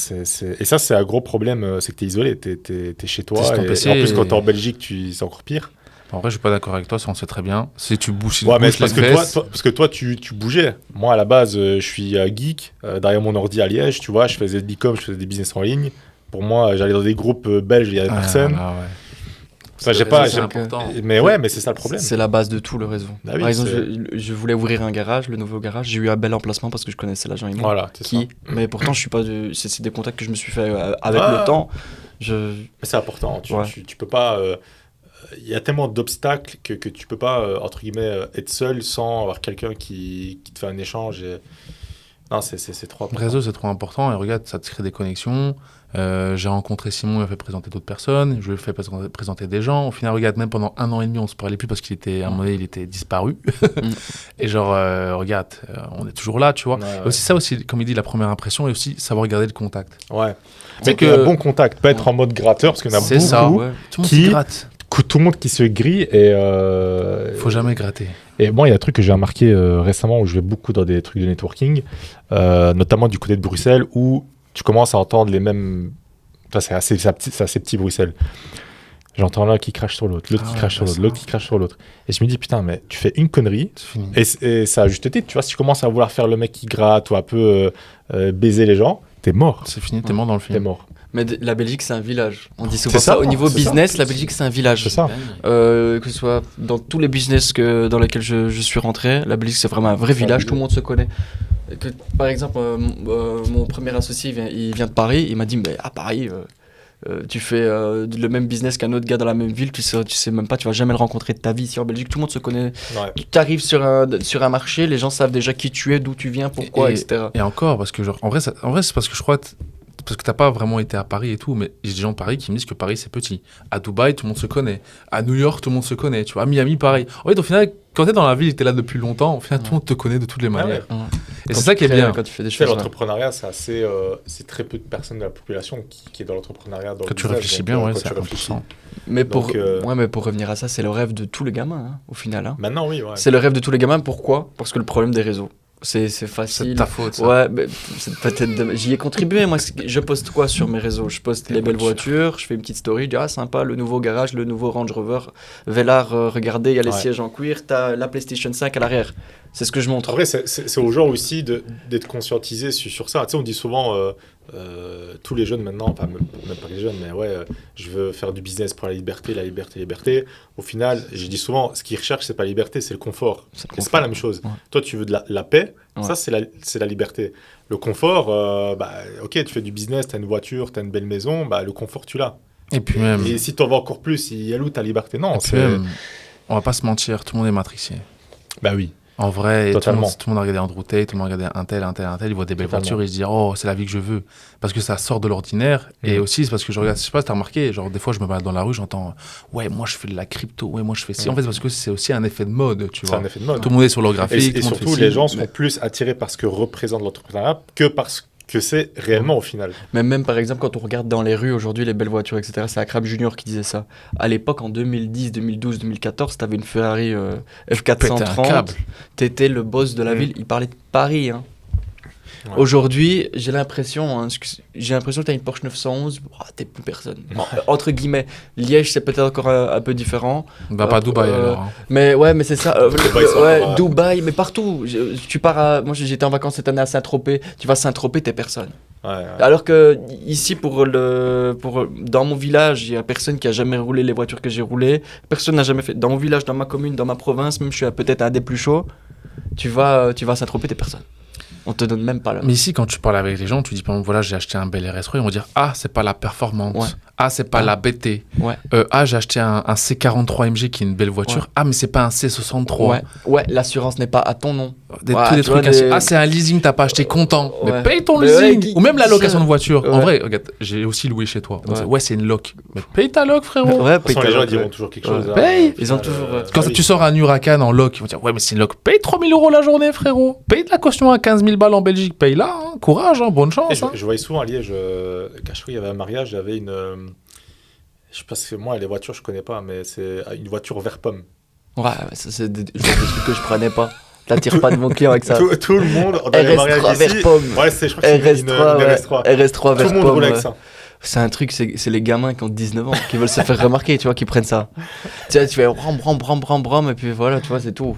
Speaker 2: Et ça, c'est un gros problème. C'est que tu es isolé. Tu es chez toi.
Speaker 3: T'es sur ton
Speaker 2: Et
Speaker 3: PC
Speaker 2: en plus, quand tu es en Belgique, c'est encore pire.
Speaker 3: En vrai, je suis pas d'accord avec toi, ça on sait très bien. Si tu bouges,
Speaker 2: Ouais, mais c'est parce que toi, tu bougeais. Moi, à la base, je suis geek. Derrière mon ordi à Liège, tu vois, je faisais de l'e-com, je faisais des business en ligne. Pour moi, j'allais dans des groupes belges, il y avait personne. Ça, j'ai pas.
Speaker 3: Important.
Speaker 2: Mais ouais, mais c'est ça le problème.
Speaker 1: C'est la base de tout, le réseau.
Speaker 2: Ah oui,
Speaker 1: Par exemple, je voulais ouvrir un garage, le nouveau garage. J'ai eu un bel emplacement parce que je connaissais l'agent immo.
Speaker 2: Voilà, c'est ça.
Speaker 1: Mais pourtant, je suis pas. C'est des contacts que je me suis fait avec le temps.
Speaker 2: Mais c'est important. Tu peux pas. Il y a tellement d'obstacles que tu peux pas, entre guillemets, être seul sans avoir quelqu'un qui te fait un échange. Non, c'est trop important.
Speaker 3: Le réseau, c'est trop important. Et regarde, ça te crée des connexions. J'ai rencontré Simon, il m'a fait présenter d'autres personnes. Je lui ai fait présenter des gens. Au final, regarde, même pendant 1 an et demi, on se parlait plus parce qu'il était, à un moment donné, il était disparu. Et genre, regarde, on est toujours là, tu vois.
Speaker 2: Ouais.
Speaker 3: Et aussi, ça aussi, comme il dit, la première impression et aussi savoir garder le contact.
Speaker 2: Ouais.
Speaker 3: C'est
Speaker 2: que un bon contact, pas être en mode gratteur, parce qu'il y en a beaucoup.
Speaker 3: C'est ça.
Speaker 1: Ouais.
Speaker 3: Tout le monde se gratte.
Speaker 2: Tout le monde qui se grille et
Speaker 3: Faut jamais gratter.
Speaker 2: Et moi, il y a un truc que j'ai remarqué récemment où je vais beaucoup dans des trucs de networking, notamment du côté de Bruxelles, où tu commences à entendre les mêmes. Ça, c'est assez petit Bruxelles. J'entends l'un qui crache sur l'autre, l'autre qui crache sur l'autre, l'autre qui crache sur l'autre. Et je me dis, putain, mais tu fais une connerie.
Speaker 3: C'est fini.
Speaker 2: Et ça a juste titre. Tu vois, si tu commences à vouloir faire le mec qui gratte ou un peu baiser les gens, t'es mort.
Speaker 3: C'est fini, t'es mort dans le film.
Speaker 2: T'es mort.
Speaker 1: Mais la Belgique, c'est un village. On dit souvent
Speaker 2: C'est ça,
Speaker 1: ça. Au niveau
Speaker 2: c'est
Speaker 1: business,
Speaker 2: ça.
Speaker 1: la Belgique, c'est un village.
Speaker 2: C'est ça.
Speaker 1: Que ce soit dans tous les business dans lesquels je suis rentré, la Belgique, c'est vraiment un vrai village. Tout le monde se connaît. Par exemple, mon premier associé, il vient de Paris. Il m'a dit, mais à Paris, tu fais le même business qu'un autre gars dans la même ville. Tu sais même pas, tu vas jamais le rencontrer de ta vie. Ici en Belgique, tout le monde se connaît.
Speaker 2: Ouais.
Speaker 1: Tu arrives sur un marché, les gens savent déjà qui tu es, d'où tu viens, pourquoi, etc.
Speaker 3: Et encore, parce que genre, en vrai, c'est parce que je crois. Parce que t'as pas vraiment été à Paris et tout, mais j'ai des gens de Paris qui me disent que Paris c'est petit. À Dubaï, tout le monde se connaît. À New York, tout le monde se connaît. Tu vois, à Miami, pareil. En fait, au final, quand t'es dans la ville et t'es là depuis longtemps, au final, tout le monde te connaît de toutes les manières.
Speaker 1: Ouais.
Speaker 3: Et c'est ça qui est bien.
Speaker 1: Quand tu fais des
Speaker 2: Tu sais,
Speaker 1: choses.
Speaker 2: l'entrepreneuriat, c'est très peu de personnes de la population qui est dans l'entrepreneuriat. Dans
Speaker 3: Quand
Speaker 2: le
Speaker 3: tu
Speaker 2: business,
Speaker 3: réfléchis
Speaker 2: donc,
Speaker 3: bien, ouais,
Speaker 2: quand
Speaker 3: c'est
Speaker 2: tu réfléchis.
Speaker 3: important.
Speaker 1: Mais pour,
Speaker 2: Donc,
Speaker 1: mais pour revenir à ça, c'est le rêve de tous les gamins, hein, au final. Hein.
Speaker 2: Maintenant, oui. Ouais.
Speaker 1: C'est le rêve de tous les gamins. Pourquoi ? Parce que le problème des réseaux. C'est
Speaker 3: C'est
Speaker 1: facile.
Speaker 3: de ta faute, ça.
Speaker 1: Ouais, mais c'est peut-être j'y ai contribué. Moi, je poste quoi sur mes réseaux ? Je poste les belles voitures, je fais une petite story, je dis ah sympa, le nouveau garage, le nouveau Range Rover Velar, regardez, il y a les sièges en cuir, t'as la PlayStation 5 à l'arrière. C'est ce que je montre.
Speaker 2: En vrai, c'est aux gens aussi d'être conscientisés sur ça. Tu sais, on dit souvent, tous les jeunes maintenant, enfin même pas les jeunes, mais ouais, je veux faire du business pour la liberté, la liberté, la liberté. Au final, je dis souvent, ce qu'ils recherchent, c'est pas la liberté, c'est le confort. Et c'est pas la même chose.
Speaker 1: Ouais.
Speaker 2: Toi, tu veux de la paix,
Speaker 1: Ouais.
Speaker 2: ça, c'est la liberté. Le confort, ok, tu fais du business, t'as une voiture, t'as une belle maison, le confort, tu l'as.
Speaker 3: Et puis même.
Speaker 2: Et si t'en veux encore plus, il y a où ta liberté ? Non,
Speaker 3: Et puis même, on va pas se mentir, tout le monde est matricié.
Speaker 2: Bah oui.
Speaker 3: En vrai, tout le
Speaker 2: Totalement.
Speaker 3: monde a regardé Andrew Tate, tout le monde a regardé un tel, il voit des belles
Speaker 2: Totalement.
Speaker 3: voitures et il se dit oh, c'est la vie que je veux. Parce que ça sort de l'ordinaire. Et aussi, c'est parce que je regarde, je sais pas si t'as remarqué, genre des fois je me balade dans la rue, j'entends ouais, moi je fais de la crypto, ouais, moi je fais ci. En fait, c'est parce que c'est aussi un effet de mode, tu
Speaker 2: C'est
Speaker 3: vois.
Speaker 2: un effet de mode.
Speaker 3: Tout le monde est sur leur
Speaker 2: Et,
Speaker 3: graphique.
Speaker 2: et
Speaker 3: tout le monde
Speaker 2: surtout,
Speaker 3: fait ci.
Speaker 2: les gens sont plus attirés par ce que représente l'entrepreneuriat que parce que c'est réellement au final.
Speaker 1: Mais même par exemple, quand on regarde dans les rues aujourd'hui, les belles voitures, etc., c'est Akram Junior qui disait ça. À l'époque, en 2010, 2012, 2014, t'avais une Ferrari
Speaker 3: Péter un
Speaker 1: F430,
Speaker 3: câble.
Speaker 1: t'étais le boss de la ville, il parlait de Paris. Hein.
Speaker 2: Ouais.
Speaker 1: Aujourd'hui, j'ai l'impression que t'as une Porsche 911, t'es plus personne. Entre guillemets, Liège, c'est peut-être encore un peu différent.
Speaker 3: Bah, pas Dubaï alors. Hein.
Speaker 1: Mais ouais, mais c'est ça.
Speaker 2: Dubaï, c'est
Speaker 1: ouais,
Speaker 2: encore,
Speaker 1: Dubaï, mais partout. Tu pars moi, j'étais en vacances cette année à Saint-Tropez. Tu vas à Saint-Tropez, t'es personne.
Speaker 2: Ouais.
Speaker 1: Alors que ici, dans mon village, il y a personne qui a jamais roulé les voitures que j'ai roulées. Personne n'a jamais fait. Dans mon village, dans ma commune, dans ma province, même je suis peut-être un des plus chauds. Tu vas à Saint-Tropez, t'es personne. On te donne même pas là.
Speaker 3: Mais ici, quand tu parles avec les gens, tu dis par exemple, voilà, j'ai acheté un bel RS3, ils vont dire, ah, c'est pas la performante.
Speaker 1: Ouais.
Speaker 3: Ah, c'est pas
Speaker 1: Ah.
Speaker 3: la BT.
Speaker 1: Ouais.
Speaker 3: Ah, j'ai acheté un C43 MG qui est une belle voiture.
Speaker 1: Ouais.
Speaker 3: Ah, mais c'est pas un C63.
Speaker 1: Ouais, l'assurance n'est pas à ton nom.
Speaker 3: Tous
Speaker 1: Ouais,
Speaker 3: des
Speaker 1: tu vois,
Speaker 3: trucs ainsi.
Speaker 1: des-
Speaker 3: Ah, c'est un leasing, t'as pas acheté content.
Speaker 1: Ouais.
Speaker 3: Mais paye ton
Speaker 1: Mais ouais,
Speaker 3: leasing.
Speaker 1: qui-
Speaker 3: Ou même la
Speaker 1: qui
Speaker 3: location
Speaker 1: ça
Speaker 3: de voiture. En
Speaker 1: Ouais.
Speaker 3: vrai, regarde, j'ai aussi loué chez toi. On
Speaker 1: Ouais.
Speaker 3: dit, ouais, c'est une loc. Mais paye ta loc, frérot.
Speaker 1: Ouais,
Speaker 2: De toute façon, les gens ils diront toujours quelque chose.
Speaker 1: Ouais.
Speaker 2: là,
Speaker 3: Paye.
Speaker 2: au
Speaker 1: Ils ont
Speaker 2: final,
Speaker 1: toujours,
Speaker 3: Quand
Speaker 2: oui.
Speaker 3: tu sors un Huracan en loc, ils vont dire, ouais, mais c'est une loc. Paye 3000 € la journée, frérot. Paye de la caution à 15 000 balles en Belgique. Paye là. Hein. Courage, hein. Bonne
Speaker 2: Et
Speaker 3: chance. Hein.
Speaker 2: je voyais souvent à Liège, qu'à chaque fois il y avait un mariage, il y avait une. Je sais pas si moi, les voitures, je connais pas, mais c'est une voiture vert pomme.
Speaker 1: Ouais, ça, c'est des trucs que je prenais pas. T'attires pas de mon client avec ça.
Speaker 2: Tout le monde, dans les mariages
Speaker 1: RS3
Speaker 2: ici.
Speaker 1: vert pomme.
Speaker 2: Ouais, je crois que c'est une
Speaker 1: RS3, ouais.
Speaker 2: RS3.
Speaker 1: RS3
Speaker 2: Tout
Speaker 1: vert
Speaker 2: le monde
Speaker 1: pomme.
Speaker 2: roule avec
Speaker 1: ouais.
Speaker 2: ça.
Speaker 1: C'est un truc, c'est les gamins qui ont 19 ans, qui veulent se faire remarquer, tu vois, qui prennent ça. Tu vois, tu fais bram, et puis voilà, tu vois, c'est tout.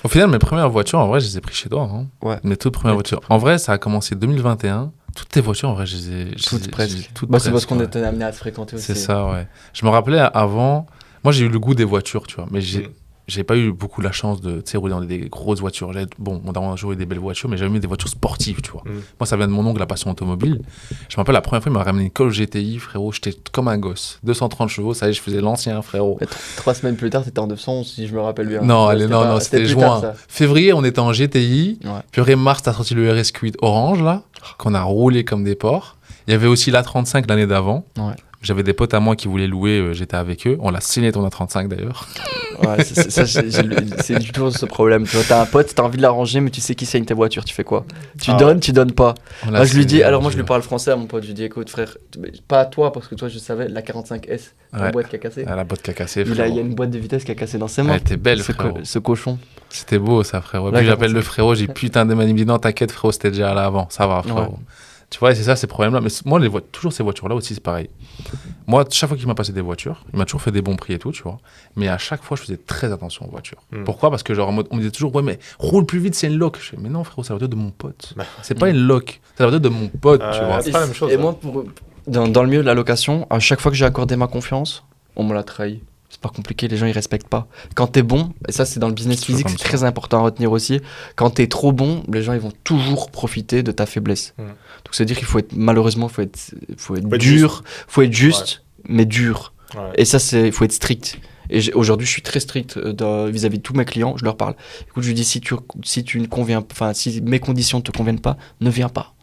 Speaker 3: Au final, mes premières voitures, en vrai, je les ai prises chez toi. Hein.
Speaker 1: Ouais.
Speaker 3: Mes toutes premières voitures. En vrai, ça a commencé 2021. Toutes tes voitures, en vrai, je les ai
Speaker 1: Toutes presque.
Speaker 3: toutes
Speaker 1: Bah, c'est parce
Speaker 3: presque,
Speaker 1: qu'on
Speaker 3: ouais.
Speaker 1: était amené à se fréquenter aussi.
Speaker 3: C'est ça, ouais. Je me rappelais avant, moi j'ai eu le goût des voitures, tu vois, mais j'ai pas eu beaucoup la chance de rouler dans des grosses voitures. Bon, on a toujours eu des belles voitures, mais j'avais mis des voitures sportives, tu vois. Moi, ça vient de mon oncle, la passion automobile. Je me rappelle la première fois, il m'a ramené une Golf GTI, frérot. J'étais comme un gosse. 230 chevaux, ça y est, je faisais l'ancien, frérot.
Speaker 1: Mais 3 semaines plus tard, t'étais en 911, si je me rappelle bien.
Speaker 3: Non,
Speaker 1: Ouais,
Speaker 3: allez, non, c'était
Speaker 1: plus
Speaker 3: juin.
Speaker 1: tard, ça.
Speaker 3: Février, on était en GTI.
Speaker 1: Ouais.
Speaker 3: Puis en mars, t'as sorti le RS Quid orange, là, qu'on a roulé comme des porcs. Il y avait aussi l'A35 l'année d'avant.
Speaker 1: Ouais.
Speaker 3: J'avais des potes à moi qui voulaient louer, j'étais avec eux. On l'a signé ton A35 d'ailleurs.
Speaker 1: Ouais, c'est toujours ce problème. Tu vois, t'as un pote, t'as envie de l'arranger, mais tu sais qui saigne tes voitures, tu fais quoi? Tu donnes pas.
Speaker 3: On l'a
Speaker 1: Moi, je lui
Speaker 3: signé,
Speaker 1: dis, alors moi, je
Speaker 3: j'ai-
Speaker 1: lui parle français à mon pote. Je lui dis, écoute, frère, pas à toi, parce que toi, je savais, la 45S, la
Speaker 3: Ouais.
Speaker 1: boîte qui a cassé.
Speaker 3: Ah, la boîte qui a cassé,
Speaker 1: Il y a
Speaker 3: frérot.
Speaker 1: une boîte de vitesse qui a cassé dans ses
Speaker 3: Elle
Speaker 1: mains.
Speaker 3: était belle,
Speaker 1: ce,
Speaker 3: frérot.
Speaker 1: ce cochon.
Speaker 3: C'était beau, ça, frérot.
Speaker 1: Là,
Speaker 3: Puis j'appelle
Speaker 1: 45.
Speaker 3: le frérot, j'ai putain de man. Il me dit non, t'inquiète, frérot, c'était déjà là avant. Ça va, frérot.
Speaker 1: Ouais.
Speaker 3: Tu vois, et c'est ça, ces problèmes-là. Mais moi, toujours ces voitures-là aussi, c'est pareil. Moi, chaque fois qu'il m'a passé des voitures, il m'a toujours fait des bons prix et tout, tu vois. Mais à chaque fois, je faisais très attention aux voitures. Pourquoi? Parce que, genre, en mode, on me disait toujours, ouais, mais roule plus vite, c'est une loc. Je fais, mais non, frérot, c'est la voiture de mon pote. C'est pas une loc, c'est la voiture de mon pote, tu vois.
Speaker 2: C'est pas la même chose.
Speaker 1: Et moi, dans le milieu de la location, à chaque fois que j'ai accordé ma confiance, on me l'a trahi. C'est pas compliqué, les gens ils respectent pas. Quand t'es bon, et ça c'est dans le business
Speaker 3: C'est toujours
Speaker 1: physique,
Speaker 3: comme
Speaker 1: c'est
Speaker 3: ça.
Speaker 1: très important à retenir aussi. Quand t'es trop bon, les gens ils vont toujours profiter de ta faiblesse. Donc c'est à dire qu'il faut être, malheureusement, faut être dur, faut être juste, mais dur.
Speaker 2: Ouais.
Speaker 1: Et ça, il faut être strict. Et aujourd'hui, je suis très strict vis-à-vis de tous mes clients. Je leur parle. Écoute, je lui dis, si tu ne conviens, enfin, si mes conditions ne te conviennent pas, ne viens pas.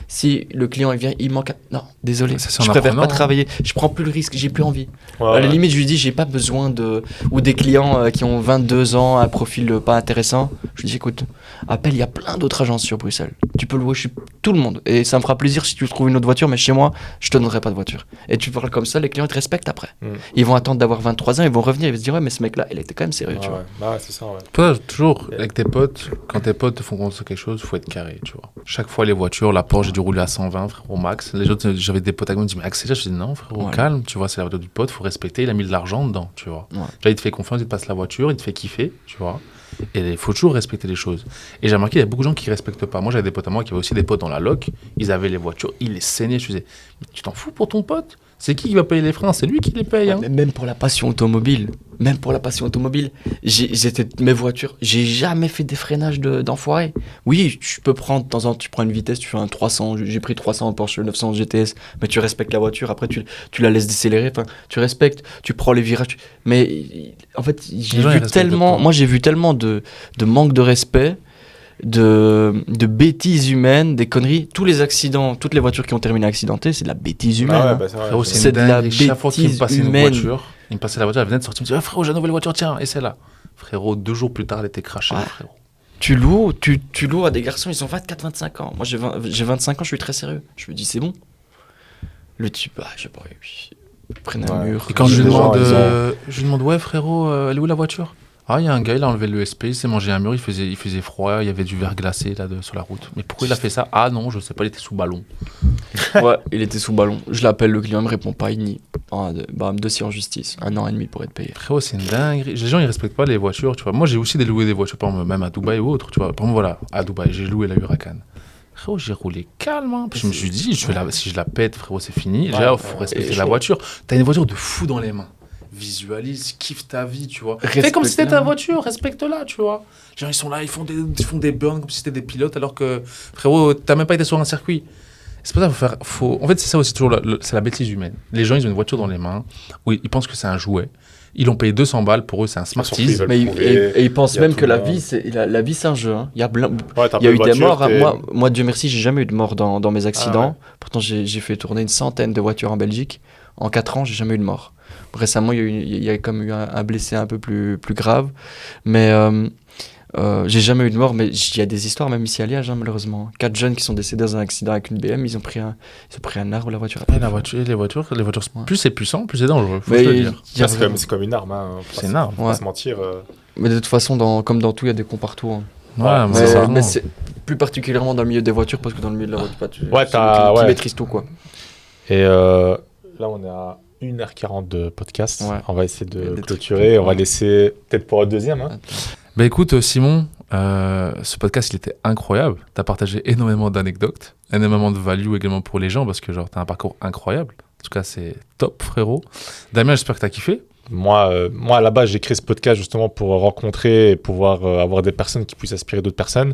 Speaker 1: Si le client il vient, il manque. Non, désolé,
Speaker 3: Ça, c'est en
Speaker 1: je préfère
Speaker 3: apprenant,
Speaker 1: pas travailler. Je prends plus le risque, j'ai plus envie.
Speaker 2: Ouais,
Speaker 1: À la
Speaker 2: ouais.
Speaker 1: limite, je lui dis, j'ai pas besoin de. Ou des clients qui ont 22 ans, un profil pas intéressant. Je lui dis, écoute, appelle, il y a plein d'autres agences sur Bruxelles. Tu peux louer chez tout le monde. Et ça me fera plaisir si tu trouves une autre voiture, mais chez moi, je te donnerai pas de voiture. Et tu parles comme ça, les clients ils te respectent après. Ils vont attendre d'avoir 23 ans, ils vont revenir, ils vont se dire, ouais, mais ce mec-là, il était quand même sérieux, tu vois.
Speaker 2: Ouais, c'est ça, ouais.
Speaker 3: Toi, toujours, avec tes potes, quand tes potes te font comprendre quelque chose, faut être carré, tu vois. Chaque fois, les voitures, la Porsche, j'ai dû rouler à 120, frérot, max. Les autres, j'avais des potes à moi qui me disaient, mais accélère, je dis non, frérot,
Speaker 1: Ouais.
Speaker 3: calme, tu vois, c'est la voiture du pote, faut respecter, il a mis de l'argent dedans, tu vois.
Speaker 1: Ouais.
Speaker 3: Là, il te fait confiance, il te passe la voiture, il te fait kiffer, tu vois. Et il faut toujours respecter les choses. Et j'ai remarqué, il y a beaucoup de gens qui respectent pas. Moi, j'avais des potes à moi qui avaient aussi des potes dans la loc, ils avaient les voitures, ils les saignaient, je disais, mais tu t'en fous pour ton pote? C'est qui va payer les freins? C'est lui qui les paye. Hein.
Speaker 1: Mais même pour la passion automobile, mes voitures, j'ai jamais fait des freinages d'enfoiré. Oui, tu peux prendre, de temps en temps, tu prends une vitesse, tu fais un 300, j'ai pris 300 en Porsche 911 GTS, mais tu respectes la voiture, après tu la laisses décélérer, enfin, tu respectes, tu prends les virages. Mais en fait, j'ai vu tellement de manque de respect, de bêtises humaines, des conneries. Tous les accidents, toutes les voitures qui ont terminé accidentées, c'est de la bêtise humaine.
Speaker 2: Ah ouais, bah, c'est vrai.
Speaker 3: Frérot,
Speaker 1: C'est de la
Speaker 3: Chaque fois qu'il me
Speaker 1: bêtise
Speaker 3: passait
Speaker 1: humaine.
Speaker 3: il me passait la voiture, elle venait de sortir, il me disait frérot, j'ai une nouvelle voiture, tiens, et c'est là. Frérot, 2 jours plus tard, elle était crachée,
Speaker 1: Ouais.
Speaker 3: frérot.
Speaker 1: Tu loues à des garçons, ils ont 24-25 ans. Moi, j'ai 25 ans, je suis très sérieux. Je me dis, c'est bon. Le type, je sais pas, ils prennent un mur.
Speaker 3: Et quand je lui
Speaker 2: Les gens,
Speaker 3: demande, ouais frérot, elle est où la voiture? Ah, il y a un gars, il a enlevé l'ESP, il s'est mangé un mur, il faisait froid, il y avait du verre glacé là sur la route. Mais pourquoi il a fait ça? Ah non, je sais pas, il était sous ballon.
Speaker 1: Ouais, il était sous ballon. Je l'appelle, le client, il me répond pas, il nie. Dossier en justice, 1 an et demi pour être payé.
Speaker 3: Frérot, c'est une dinguerie. Les gens, ils respectent pas les voitures, tu vois. Moi, j'ai aussi loué des voitures, par exemple, même à Dubaï ou autre, tu vois. Par exemple, voilà, à Dubaï, j'ai loué la Huracan. Frérot, j'ai roulé calme. Hein. Puis je me suis dit, si je la pète, frérot, c'est fini. Déjà, faut respecter la voiture. T'as une voiture de fou dans les mains. Visualise, kiffe ta vie, tu vois. Fais comme si c'était ta voiture, respecte-la, tu vois. Les gens, ils sont là, ils font des burns comme si c'était des pilotes, alors que, frérot, t'as même pas été sur un circuit. C'est pour ça qu'il En fait, c'est ça aussi, toujours, c'est la bêtise humaine. Les gens, ils ont une voiture dans les mains, où ils pensent que c'est un jouet. Ils l'ont payé 200 balles, pour eux, c'est un Smarties.
Speaker 1: Mais ils pensent même que la vie, c'est un jeu. Hein. Il y a eu des morts. Moi, Dieu merci, j'ai jamais eu de mort dans mes accidents. Ah ouais. Pourtant, j'ai fait tourner une centaine de voitures en Belgique. En 4 ans, j'ai jamais eu de mort. Récemment, il y a comme eu un blessé un peu plus grave. Mais j'ai jamais eu de mort. Mais il y a des histoires, même ici à Liège, hein, malheureusement. 4 jeunes qui sont décédés dans un accident avec une BM, ils ont pris un arbre, la voiture.
Speaker 3: Les voitures, ouais. Plus c'est puissant, plus c'est dangereux. Faut
Speaker 2: le
Speaker 3: dire.
Speaker 2: C'est comme une arme. Hein,
Speaker 3: c'est une arme.
Speaker 2: Faut pas se mentir.
Speaker 1: Mais de toute façon, comme dans tout, il y a des cons partout. Hein.
Speaker 3: Ouais,
Speaker 1: mais c'est plus particulièrement dans le milieu des voitures, parce que dans le milieu de la route, tu maîtrises tout, quoi.
Speaker 2: Et là, on est à 1h40 de podcast. Ouais. On va essayer de clôturer. On va laisser peut-être pour le deuxième. Hein.
Speaker 3: Bah écoute, Simon, ce podcast, il était incroyable. Tu as partagé énormément d'anecdotes, énormément de value également pour les gens, parce que tu as un parcours incroyable. En tout cas, c'est top, frérot. Damien, j'espère que tu as kiffé.
Speaker 2: Moi, à la base, j'ai créé ce podcast justement pour rencontrer et pouvoir avoir des personnes qui puissent inspirer d'autres personnes.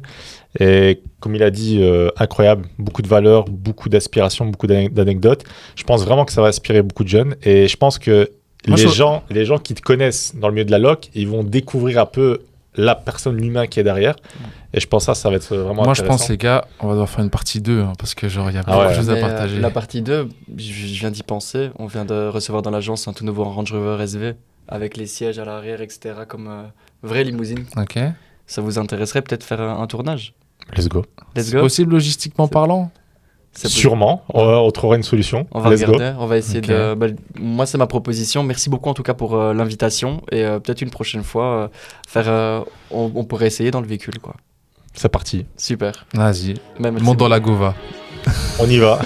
Speaker 2: Et comme il a dit, incroyable, beaucoup de valeurs, beaucoup d'aspirations, beaucoup d'anecdotes. Je pense vraiment que ça va inspirer beaucoup de jeunes. Et je pense que les gens qui te connaissent dans le milieu de la loc, ils vont découvrir un peu la personne, l'humain qui est derrière. Et je pense que ça va être vraiment intéressant.
Speaker 3: Moi, je pense, les gars, on va devoir faire une partie 2, hein, parce que genre, il y a beaucoup de choses à partager.
Speaker 1: La partie 2, je viens d'y penser. On vient de recevoir dans l'agence un tout nouveau Range Rover SV, avec les sièges à l'arrière, etc., comme vraie limousine.
Speaker 3: Ok.
Speaker 1: Ça vous intéresserait peut-être faire un tournage?
Speaker 2: Let's go.
Speaker 3: C'est possible logistiquement parlant?
Speaker 2: Sûrement, on trouvera une solution.
Speaker 1: On va regarder, on va essayer de... moi, c'est ma proposition. Merci beaucoup en tout cas pour l'invitation. Et peut-être une prochaine fois, on pourrait essayer dans le véhicule, quoi.
Speaker 2: C'est parti.
Speaker 1: Super.
Speaker 3: Vas-y, monte dans la Gova.
Speaker 2: On y va.